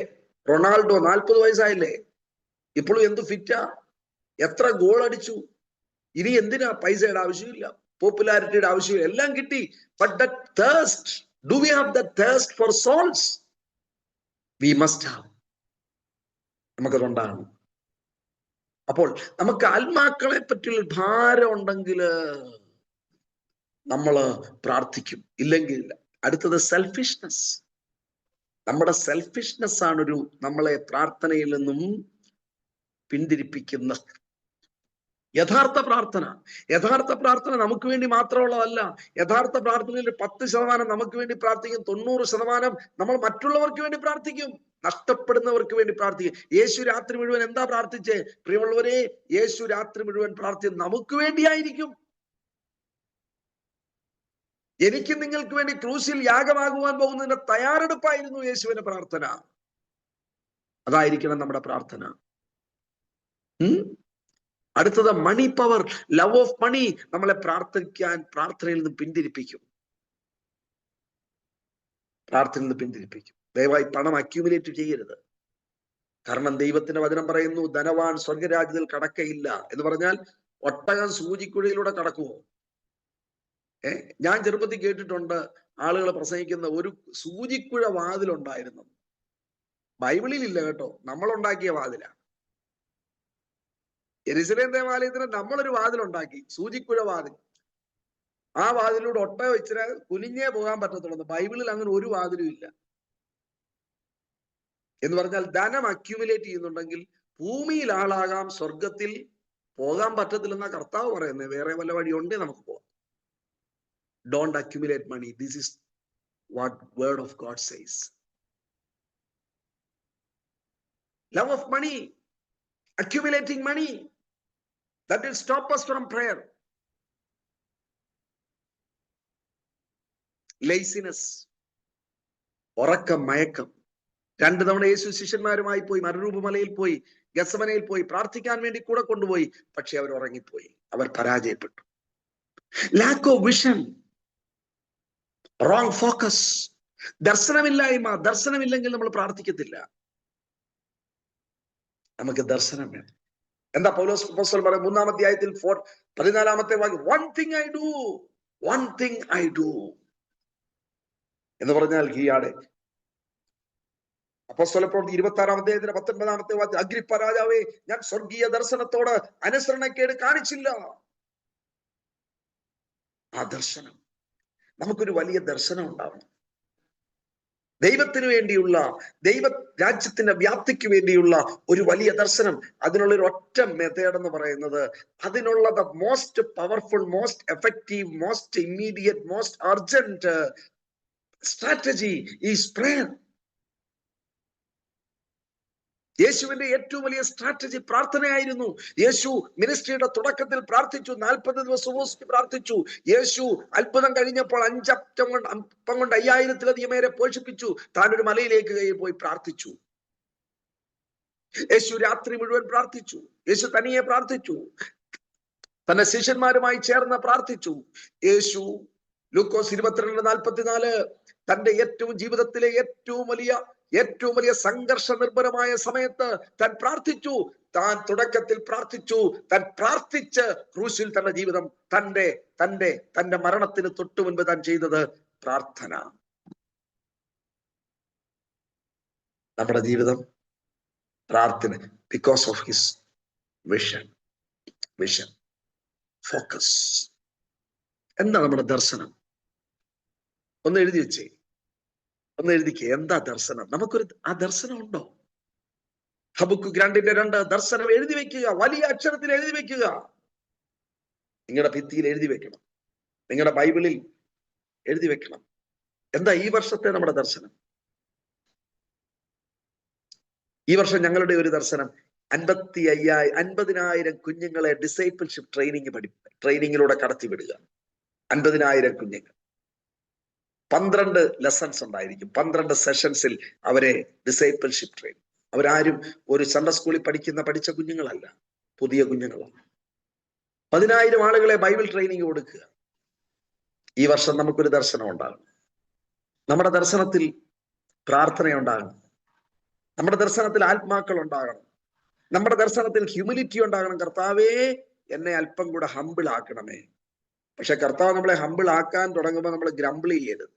Speaker 3: റൊണാൾഡോ 40 വയസ്സായില്ലേ, ഇപ്പോഴും എന്ത് ഫിറ്റാ, എത്ര ഗോൾ അടിച്ചു. ഇനി എന്തിനാ? പൈസയുടെ ആവശ്യമില്ല, പോപ്പുലാരിറ്റിയുടെ ആവശ്യമില്ല, എല്ലാം കിട്ടി. But that thirst, do we have that thirst for souls? We must have. നമുക്കതുണ്ടാകണം. അപ്പോൾ നമുക്ക് ആത്മാക്കളെ പറ്റിയുള്ള ഭാരം ഉണ്ടെങ്കിൽ നമ്മൾ പ്രാർത്ഥിക്കും, ഇല്ലെങ്കിൽ അടുത്തത് സെൽഫിഷ്നെസ്. നമ്മുടെ സെൽഫിഷ്നെസ് ആണ് നമ്മളെ പ്രാർത്ഥനയിൽ നിന്നും പിന്തിരിപ്പിക്കുന്ന യഥാർത്ഥ പ്രാർത്ഥന നമുക്ക് വേണ്ടി മാത്രമുള്ളതല്ല. യഥാർത്ഥ പ്രാർത്ഥനയിൽ 10% നമുക്ക് വേണ്ടി പ്രാർത്ഥിക്കും, 90% നമ്മൾ മറ്റുള്ളവർക്ക് വേണ്ടി പ്രാർത്ഥിക്കും, നഷ്ടപ്പെടുന്നവർക്ക് വേണ്ടി പ്രാർത്ഥിക്കും. യേശു രാത്രി മുഴുവൻ എന്താ പ്രാർത്ഥിച്ചേ പ്രിയമുള്ളവരെ? യേശു രാത്രി മുഴുവൻ പ്രാർത്ഥിച്ചത് നമുക്ക് വേണ്ടിയായിരിക്കും. എനിക്ക് നിങ്ങൾക്ക് വേണ്ടി ക്രൂശിൽ യാഗമാകുവാൻ പോകുന്നതിന്റെ തയ്യാറെടുപ്പായിരുന്നു യേശുവിന്റെ പ്രാർത്ഥന. അതായിരിക്കണം നമ്മുടെ പ്രാർത്ഥന. അടുത്തത് money power, love of money നമ്മളെ പ്രാർത്ഥനയിൽ നിന്ന് പിന്തിരിപ്പിക്കും. ദയവായി പണം അക്യൂമുലേറ്റ് ചെയ്യരുത്. കാരണം ദൈവത്തിന്റെ വചനം പറയുന്നു, ധനവാൻ സ്വർഗരാജ്യത്തിൽ കടക്കയില്ല എന്ന് പറഞ്ഞാൽ ഒട്ടകം സൂചിക്കുഴയിലൂടെ കടക്കുമോ? ഞാൻ ചെറുപ്പത്തിൽ കേട്ടിട്ടുണ്ട് ആളുകൾ പ്രസംഗിക്കുന്ന ഒരു സൂചിക്കുഴ വാതിലുണ്ടായിരുന്നു. ബൈബിളിൽ ഇല്ല കേട്ടോ, നമ്മളുണ്ടാക്കിയ വാതിലാ. യെരുശലേം ദേവാലയത്തിന് നമ്മളൊരു വാതിലുണ്ടാക്കി, സൂചിക്കുഴ വാതിൽ. ആ വാതിലൂടെ ഒട്ടകം ഇച്ചിരി കുനിഞ്ഞേ പോകാൻ പറ്റത്തുള്ളൂ. ബൈബിളിൽ അങ്ങനെ ഒരു വാതിലും ഇല്ല. എന്ന് പറഞ്ഞാൽ ധനം അക്യൂമുലേറ്റ് ചെയ്യുന്നുണ്ടെങ്കിൽ ഭൂമിയിൽ ആളാകാം, സ്വർഗത്തിൽ പോകാൻ പറ്റത്തില്ലെന്നാ കർത്താവ് പറയുന്നത്. വേറെ വല്ല വഴി ഉണ്ടേ നമുക്ക് പോകാം. Don't accumulate money. This is what word of God says. Love of money, accumulating money, that will stop us from prayer. Laziness, ഉറക്കം, മയക്കം. 2 തവണ യേശു ശിഷ്യന്മാരുമായി പോയി, മരുഭൂമിമലയിൽ പോയി, ഗത്സമനയിൽ പോയി, പ്രാർത്ഥിക്കാൻ വേണ്ടി കൂടെ കൊണ്ടുപോയി. പക്ഷെ അവർ ഉറങ്ങിപ്പോയി, അവർ പരാജയപ്പെട്ടു. Lack of vision, wrong focus, ദർശനമില്ലായ്മ. ദർശനമില്ലെങ്കിൽ നമ്മൾ പ്രാർത്ഥിക്കത്തില്ല. നമുക്ക് ദർശനം വേണം. എന്താ പൗലോസ് അപ്പോസ്തലൻ പറയുന്നത് 3-ാം അധ്യായത്തിൽ 14-ാമത്തെ വാക്യം, one thing I do എന്ന് പറഞ്ഞാൽ ഹീയാടെ. അപ്പോസ്തലപ്രവൃത്തി 26-ാം അധ്യായത്തിന്റെ 19-ാമത്തെ വാക്യം, അഗ്രിപ്പ രാജാവേ, ഞാൻ സ്വർഗീയ ദർശനത്തോട് അനുസരണക്കേട് കാണിച്ചില്ല. ആ ദർശനം, നമുക്കൊരു വലിയ ദർശനം ഉണ്ടാവണം. ദൈവത്തിന് വേണ്ടിയുള്ള, ദൈവ രാജ്യത്തിന്റെ വ്യാപ്തിക്ക് വേണ്ടിയുള്ള ഒരു വലിയ ദർശനം. അതിനുള്ള ഒരു ഒറ്റ മെത്തേഡ് എന്ന് പറയുന്നത്, അതിനുള്ള the most powerful, most effective, most immediate, most urgent strategy is prayer. യേശുവിന്റെ ഏറ്റവും വലിയ സ്ട്രാറ്റജി പ്രാർത്ഥനയായിരുന്നു. യേശു മിനിസ്ട്രിയുടെ തുടക്കത്തിൽ പ്രാർത്ഥിച്ചു, 40 ദിവസം ഉപവസിച്ച് പ്രാർത്ഥിച്ചു. യേശു അത്ഭുതം കഴിഞ്ഞപ്പോൾ 5 അപ്പം കൊണ്ട് 5000-ലധികം പേരെ പോഷിപ്പിച്ചു. താനൊരു മലയിലേക്ക് പോയി പ്രാർത്ഥിച്ചു. യേശു രാത്രി മുഴുവൻ പ്രാർത്ഥിച്ചു. യേശു തനിയെ പ്രാർത്ഥിച്ചു, തന്റെ ശിഷ്യന്മാരുമായി ചേർന്ന് പ്രാർത്ഥിച്ചു. യേശു ലൂക്കോസ് 22:44 തന്റെ ജീവിതത്തിലെ ഏറ്റവും വലിയ സംഘർഷ നിർഭരമായ സമയത്ത് താൻ പ്രാർത്ഥിച്ചു. താൻ തുടക്കത്തിൽ പ്രാർത്ഥിച്ചു. താൻ പ്രാർത്ഥിച്ച് ക്രൂശിൽ തന്റെ ജീവിതം, തന്റെ മരണത്തിന് തൊട്ടു മുൻപ് താൻ ചെയ്തത് പ്രാർത്ഥന. നമ്മുടെ ജീവിതം പ്രാർത്ഥന. Because of his vision, focus. എന്താ നമ്മുടെ ദർശനം? ഒന്ന് എഴുതി വെച്ചേ. ഒന്ന് എഴുതിക്കേ, എന്താ ദർശനം? ആ ദർശനം ഉണ്ടോ? ഹബക്കൂക്ക് 2:2 ദർശനം എഴുതി വെക്കുക, വലിയ അക്ഷരത്തിൽ എഴുതി വെക്കുക. നിങ്ങളുടെ ഭിത്തിയിൽ എഴുതി വെക്കണം, നിങ്ങളുടെ ബൈബിളിൽ എഴുതി വെക്കണം. എന്താ ഈ വർഷത്തെ നമ്മുടെ ദർശനം? ഈ വർഷം ഞങ്ങളുടെ ഒരു ദർശനം 50,000 കുഞ്ഞുങ്ങളെ ഡിസൈപ്പിൾഷിപ്പ് ട്രെയിനിങ്ങിലൂടെ കടത്തിവിടുക. 50,000 കുഞ്ഞുങ്ങൾ, 12 ലെസൺസ് ഉണ്ടായിരിക്കും, 12 സെഷൻസിൽ അവരെ ഡിസൈപ്പിൾഷിപ്പ് ട്രെയിനിങ്. അവരാരും ഒരു സൺഡേ സ്കൂളിൽ പഠിച്ച കുഞ്ഞുങ്ങളല്ല, പുതിയ കുഞ്ഞുങ്ങളാണ്. 10,000 ആളുകളെ ബൈബിൾ ട്രെയിനിങ് കൊടുക്കുക. ഈ വർഷം നമുക്കൊരു ദർശനം ഉണ്ടാകണം. നമ്മുടെ ദർശനത്തിൽ പ്രാർത്ഥനയുണ്ടാകണം, നമ്മുടെ ദർശനത്തിൽ ആത്മാക്കൾ ഉണ്ടാകണം, നമ്മുടെ ദർശനത്തിൽ ഹ്യൂമിലിറ്റി ഉണ്ടാകണം. കർത്താവേ, എന്നെ അല്പം കൂടെ ഹമ്പിൾ ആക്കണമേ. പക്ഷെ കർത്താവ് നമ്മളെ ഹമ്പിൾ ആക്കാൻ തുടങ്ങുമ്പോൾ നമ്മൾ ഗ്രംബിൾ ചെയ്യരുത്.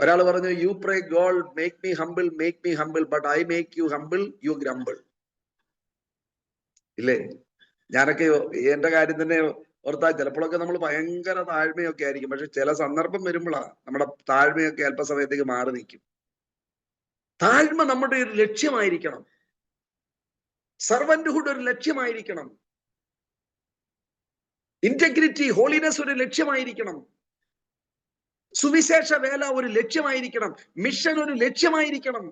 Speaker 3: ഒരാൾ പറഞ്ഞു, you pray God make me humble, but I make you humble, you grumble. ഇല്ലേ? ഞാനൊക്കെ എന്റെ കാര്യം തന്നെ ഓർത്താൽ ചിലപ്പോഴൊക്കെ നമ്മൾ ഭയങ്കര താഴ്മയൊക്കെ ആയിരിക്കും, പക്ഷെ ചില സന്ദർഭം വരുമ്പോഴാണ് നമ്മുടെ താഴ്മയൊക്കെ അല്പസമയത്തേക്ക് മാറി നിൽക്കും. താഴ്മ നമ്മുടെ ഒരു ലക്ഷ്യമായിരിക്കണം. സർവന്റ്ഹുഡ് ഒരു ലക്ഷ്യമായിരിക്കണം. ഇന്റഗ്രിറ്റി, ഹോളിനെസ് ഒരു ലക്ഷ്യമായിരിക്കണം. സുവിശേഷ വേല ഒരു ലക്ഷ്യമായിരിക്കണം. മിഷൻ ഒരു ലക്ഷ്യമായിരിക്കണം.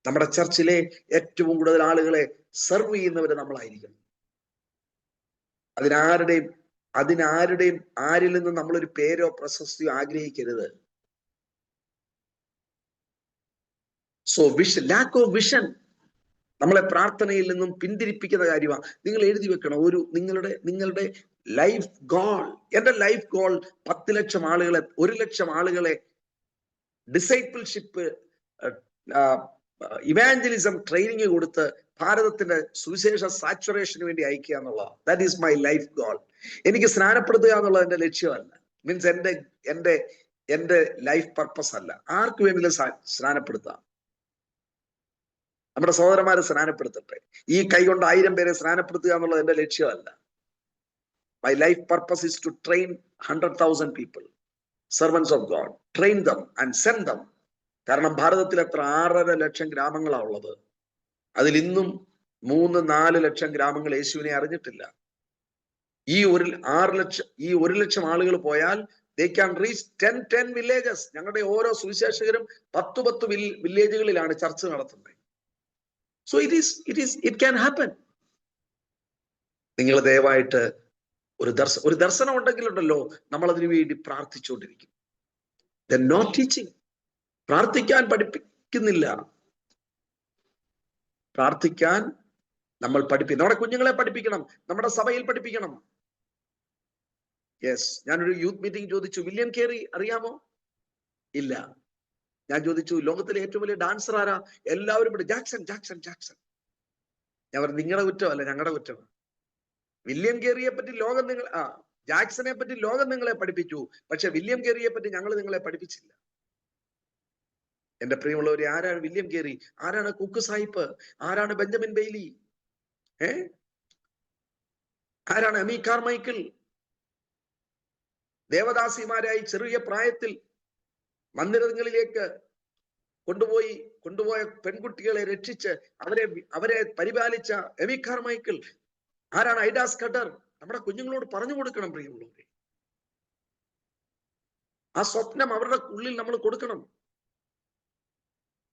Speaker 3: നമ്മുടെ ചർച്ചിലെ ഏറ്റവും കൂടുതൽ ആളുകളെ സെർവ് ചെയ്യുന്നവര് നമ്മളായിരിക്കണം. അതിനാരുടെയും ആരിൽ നിന്നും നമ്മളൊരു പേരോ പ്രശസ്തിയോ ആഗ്രഹിക്കരുത്. സോ ലാക്ക് ഓഫ് വിഷൻ നമ്മളെ പ്രാർത്ഥനയിൽ നിന്നും പിന്തിരിപ്പിക്കുന്ന കാര്യമാണ്. നിങ്ങൾ എഴുതി വെക്കണം, നിങ്ങളുടെ ലൈഫ് ഗോൾ. എന്റെ ലൈഫ് ഗോൾ 10 ലക്ഷം ആളുകളെ, 1 ലക്ഷം ആളുകളെ ഡിസൈപ്പിൾഷിപ്പ് ഇവാഞ്ചലിസം ട്രെയിനിങ് കൊടുത്ത് ഭാരതത്തിന്റെ സുവിശേഷ സാച്ചുറേഷന് വേണ്ടി അയക്കുക എന്നുള്ളത്. That is my life goal. എനിക്ക് സ്നാനപ്പെടുത്തുക എന്നുള്ളത് എന്റെ ലക്ഷ്യമല്ല. മീൻസ് എന്റെ ലൈഫ് പർപ്പസ് അല്ല. ആർക്ക് വേണമെങ്കിലും സ്നാനപ്പെടുത്താം. നമ്മുടെ സഹോദരന്മാരെ സ്നാനപ്പെടുത്തട്ടെ. ഈ കൈ കൊണ്ട് 1000 പേരെ സ്നാനപ്പെടുത്തുക എന്നുള്ളത് എന്റെ ലക്ഷ്യമല്ല. My life purpose is to train 100,000 people, servants of God. Train them and send them. കാരണം ഭാരതത്തിൽ എത്ര 6.5 ലക്ഷം ഗ്രാമങ്ങളാണ് ഉള്ളത്. അതിൽ ഇന്നും 3-4 ലക്ഷം ഗ്രാമങ്ങൾ യേശുവിനെ അറിഞ്ഞിട്ടില്ല. ഈ 1 ലക്ഷം ആളുകൾ പോയാൽ they can reach 10 villages. ഞങ്ങളുടെ ഓരോ സുവിശേഷകരും 10 വില്ലേജുകളിലാണ് ചർച്ച നടത്തുന്നത്. So it can happen. നിങ്ങൾ ദയവായിട്ട് ഒരു ദർശനം ഉണ്ടെങ്കിലുണ്ടല്ലോ, നമ്മൾ അതിനു വേണ്ടി പ്രാർത്ഥിച്ചുകൊണ്ടിരിക്കും. They're not teaching. പ്രാർത്ഥിക്കാൻ പഠിപ്പിക്കുന്നില്ല. പ്രാർത്ഥിക്കാൻ നമ്മൾ നമ്മുടെ കുഞ്ഞുങ്ങളെ പഠിപ്പിക്കണം, നമ്മുടെ സഭയിൽ പഠിപ്പിക്കണം. യെസ്, ഞാനൊരു യൂത്ത് മീറ്റിംഗ് ചോദിച്ചു, വില്യം കേറി അറിയാമോ? ഇല്ല. ഞാൻ ചോദിച്ചു, ലോകത്തിലെ ഏറ്റവും വലിയ ഡാൻസർ ആരാ? എല്ലാവരും ജാക്സൺ. ഞാൻ പറഞ്ഞു, നിങ്ങളുടെ കുറ്റമല്ല, ഞങ്ങളുടെ കുറ്റമാണ്. വില്യം കേറിയെ പറ്റി ജാക്സനെ പറ്റി ലോകം നിങ്ങളെ പഠിപ്പിച്ചു, പക്ഷെ വില്യം കേറിയെ പറ്റി ഞങ്ങൾ നിങ്ങളെ പഠിപ്പിച്ചില്ല. എന്റെ പ്രിയമുള്ളവരെ, ആരാണ് വില്യം കേറി? ആരാണ് കുക്ക് സാഹിബ്? ആരാണ് ബെഞ്ചമിൻ ബെയ്ലി? ആരാണ് എമി കാർമൈക്കിൾ? ദേവദാസിമാരായി ചെറിയ പ്രായത്തിൽ മന്ദിരങ്ങളിലേക്ക് കൊണ്ടുപോയ പെൺകുട്ടികളെ രക്ഷിച്ച് അവരെ പരിപാലിച്ച എമി കാർമൈക്കിൾ. ആരാണ് ഐഡാ സ്കട്ടർ? നമ്മുടെ കുഞ്ഞുങ്ങളോട് പറഞ്ഞു കൊടുക്കണം പ്രിയമുള്ളവരെ. ആ സ്വപ്നം അവരുടെ ഉള്ളിൽ നമ്മൾ കൊടുക്കണം.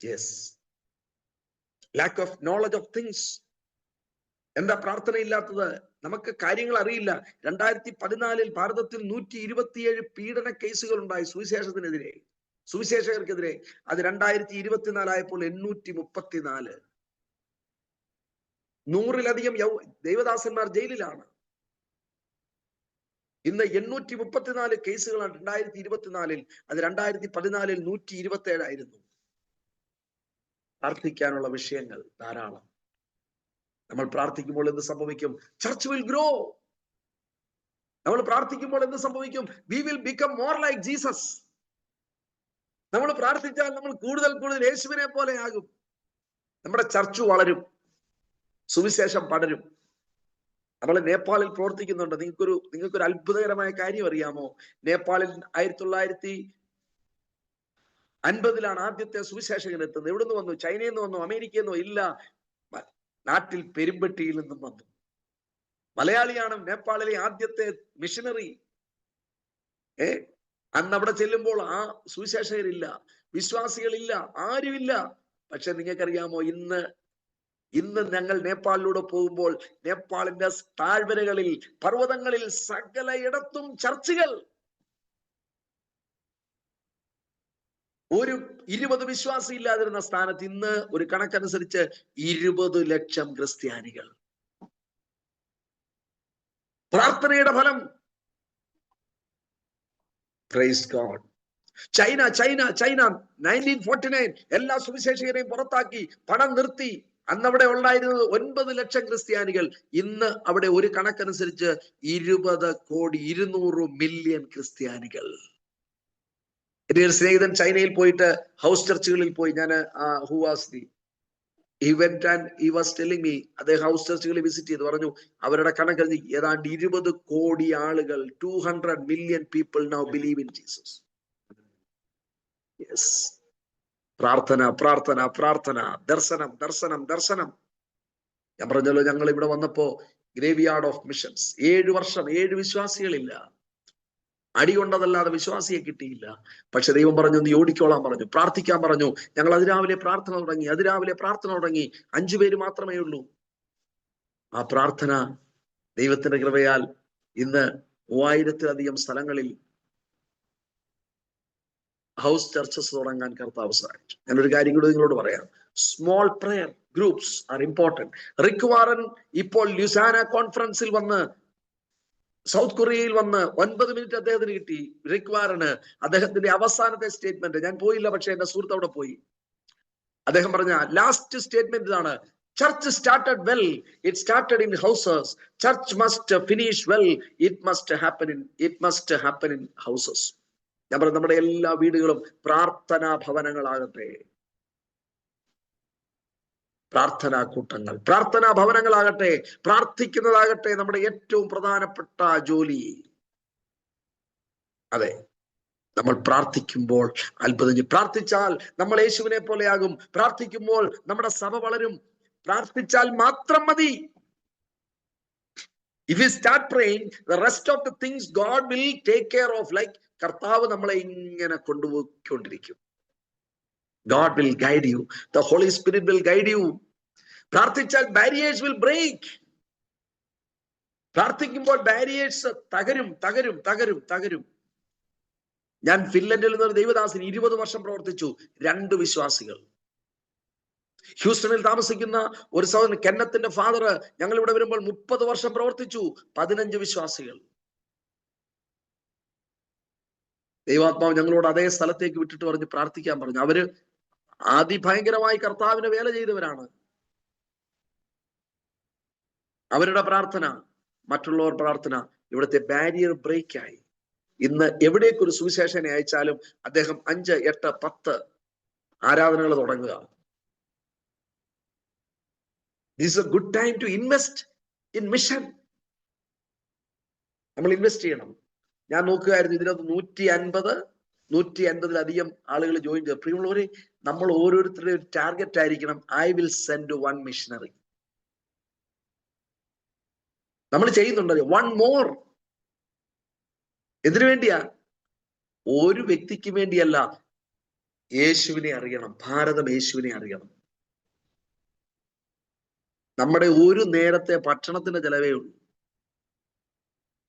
Speaker 3: Yes, lack of knowledge of things. എന്താ പ്രാർത്ഥനയില്ലാത്തത്? നമുക്ക് കാര്യങ്ങൾ അറിയില്ല. 2014 ഭാരതത്തിൽ 127 പീഡന കേസുകൾ ഉണ്ടായി സുവിശേഷകർക്കെതിരെ. അത് 2024 ആയപ്പോൾ 834. 100-ലധികം ദൈവദാസന്മാർ ജയിലിലാണ്. ഇന്ന് 834 കേസുകളാണ് 2024. അത് 2014 127 ആയിരുന്നു. പ്രാർത്ഥിക്കാനുള്ള വിഷയങ്ങൾ ധാരാളം. നമ്മൾ പ്രാർത്ഥിക്കുമ്പോൾ എന്ത് സംഭവിക്കും? Church will grow. നമ്മൾ പ്രാർത്ഥിക്കുമ്പോൾ എന്ത് സംഭവിക്കും? We will become more like Jesus. നമ്മൾ പ്രാർത്ഥിച്ചാൽ നമ്മൾ കൂടുതൽ യേശുവിനെ പോലെ ആകും. നമ്മുടെ ചർച്ച് വളരും, സുവിശേഷം പടരും. നമ്മൾ നേപ്പാളിൽ പ്രവർത്തിക്കുന്നുണ്ട്. നിങ്ങൾക്കൊരു അത്ഭുതകരമായ കാര്യം അറിയാമോ? നേപ്പാളിൽ 1950 ആദ്യത്തെ സുവിശേഷകൻ എത്തുന്നത്. എവിടെ നിന്ന് വന്നു? ചൈനയിൽ നിന്ന് വന്നു? അമേരിക്കയിൽ നിന്നോ? ഇല്ല, നാട്ടിൽ പെരുമ്പട്ടിയിൽ നിന്നും വന്നു. മലയാളിയാണ് നേപ്പാളിലെ ആദ്യത്തെ മിഷനറി. അന്ന് അവിടെ ചെല്ലുമ്പോൾ ആ സുവിശേഷകരില്ല, വിശ്വാസികളില്ല, ആരുമില്ല. പക്ഷെ നിങ്ങൾക്കറിയാമോ, ഇന്ന് ഞങ്ങൾ നേപ്പാളിലൂടെ പോകുമ്പോൾ നേപ്പാളിന്റെ താഴ്വരകളിൽ, പർവ്വതങ്ങളിൽ സകലയിടത്തും ചർച്ചുകൾ. ഒരു 20 വിശ്വാസി ഇല്ലാതിരുന്ന സ്ഥാനത്ത് ഇന്ന് ഒരു കണക്കനുസരിച്ച് 20 ലക്ഷം ക്രിസ്ത്യാനികൾ. പ്രാർത്ഥനയുടെ ഫലം. Praise God. ചൈന 1949 എല്ലാ സുവിശേഷകരെയും പുറത്താക്കി, പണം നിർത്തി. അന്നവിടെ ഉണ്ടായിരുന്നത് 9 ലക്ഷം ക്രിസ്ത്യാനികൾ. ഇന്ന് അവിടെ ഒരു കണക്കനുസരിച്ച് 20 കോടി 200 മില്യൺ ക്രിസ്ത്യാനികൾ. എന്റെ ഒരു സ്നേഹിതൻ ചൈനയിൽ പോയിട്ട് ഹൗസ് ചർച്ചുകളിൽ പോയി. ഞാൻ who was the he went and he was telling me, അദ്ദേഹം ഹൗസ് ചർച്ചുകളിൽ വിസിറ്റ് ചെയ്ത് പറഞ്ഞു, അവരുടെ കണക്കനുസരിച്ച് ഏതാണ്ട് 20 കോടി ആളുകൾ, 200 million people now believe in Jesus. Yes, പ്രാർത്ഥന, പ്രാർത്ഥന, പ്രാർത്ഥന, ദർശനം, ദർശനം, ദർശനം. ഞാൻ പറഞ്ഞല്ലോ, ഞങ്ങൾ ഇവിടെ വന്നപ്പോ ഗ്രേവ് യാർഡ് ഓഫ് മിഷൻസ് 7 വർഷം 7 വിശ്വാസികളില്ല. അടികൊണ്ടതല്ലാതെ വിശ്വാസിയെ കിട്ടിയില്ല. പക്ഷെ ദൈവം പറഞ്ഞു, നീ ഓടിക്കോളാൻ പറഞ്ഞു, പ്രാർത്ഥിക്കാൻ പറഞ്ഞു. ഞങ്ങൾ അതിരാവിലെ പ്രാർത്ഥന തുടങ്ങി. 5 പേര് മാത്രമേ ഉള്ളൂ. ആ പ്രാർത്ഥന ദൈവത്തിന്റെ കൃപയാൽ ഇന്ന് 3000-ലധികം സ്ഥലങ്ങളിൽ ഹൗസ് ചർച്ചസ് തുടങ്ങാൻ കർത്താവ് സഹായിച്ചു. ഞാനൊരു കാര്യം കൂടി നിങ്ങളോട് പറയാം. Small prayer groups are important. Rick Warren ഇപ്പോൾ ലുസാന കോൺഫറൻസിൽ വന്ന്, സൗത്ത് കൊറിയയിൽ വന്ന് 9 മിനിറ്റ് അദ്ദേഹത്തിന് കിട്ടി. റിക് വാറന് അദ്ദേഹത്തിന്റെ അവസാനത്തെ സ്റ്റേറ്റ്മെന്റ്, ഞാൻ പോയില്ല, പക്ഷെ എന്റെ സുഹൃത്ത് അവിടെ പോയി. അദ്ദേഹം പറഞ്ഞ ലാസ്റ്റ് സ്റ്റേറ്റ്മെന്റ് ഇതാണ്: church started well, it started in houses. Church must finish well, it must happen in houses. ഞാൻ പറഞ്ഞു, നമ്മുടെ എല്ലാ വീടുകളും പ്രാർത്ഥനാ ഭവനങ്ങളാകട്ടെ, പ്രാർത്ഥനാ കൂട്ടങ്ങൾ, പ്രാർത്ഥനാ ഭവനങ്ങളാകട്ടെ, പ്രാർത്ഥിക്കുന്നതാകട്ടെ നമ്മുടെ ഏറ്റവും പ്രധാനപ്പെട്ട ജോലി. അതെ, നമ്മൾ പ്രാർത്ഥിക്കുമ്പോൾ അത്ഭുതം. പ്രാർത്ഥിച്ചാൽ നമ്മൾ യേശുവിനെ പോലെയാകും. പ്രാർത്ഥിക്കുമ്പോൾ നമ്മുടെ സഭ വളരും. പ്രാർത്ഥിച്ചാൽ മാത്രം മതി. If we start praying, the rest of the things God will take care of. Like കർത്താവ് നമ്മളെ ഇങ്ങനെ കൊണ്ടുപോയിക്കൊണ്ടിരിക്കും. God will guide you. The Holy Spirit will guide you. പ്രാർത്ഥിച്ചാൽ barriers will break. പ്രാർത്ഥിക്കുമ്പോൾ ബാരിയേഴ്സ് തകരും. ഞാൻ ഫിൻലൻഡിൽ നിന്നൊരു ദൈവദാസൻ 20 വർഷം പ്രവർത്തിച്ചു. 2 വിശ്വാസികൾ. ഹ്യൂസ്റ്റണിൽ താമസിക്കുന്ന ഒരു സഹോദരൻ കെന്നത്തിന്റെ ഫാദർ ഞങ്ങൾ ഇവിടെ വരുമ്പോൾ 30 വർഷം പ്രവർത്തിച്ചു. 15 വിശ്വാസികൾ. ദൈവാത്മാവ് ഞങ്ങളോട് അതേ സ്ഥലത്തേക്ക് വിട്ടിട്ട് പറഞ്ഞ് പ്രാർത്ഥിക്കാൻ പറഞ്ഞു. അവര് അതിഭയങ്കരമായി കർത്താവിന് വേല ചെയ്തവരാണ്. അവരുടെ പ്രാർത്ഥന, മറ്റുള്ളവർ പ്രാർത്ഥന, ഇവിടുത്തെ ബാരിയർ ബ്രേക്ക് ആയി. ഇന്ന് എവിടേക്കൊരു സുവിശേഷനെ അയച്ചാലും അദ്ദേഹം 5, 8, 10 ആരാധനകൾ തുടങ്ങുക. This is a good time to invest in mission. നമ്മൾ ഇൻവെസ്റ്റ് ചെയ്യണം. ഞാൻ നോക്കുകയായിരുന്നു, ഇതിനകത്ത് 150-150-ലധികം ആളുകൾ ജോയിൻ ചെയ്തു. പ്രിയമുള്ളവരെ, നമ്മൾ ഓരോരുത്തരുടെ ഒരു ടാർഗറ്റ് ആയിരിക്കണം, I will send 1 missionary. നമ്മൾ ചെയ്യുന്നുണ്ട് 1 more. എന്തിനു വേണ്ടിയാ? ഒരു വ്യക്തിക്ക് വേണ്ടിയല്ല, യേശുവിനെ അറിയണം. ഭാരതം യേശുവിനെ അറിയണം. നമ്മുടെ ഒരു നേരത്തെ ഭക്ഷണത്തിന്റെ ചെലവേ ഉള്ളൂ.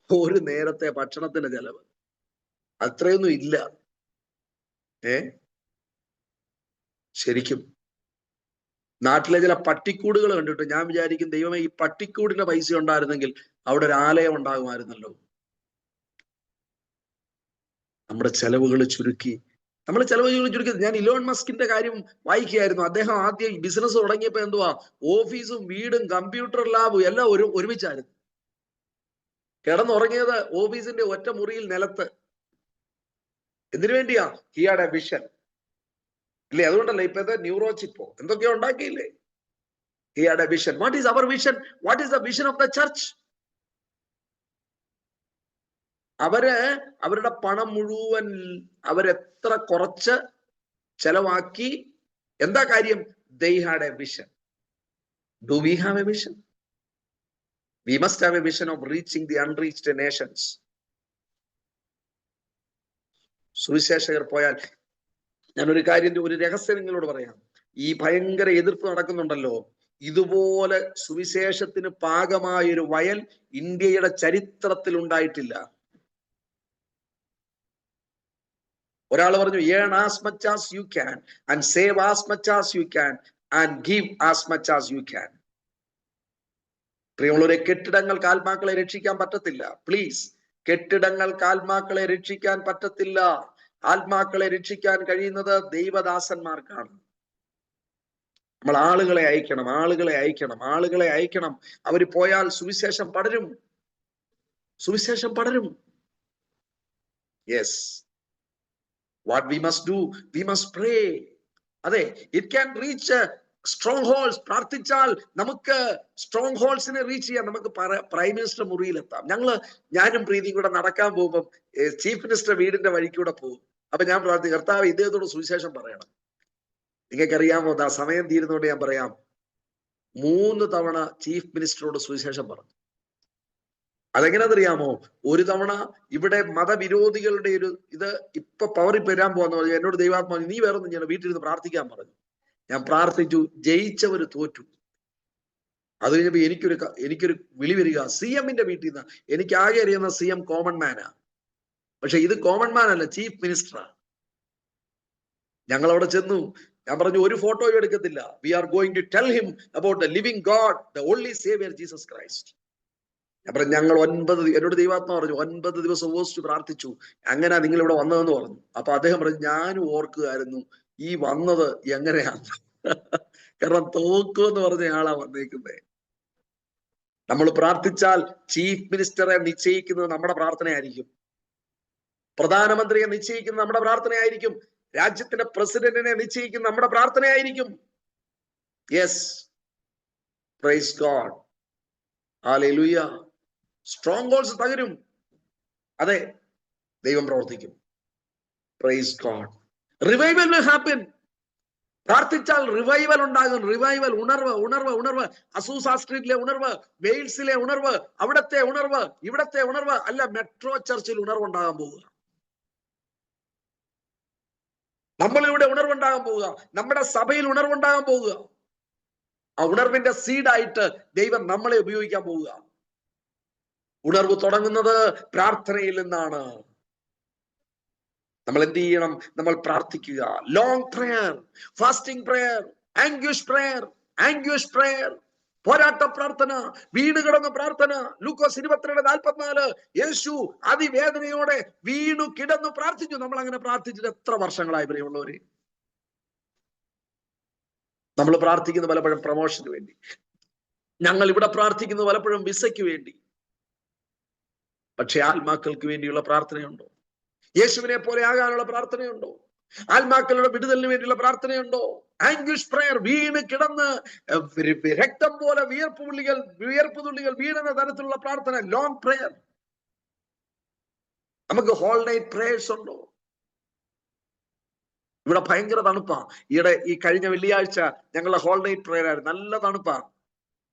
Speaker 3: ഒരു നേരത്തെ ഭക്ഷണത്തിന്റെ ചെലവ് അത്രയൊന്നും ഇല്ല. ശരിക്കും നാട്ടിലെ ചില പട്ടിക്കൂടുകൾ കണ്ടിട്ട് ഞാൻ വിചാരിക്കും, ദൈവമേ, ഈ പട്ടിക്കൂടിന്റെ പൈസ ഉണ്ടായിരുന്നെങ്കിൽ അവിടെ ഒരു ആലയം ഉണ്ടാകുമായിരുന്നല്ലോ. നമ്മുടെ ചെലവുകൾ ചുരുക്കി. ഞാൻ ഇലോൺ മസ്കിന്റെ കാര്യം വായിക്കുകയായിരുന്നു. അദ്ദേഹം ആദ്യം ബിസിനസ് തുടങ്ങിയപ്പോ എന്തുവാ, ഓഫീസും വീടും കമ്പ്യൂട്ടർ ലാബും എല്ലാം ഒരുമിച്ചായിരുന്നു. കിടന്നുറങ്ങിയത് ഓഫീസിന്റെ ഒറ്റ മുറിയിൽ നിലത്ത്. എന്തിനു വേണ്ടിയാ? He had a vision. ഇല്ലേ? അതുകൊണ്ടല്ലേ ഇപ്പോഴത്തെ ന്യൂറോ ചിപ്പോ എന്തൊക്കെയോ ഉണ്ടാക്കിയില്ലേ? He had a vision. What is our vision? What is the vision of the church? അവരുടെ പണം മുഴുവൻ അവരെത്ര കുറച്ച് ചെലവാക്കി. എന്താ കാര്യം? they had a vision. Do we have a vision? We must have a vision of reaching the unreached nations. സുവിശേഷകർ പോയാൽ, ഞാനൊരു കാര്യം, ഒരു രഹസ്യം നിങ്ങളോട് പറയാം. ഈ ഭയങ്കര എതിർപ്പ് നടക്കുന്നുണ്ടല്ലോ, ഇതുപോലെ സുവിശേഷത്തിന് പാകമായൊരു വയൽ ഇന്ത്യയുടെ ചരിത്രത്തിൽ ഉണ്ടായിട്ടില്ല. ഒരാൾ പറഞ്ഞു, earn as much as you can and save as much as you can and give as much as you can. പ്രിയമുള്ളവരെ, കെട്ടിടങ്ങൾക്ക് ആത്മാക്കളെ രക്ഷിക്കാൻ പറ്റത്തില്ല. പ്ലീസ്, കെട്ടിടങ്ങൾക്ക് ആത്മാക്കളെ രക്ഷിക്കാൻ പറ്റത്തില്ല. ആത്മാക്കളെ രക്ഷിക്കാൻ കഴിയുന്നത് ദൈവദാസന്മാർക്കാണ്. നമ്മൾ ആളുകളെ അയക്കണം, ആളുകളെ അയക്കണം, ആളുകളെ അയക്കണം. അവർ പോയാൽ സുവിശേഷം പടരും, സുവിശേഷം പടരും. Yes, what we must do, we must pray. അതെ, it can reach strongholds. പ്രാർത്ഥിച്ചാൽ നമുക്ക് സ്ട്രോങ് ഹോൾസിനെ റീച്ച് ചെയ്യാം. നമുക്ക് പ്രൈം മിനിസ്റ്റർ മുറിയിലെത്താം. ഞാനും പ്രീതിയും കൂടെ നടക്കാൻ പോകുമ്പോൾ ചീഫ് മിനിസ്റ്റർ വീടിന്റെ വഴിക്കൂടെ പോകും. അപ്പൊ ഞാൻ പ്രാർത്ഥിക്കും, കർത്താവ് ഇദ്ദേഹത്തോട് സുവിശേഷം പറയണം. നിങ്ങൾക്കറിയാമോ, സമയം തീരുന്നോണ്ട് ഞാൻ പറയാം, 3 തവണ ചീഫ് മിനിസ്റ്ററോട് സുവിശേഷം പറഞ്ഞു. അതെങ്ങനെയാണെന്നറിയാമോ? ഒരു തവണ ഇവിടെ മതവിരോധികളുടെ ഇത് ഇപ്പൊ പവറിൽ വരാൻ പോകാന്ന് പറഞ്ഞു. എന്നോട് ദൈവാത്മാ, നീ വേറൊന്നും ഞാൻ വീട്ടിലിരുന്ന് പ്രാർത്ഥിക്കാൻ പറഞ്ഞു. ഞാൻ പ്രാർത്ഥിച്ചു, ജയിച്ചവര് തോറ്റു. അത് കഴിഞ്ഞപ്പോ എനിക്കൊരു വിളി വരിക, CM-ന്റെ വീട്ടിൽ നിന്ന്. എനിക്ക് ആകെ അറിയുന്ന CM കോമൺ മാനാ, പക്ഷെ ഇത് കോമൺ മാൻ അല്ല, ചീഫ് മിനിസ്റ്ററാ. ഞങ്ങൾ അവിടെ ചെന്നു. ഞാൻ പറഞ്ഞു, ഒരു ഫോട്ടോയും എടുക്കത്തില്ല. We are going to tell him about the living God, the only saviour Jesus Christ. ഞാൻ പറഞ്ഞു, ഞങ്ങൾ 9, എന്നോട് ദൈവാത്മാ പറഞ്ഞു, 9 ദിവസം ഉപവസിച്ച് പ്രാർത്ഥിച്ചു. അങ്ങനെ നിങ്ങൾ ഇവിടെ വന്നതെന്ന് പറഞ്ഞു. അപ്പൊ അദ്ദേഹം പറഞ്ഞു, ഞാനും ഓർക്കുകയായിരുന്നു ഈ വന്നത് എങ്ങനെയാണ്. കാരണം തോക്കുമെന്ന് പറഞ്ഞ ആളാ വന്നേക്കുന്നത്. നമ്മൾ പ്രാർത്ഥിച്ചാൽ ചീഫ് മിനിസ്റ്ററെ നിശ്ചയിക്കുന്നത് നമ്മുടെ പ്രാർത്ഥനയായിരിക്കും. പ്രധാനമന്ത്രിയെ നിശ്ചയിക്കുന്നത് നമ്മുടെ പ്രാർത്ഥനയായിരിക്കും. രാജ്യത്തിന്റെ പ്രസിഡന്റിനെ നിശ്ചയിക്കുന്ന നമ്മുടെ പ്രാർത്ഥനയായിരിക്കും. Yes, praise God, hallelujah. Strongholds തകരും. അതെ, ദൈവം പ്രവർത്തിക്കും. Praise God. Revival will happen. പ്രാർത്ഥിച്ചാൽ റിവൈവൽ ഉണ്ടാകും. റിവൈവൽ, ഉണർവ്, ഉണർവ്, ഉണർവ്. അസൂസ സ്ട്രീറ്റിലെ ഉണർവ്, വെയിൽസിലെ ഉണർവ്, അവിടത്തെ ഉണർവ്, ഇവിടത്തെ ഉണർവ് അല്ല, മെട്രോ ചർച്ചിൽ ഉണർവുണ്ടാകാൻ പോവുക. നമ്മളിവിടെ ഉണർവുണ്ടാകാൻ പോവുക. നമ്മുടെ സഭയിൽ ഉണർവുണ്ടാകാൻ പോവുക. ആ ഉണർവിന്റെ സീഡായിട്ട് ദൈവം നമ്മളെ ഉപയോഗിക്കാൻ പോവുക. ഉണർവ് തുടങ്ങുന്നത് പ്രാർത്ഥനയിൽ നിന്നാണ്. നമ്മൾ എന്ത് ചെയ്യണം? നമ്മൾ പ്രാർത്ഥിക്കുക. Long prayer, fasting prayer, anguish prayer, anguish prayer, പോരാട്ട പ്രാർത്ഥന, വീണ് കിടന്ന പ്രാർത്ഥന. ലൂക്കോസ് 22:44. യേശു അതിവേദനയോടെ വീണു കിടന്നു പ്രാർത്ഥിച്ചു. നമ്മൾ അങ്ങനെ പ്രാർത്ഥിച്ചിട്ട് എത്ര വർഷങ്ങളായി പ്രിയമുള്ളവരെ? നമ്മൾ പ്രാർത്ഥിക്കുന്ന പലപ്പോഴും പ്രമോഷന് വേണ്ടി, ഞങ്ങൾ ഇവിടെ പ്രാർത്ഥിക്കുന്നത് പലപ്പോഴും വിസയ്ക്ക് വേണ്ടി. പക്ഷെ ആത്മാക്കൾക്ക് വേണ്ടിയുള്ള പ്രാർത്ഥനയുണ്ടോ? യേശുവിനെ പോലെ ആകാനുള്ള പ്രാർത്ഥനയുണ്ടോ? ആത്മാക്കളുടെ വിടുതലിന് വേണ്ടിയുള്ള പ്രാർത്ഥനയുണ്ടോ? ആംഗ്വിഷ് പ്രയർ, വീണ് കിടന്ന് രക്തം പോലെ വിയർപ്പ് തുള്ളികൾ വീഴുന്ന തരത്തിലുള്ള പ്രാർത്ഥന, ലോങ് പ്രയർ. നമുക്ക് ഹോൾ നൈറ്റ് പ്രേയേഴ്സ് ഉണ്ടോ? ഇവിടെ ഭയങ്കര തണുപ്പാ. ഈ കഴിഞ്ഞ വെള്ളിയാഴ്ച ഞങ്ങളുടെ ഹോൾ നൈറ്റ് പ്രയർ ആയിരുന്നു. നല്ല തണുപ്പാ.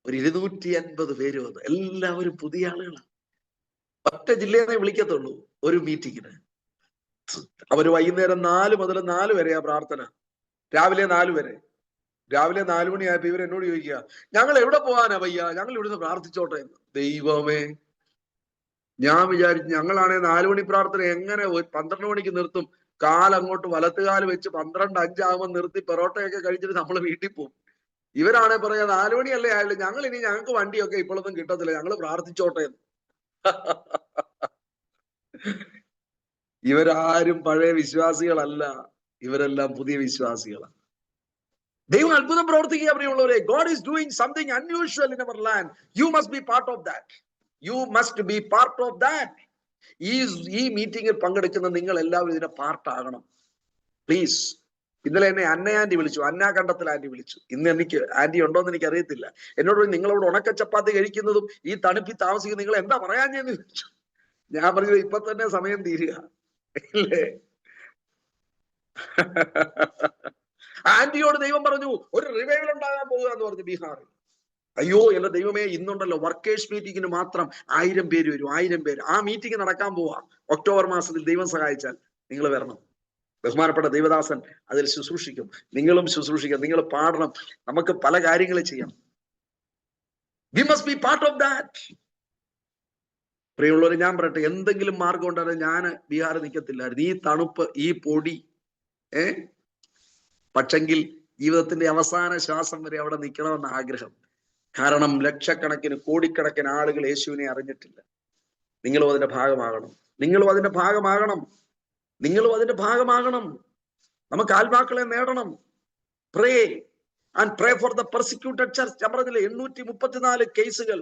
Speaker 3: ഒരു 250 പേര് വന്നു. എല്ലാവരും പുതിയ ആളുകളാണ്. ഒറ്റ ജില്ലയെ വിളിക്കത്തുള്ളൂ ഒരു മീറ്റിങ്ങിന്. അവര് വൈകുന്നേരം 4 മുതൽ 4 വരെയാ പ്രാർത്ഥന. രാവിലെ 4 വരെ. രാവിലെ 4 മണിയായപ്പോ ഇവർ എന്നോട് ചോദിക്കുക, ഞങ്ങൾ എവിടെ പോകാനാ വയ്യ, ഞങ്ങൾ ഇവിടുന്ന് പ്രാർത്ഥിച്ചോട്ടെ എന്ന്. ദൈവമേ, ഞാൻ വിചാരിച്ചു ഞങ്ങളാണെ 4 മണി പ്രാർത്ഥന എങ്ങനെ 12 മണിക്ക് നിർത്തും? കാലങ്ങോട്ട് വലത്തുകാല് വെച്ച് 12:05 ആകുമ്പോൾ നിർത്തി പെറോട്ടയൊക്കെ കഴിച്ചിട്ട് നമ്മൾ വീട്ടിൽ പോകും. ഇവരാണെ പറയാ 4 മണിയല്ലേ ആയുള്ളൂ, ഞങ്ങൾക്ക് വണ്ടിയൊക്കെ ഇപ്പോഴൊന്നും കിട്ടത്തില്ല, ഞങ്ങൾ പ്രാർത്ഥിച്ചോട്ടെ എന്ന്. ഇവരാരും പഴയ വിശ്വാസികളല്ല, ഇവരെല്ലാം പുതിയ വിശ്വാസികളാണ്. ദൈവം അത്ഭുതം പ്രവർത്തിക്കുക പ്രിയമുള്ളവരെ. God is doing something unusual in our land. You must be part of that. You must be part of that. ഈ മീറ്റിംഗിൽ പങ്കെടുക്കുന്ന നിങ്ങൾ എല്ലാവരും ഇതിന്റെ പാർട്ടാകണം. പ്ലീസ്. ഇന്നലെ എന്നെ അന്നയാന്റി വിളിച്ചു, അന്നാ കണ്ടത്തിൽ ആന്റി വിളിച്ചു. ഇന്ന് എനിക്ക് ആന്റി ഉണ്ടോന്ന് എനിക്ക് അറിയത്തില്ല. എന്നോട് നിങ്ങളോട് ഉണക്ക ചപ്പാത്തി കഴിക്കുന്നതും ഈ തണുപ്പിൽ താമസിക്കുന്ന നിങ്ങൾ എന്താ പറയാഞ്ഞെന്ന് ചോദിച്ചു. ഞാൻ പറഞ്ഞത് ഇപ്പൊ തന്നെ സമയം തീരുക ഇല്ലേ? ആന്റിയോട് ദൈവം പറഞ്ഞു ഒരു റിവൈവൽ ഉണ്ടാകാൻ പോകുക എന്ന് പറഞ്ഞു ബീഹാറിൽ. അയ്യോ എന്റെ ദൈവമേ, ഇന്നുണ്ടല്ലോ വർക്കേഴ്സ് മീറ്റിങ്ങിന് മാത്രം 1000 പേര് വരും, 1000 പേര്. ആ മീറ്റിംഗ് നടക്കാൻ പോവാ ഒക്ടോബർ മാസത്തിൽ. ദൈവം സഹായിച്ചാൽ നിങ്ങൾ വരണം. ബഹുമാനപ്പെട്ട ദൈവദാസൻ അതിൽ ശുശ്രൂഷിക്കും, നിങ്ങളും ശുശ്രൂഷിക്കാം, നിങ്ങൾ പാടണം, നമുക്ക് പല കാര്യങ്ങൾ ചെയ്യാം. We must be part of that. പ്രിയമുള്ളവർ, ഞാൻ പറയട്ടെ, എന്തെങ്കിലും മാർഗം ഉണ്ടായിരുന്നു ഞാൻ ബീഹാറിൽ നിൽക്കത്തില്ലായിരുന്നു. ഈ തണുപ്പ്, ഈ പൊടി, പക്ഷെങ്കിൽ ജീവിതത്തിന്റെ അവസാന ശ്വാസം വരെ അവിടെ നിൽക്കണമെന്ന ആഗ്രഹം. കാരണം ലക്ഷക്കണക്കിന് കോടിക്കണക്കിന് ആളുകൾ യേശുവിനെ അറിഞ്ഞിട്ടില്ല. നിങ്ങളും അതിന്റെ ഭാഗമാകണം, നിങ്ങളും അതിന്റെ ഭാഗമാകണം, നിങ്ങളും അതിന്റെ ഭാഗമാകണം. നമുക്ക് ആത്മാക്കളെ നേടണം. Pray and pray for the persecuted church. ഞാൻ പറഞ്ഞില്ലേ 834 കേസുകൾ,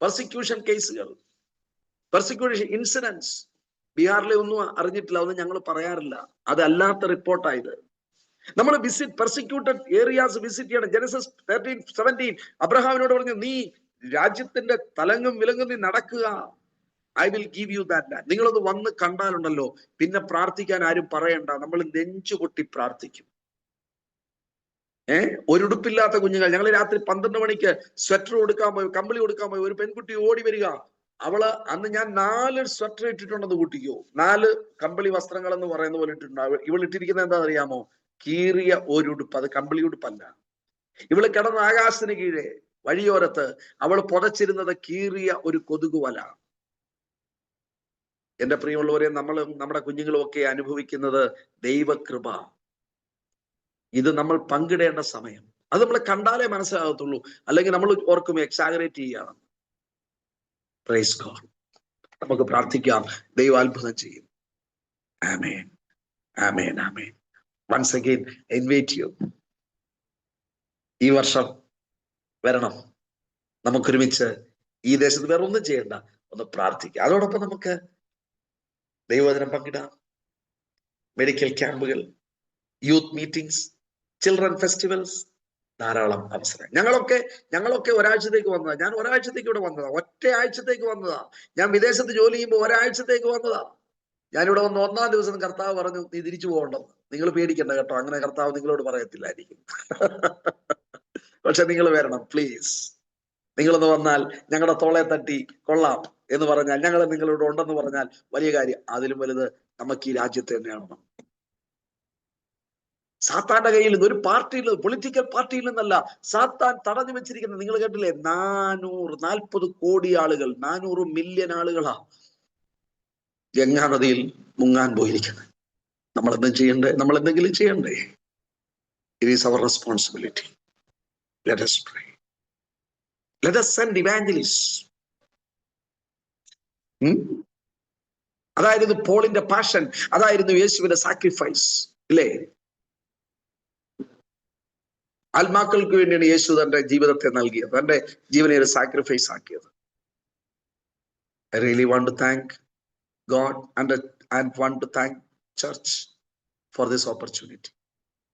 Speaker 3: പെർസിക്യൂഷൻ കേസുകൾ, പെർസിക്യൂഷൻ ഇൻസിഡൻസ് ബീഹാറിലെ ഒന്നും അറിഞ്ഞിട്ടില്ല, ഒന്നും ഞങ്ങൾ പറയാറില്ല. അതല്ലാത്ത റിപ്പോർട്ടായത്. നമ്മൾ പെർസിക്യൂട്ടഡ് ഏരിയാസ് വിസിറ്റ് ചെയ്യണം. ജെനസിസ് 13:17 അബ്രഹാമിനോട് പറഞ്ഞു, നീ രാജ്യത്തിന്റെ തലങ്ങും വിലങ്ങും നീ നടക്കുക, I will give you that land. നിങ്ങളത് വന്ന് കണ്ടാലുണ്ടല്ലോ പിന്നെ പ്രാർത്ഥിക്കാൻ ആരും പറയണ്ട, നമ്മൾ നെഞ്ചുപൊട്ടി പ്രാർത്ഥിക്കും. ഒരുടുപ്പില്ലാത്ത കുഞ്ഞുങ്ങൾ, ഞങ്ങൾ രാത്രി 12 മണിക്ക് സ്വെറ്റർ കൊടുക്കാൻ പോയി, കമ്പിളി കൊടുക്കാൻ പോയി, ഒരു പെൺകുട്ടി ഓടി വരിക. അവള് അന്ന് ഞാൻ 4 സ്വെറ്റർ ഇട്ടിട്ടുണ്ടെന്ന് കൂട്ടിക്കോ, 4 കമ്പിളി വസ്ത്രങ്ങൾ എന്ന് പറയുന്ന പോലെ ഇട്ടിട്ടുണ്ട്. ഇവൾ ഇട്ടിരിക്കുന്നത് എന്താണെന്ന് അറിയാമോ? കീറിയ ഒരു ഉടുപ്പ്. അത് കമ്പിളി ഉടുപ്പല്ല. ഇവള് കിടന്ന ആകാശത്തിന് കീഴെ വഴിയോരത്ത് അവൾ പുതച്ചിരുന്നത് കീറിയ ഒരു കൊതുകുവല. എന്റെ പ്രിയമുള്ളവരെ, നമ്മളും നമ്മുടെ കുഞ്ഞുങ്ങളും ഒക്കെ അനുഭവിക്കുന്നത് ദൈവകൃപ. ഇത് നമ്മൾ പങ്കിടേണ്ട സമയം. അത് നമ്മൾ കണ്ടാലേ മനസ്സിലാകത്തുള്ളൂ, അല്ലെങ്കിൽ നമ്മൾ ഓർക്കും എക്സാഗറേറ്റ് ചെയ്യാണ്. Praise God. നമുക്ക് പ്രാർത്ഥിക്കാം, ദൈവം അത്ഭുതം ചെയ്യും. Amen, amen, amen. Once again invite you. ഈ വർഷം വരണം, നമുക്കൊരുമിച്ച് ഈ ദേശത്ത് വേറെ ഒന്നും ചെയ്യണ്ട, ഒന്ന് പ്രാർത്ഥിക്കുക. അതോടൊപ്പം നമുക്ക് ദൈവവചനം പങ്കിടാം, മെഡിക്കൽ ക്യാമ്പുകൾ, യൂത്ത് മീറ്റിംഗ്സ്, ചിൽഡ്രൻ ഫെസ്റ്റിവൽസ്, ധാരാളം അവസരം. ഞങ്ങളൊക്കെ ഒരാഴ്ചത്തേക്ക് വന്നതാ. ഞാൻ ഒരാഴ്ചത്തേക്ക് ഇവിടെ വന്നതാ, ഒറ്റ ആഴ്ചത്തേക്ക് വന്നതാ. ഞാൻ വിദേശത്ത് ജോലി ചെയ്യുമ്പോൾ ഒരാഴ്ചത്തേക്ക് വന്നതാ. ഞാനിവിടെ വന്ന് 1-ാം ദിവസം കർത്താവ് പറഞ്ഞു, നീ തിരിച്ചു പോകണ്ടെന്ന്. നിങ്ങൾ പേടിക്കണ്ട കേട്ടോ, അങ്ങനെ കർത്താവ് നിങ്ങളോട് പറയത്തില്ലായിരിക്കും. പക്ഷെ നിങ്ങൾ വരണം പ്ലീസ്. നിങ്ങളൊന്ന് വന്നാൽ ഞങ്ങളുടെ തോളെ തട്ടി കൊള്ളാം എന്ന് പറഞ്ഞാൽ, ഞങ്ങൾ നിങ്ങളോട് ഉണ്ടെന്ന് പറഞ്ഞാൽ വലിയ കാര്യം. അതിലും വലുത് നമുക്ക് ഈ രാജ്യത്ത് തന്നെയാണ്. സാത്താന്റെ കയ്യിൽ നിന്ന്, ഒരു പാർട്ടിയിൽ, പൊളിറ്റിക്കൽ പാർട്ടിയിൽ നിന്നല്ല സാത്താൻ തടഞ്ഞു വെച്ചിരിക്കുന്നത്. നിങ്ങൾ കേട്ടില്ലേ, 440 കോടി ആളുകൾ, 400 മില്യൺ ആളുകളാ ഗംഗാ നദിയിൽ മുങ്ങാൻ പോയിരിക്കുന്നത്. നമ്മൾ എന്തെങ്കിലും ചെയ്യണ്ടേ? It is our responsibility. Let us pray. Let us send evangelists. അതായിരുന്നു പോളിന്റെ പാഷൻ, അതായിരുന്നു യേശുവിന്റെ സാക്രിഫൈസ്, ഇല്ലേ? ആത്മാക്കൾക്ക് വേണ്ടിയാണ് യേശു തന്റെ ജീവിതത്തെ നൽകിയത്, തന്റെ ജീവനെ ഒരു സാക്രിഫൈസ് ആക്കിയത്. I really want to thank God and want to thank church for this opportunity.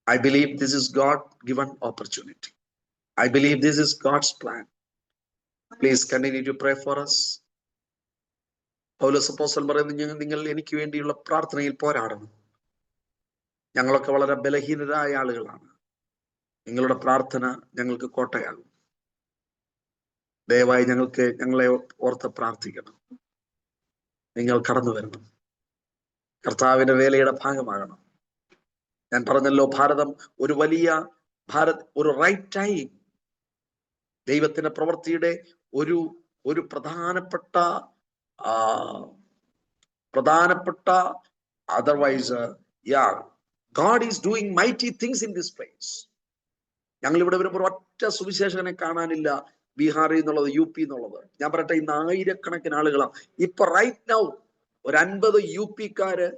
Speaker 3: I believe this is God-given opportunity. I believe this is God's plan. Please continue to pray for us. പൗലോസ് അപ്പോസ്തലൻ പറയുന്നു, നിങ്ങൾ എനിക്ക് വേണ്ടിയുള്ള പ്രാർത്ഥനയിൽ പോരാടണം. ഞങ്ങളൊക്കെ വളരെ ബലഹീനരായ ആളുകളാണ്. നിങ്ങളുടെ പ്രാർത്ഥന ഞങ്ങൾക്ക് കോട്ടയാകും. ദയവായി ഞങ്ങളെ ഓർത്ത് പ്രാർത്ഥിക്കണം. നിങ്ങൾ കടന്നു വരണം, കർത്താവിന്റെ വേലയുടെ ഭാഗമാകണം. ഞാൻ പറഞ്ഞല്ലോ, ഒരു റൈറ്റ് ടൈം, ദൈവത്തിന്റെ പ്രവൃത്തിയുടെ ഒരു പ്രധാനപ്പെട്ട otherwise God is doing mighty things in this place. ഞങ്ങൾ ഇവിടെ വരുമ്പോൾ ഒറ്റ സുവിശേഷകനെ കാണാനില്ല, ബീഹാറിൽ നിന്നുള്ളത്, UP എന്നുള്ളത്. ഞാൻ പറയട്ടെ, ഇന്ന് 1000കണക്കിന് ആളുകളാണ്. ഇപ്പൊ റൈറ്റ് നൗ ഒരു 50 UP-ക്കാര്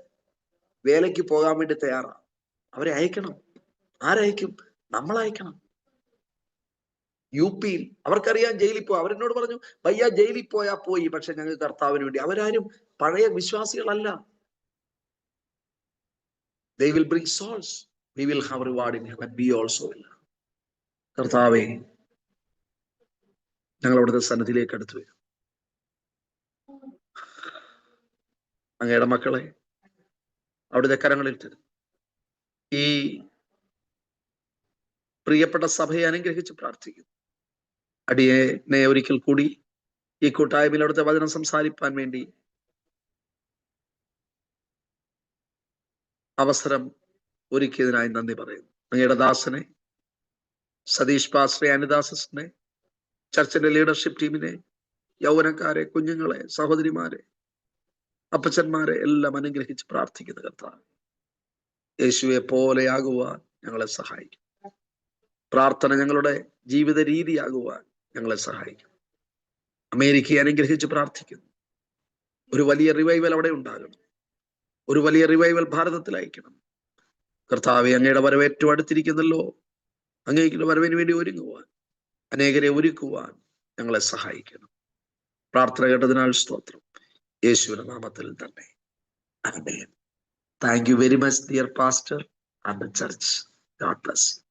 Speaker 3: വേലയ്ക്ക് പോകാൻ വേണ്ടി തയ്യാറാണ്. അവരെ അയക്കണം. ആരയക്കും? നമ്മൾ അയക്കണം. UP-യിൽ അവർക്കറിയാം ജയിലിൽ പോയി. അവരെന്നോട് പറഞ്ഞു, ഭയ്യ ജയിലിൽ പോയാ പോയി, പക്ഷെ ഞങ്ങൾ കർത്താവിന് വേണ്ടി. അവരാരും പഴയ വിശ്വാസികളല്ല. They will bring souls. We will have reward in heaven. We also will. കർത്താവേ, ഞങ്ങൾ അവിടുത്തെ സന്നിധിയിലേക്ക് അടുത്തു വരും. അങ്ങയുടെ മക്കളെ അവിടുത്തെ കരങ്ങളിൽ തരും. ഈ പ്രിയപ്പെട്ട സഭയെ അനുഗ്രഹിച്ച് പ്രാർത്ഥിക്കുന്നു. അടിയനെ ഒരിക്കൽ കൂടി ഈ കൂട്ടായ്മയിൽ അവിടുത്തെ വചനം സംസാരിപ്പാൻ വേണ്ടി അവസരം ഒരുക്കിയതിനായി നന്ദി പറയുന്നു. അങ്ങയുടെ ദാസനെ, സതീഷ് പാസ്റ്ററെ, അനിദാസനെ, ചർച്ചിന്റെ ലീഡർഷിപ്പ് ടീമിനെ, യൗവനക്കാരെ, കുഞ്ഞുങ്ങളെ, സഹോദരിമാരെ, അപ്പച്ചന്മാരെ എല്ലാം അനുഗ്രഹിച്ച് പ്രാർത്ഥിക്കുന്ന കർത്താവ്, യേശുവെ പോലെയാകുവാൻ ഞങ്ങളെ സഹായിക്കും. പ്രാർത്ഥന ഞങ്ങളുടെ ജീവിത രീതിയാകുവാൻ ഞങ്ങളെ സഹായിക്കും. അമേരിക്കയെ അനുഗ്രഹിച്ച് പ്രാർത്ഥിക്കുന്നു. ഒരു വലിയ റിവൈവൽ അവിടെ ഉണ്ടാകണം. ഒരു വലിയ റിവൈവൽ ഭാരതത്തിൽ അയക്കണം. കർത്താവെ, അങ്ങയുടെ വരവ് ഏറ്റവും അടുത്തിരിക്കുന്നല്ലോ. അങ്ങയുടെ വരവിന് വേണ്ടി ഒരുങ്ങുവാൻ, അനേകരെ ഒരുക്കുവാൻ ഞങ്ങളെ സഹായിക്കണം. പ്രാർത്ഥന കേട്ടതിനാൽ സ്തോത്രം. യേശുവിന്റെ നാമത്തിൽ തന്നെ. ആമേൻ. Thank you very much, dear pastor and the church. God bless you.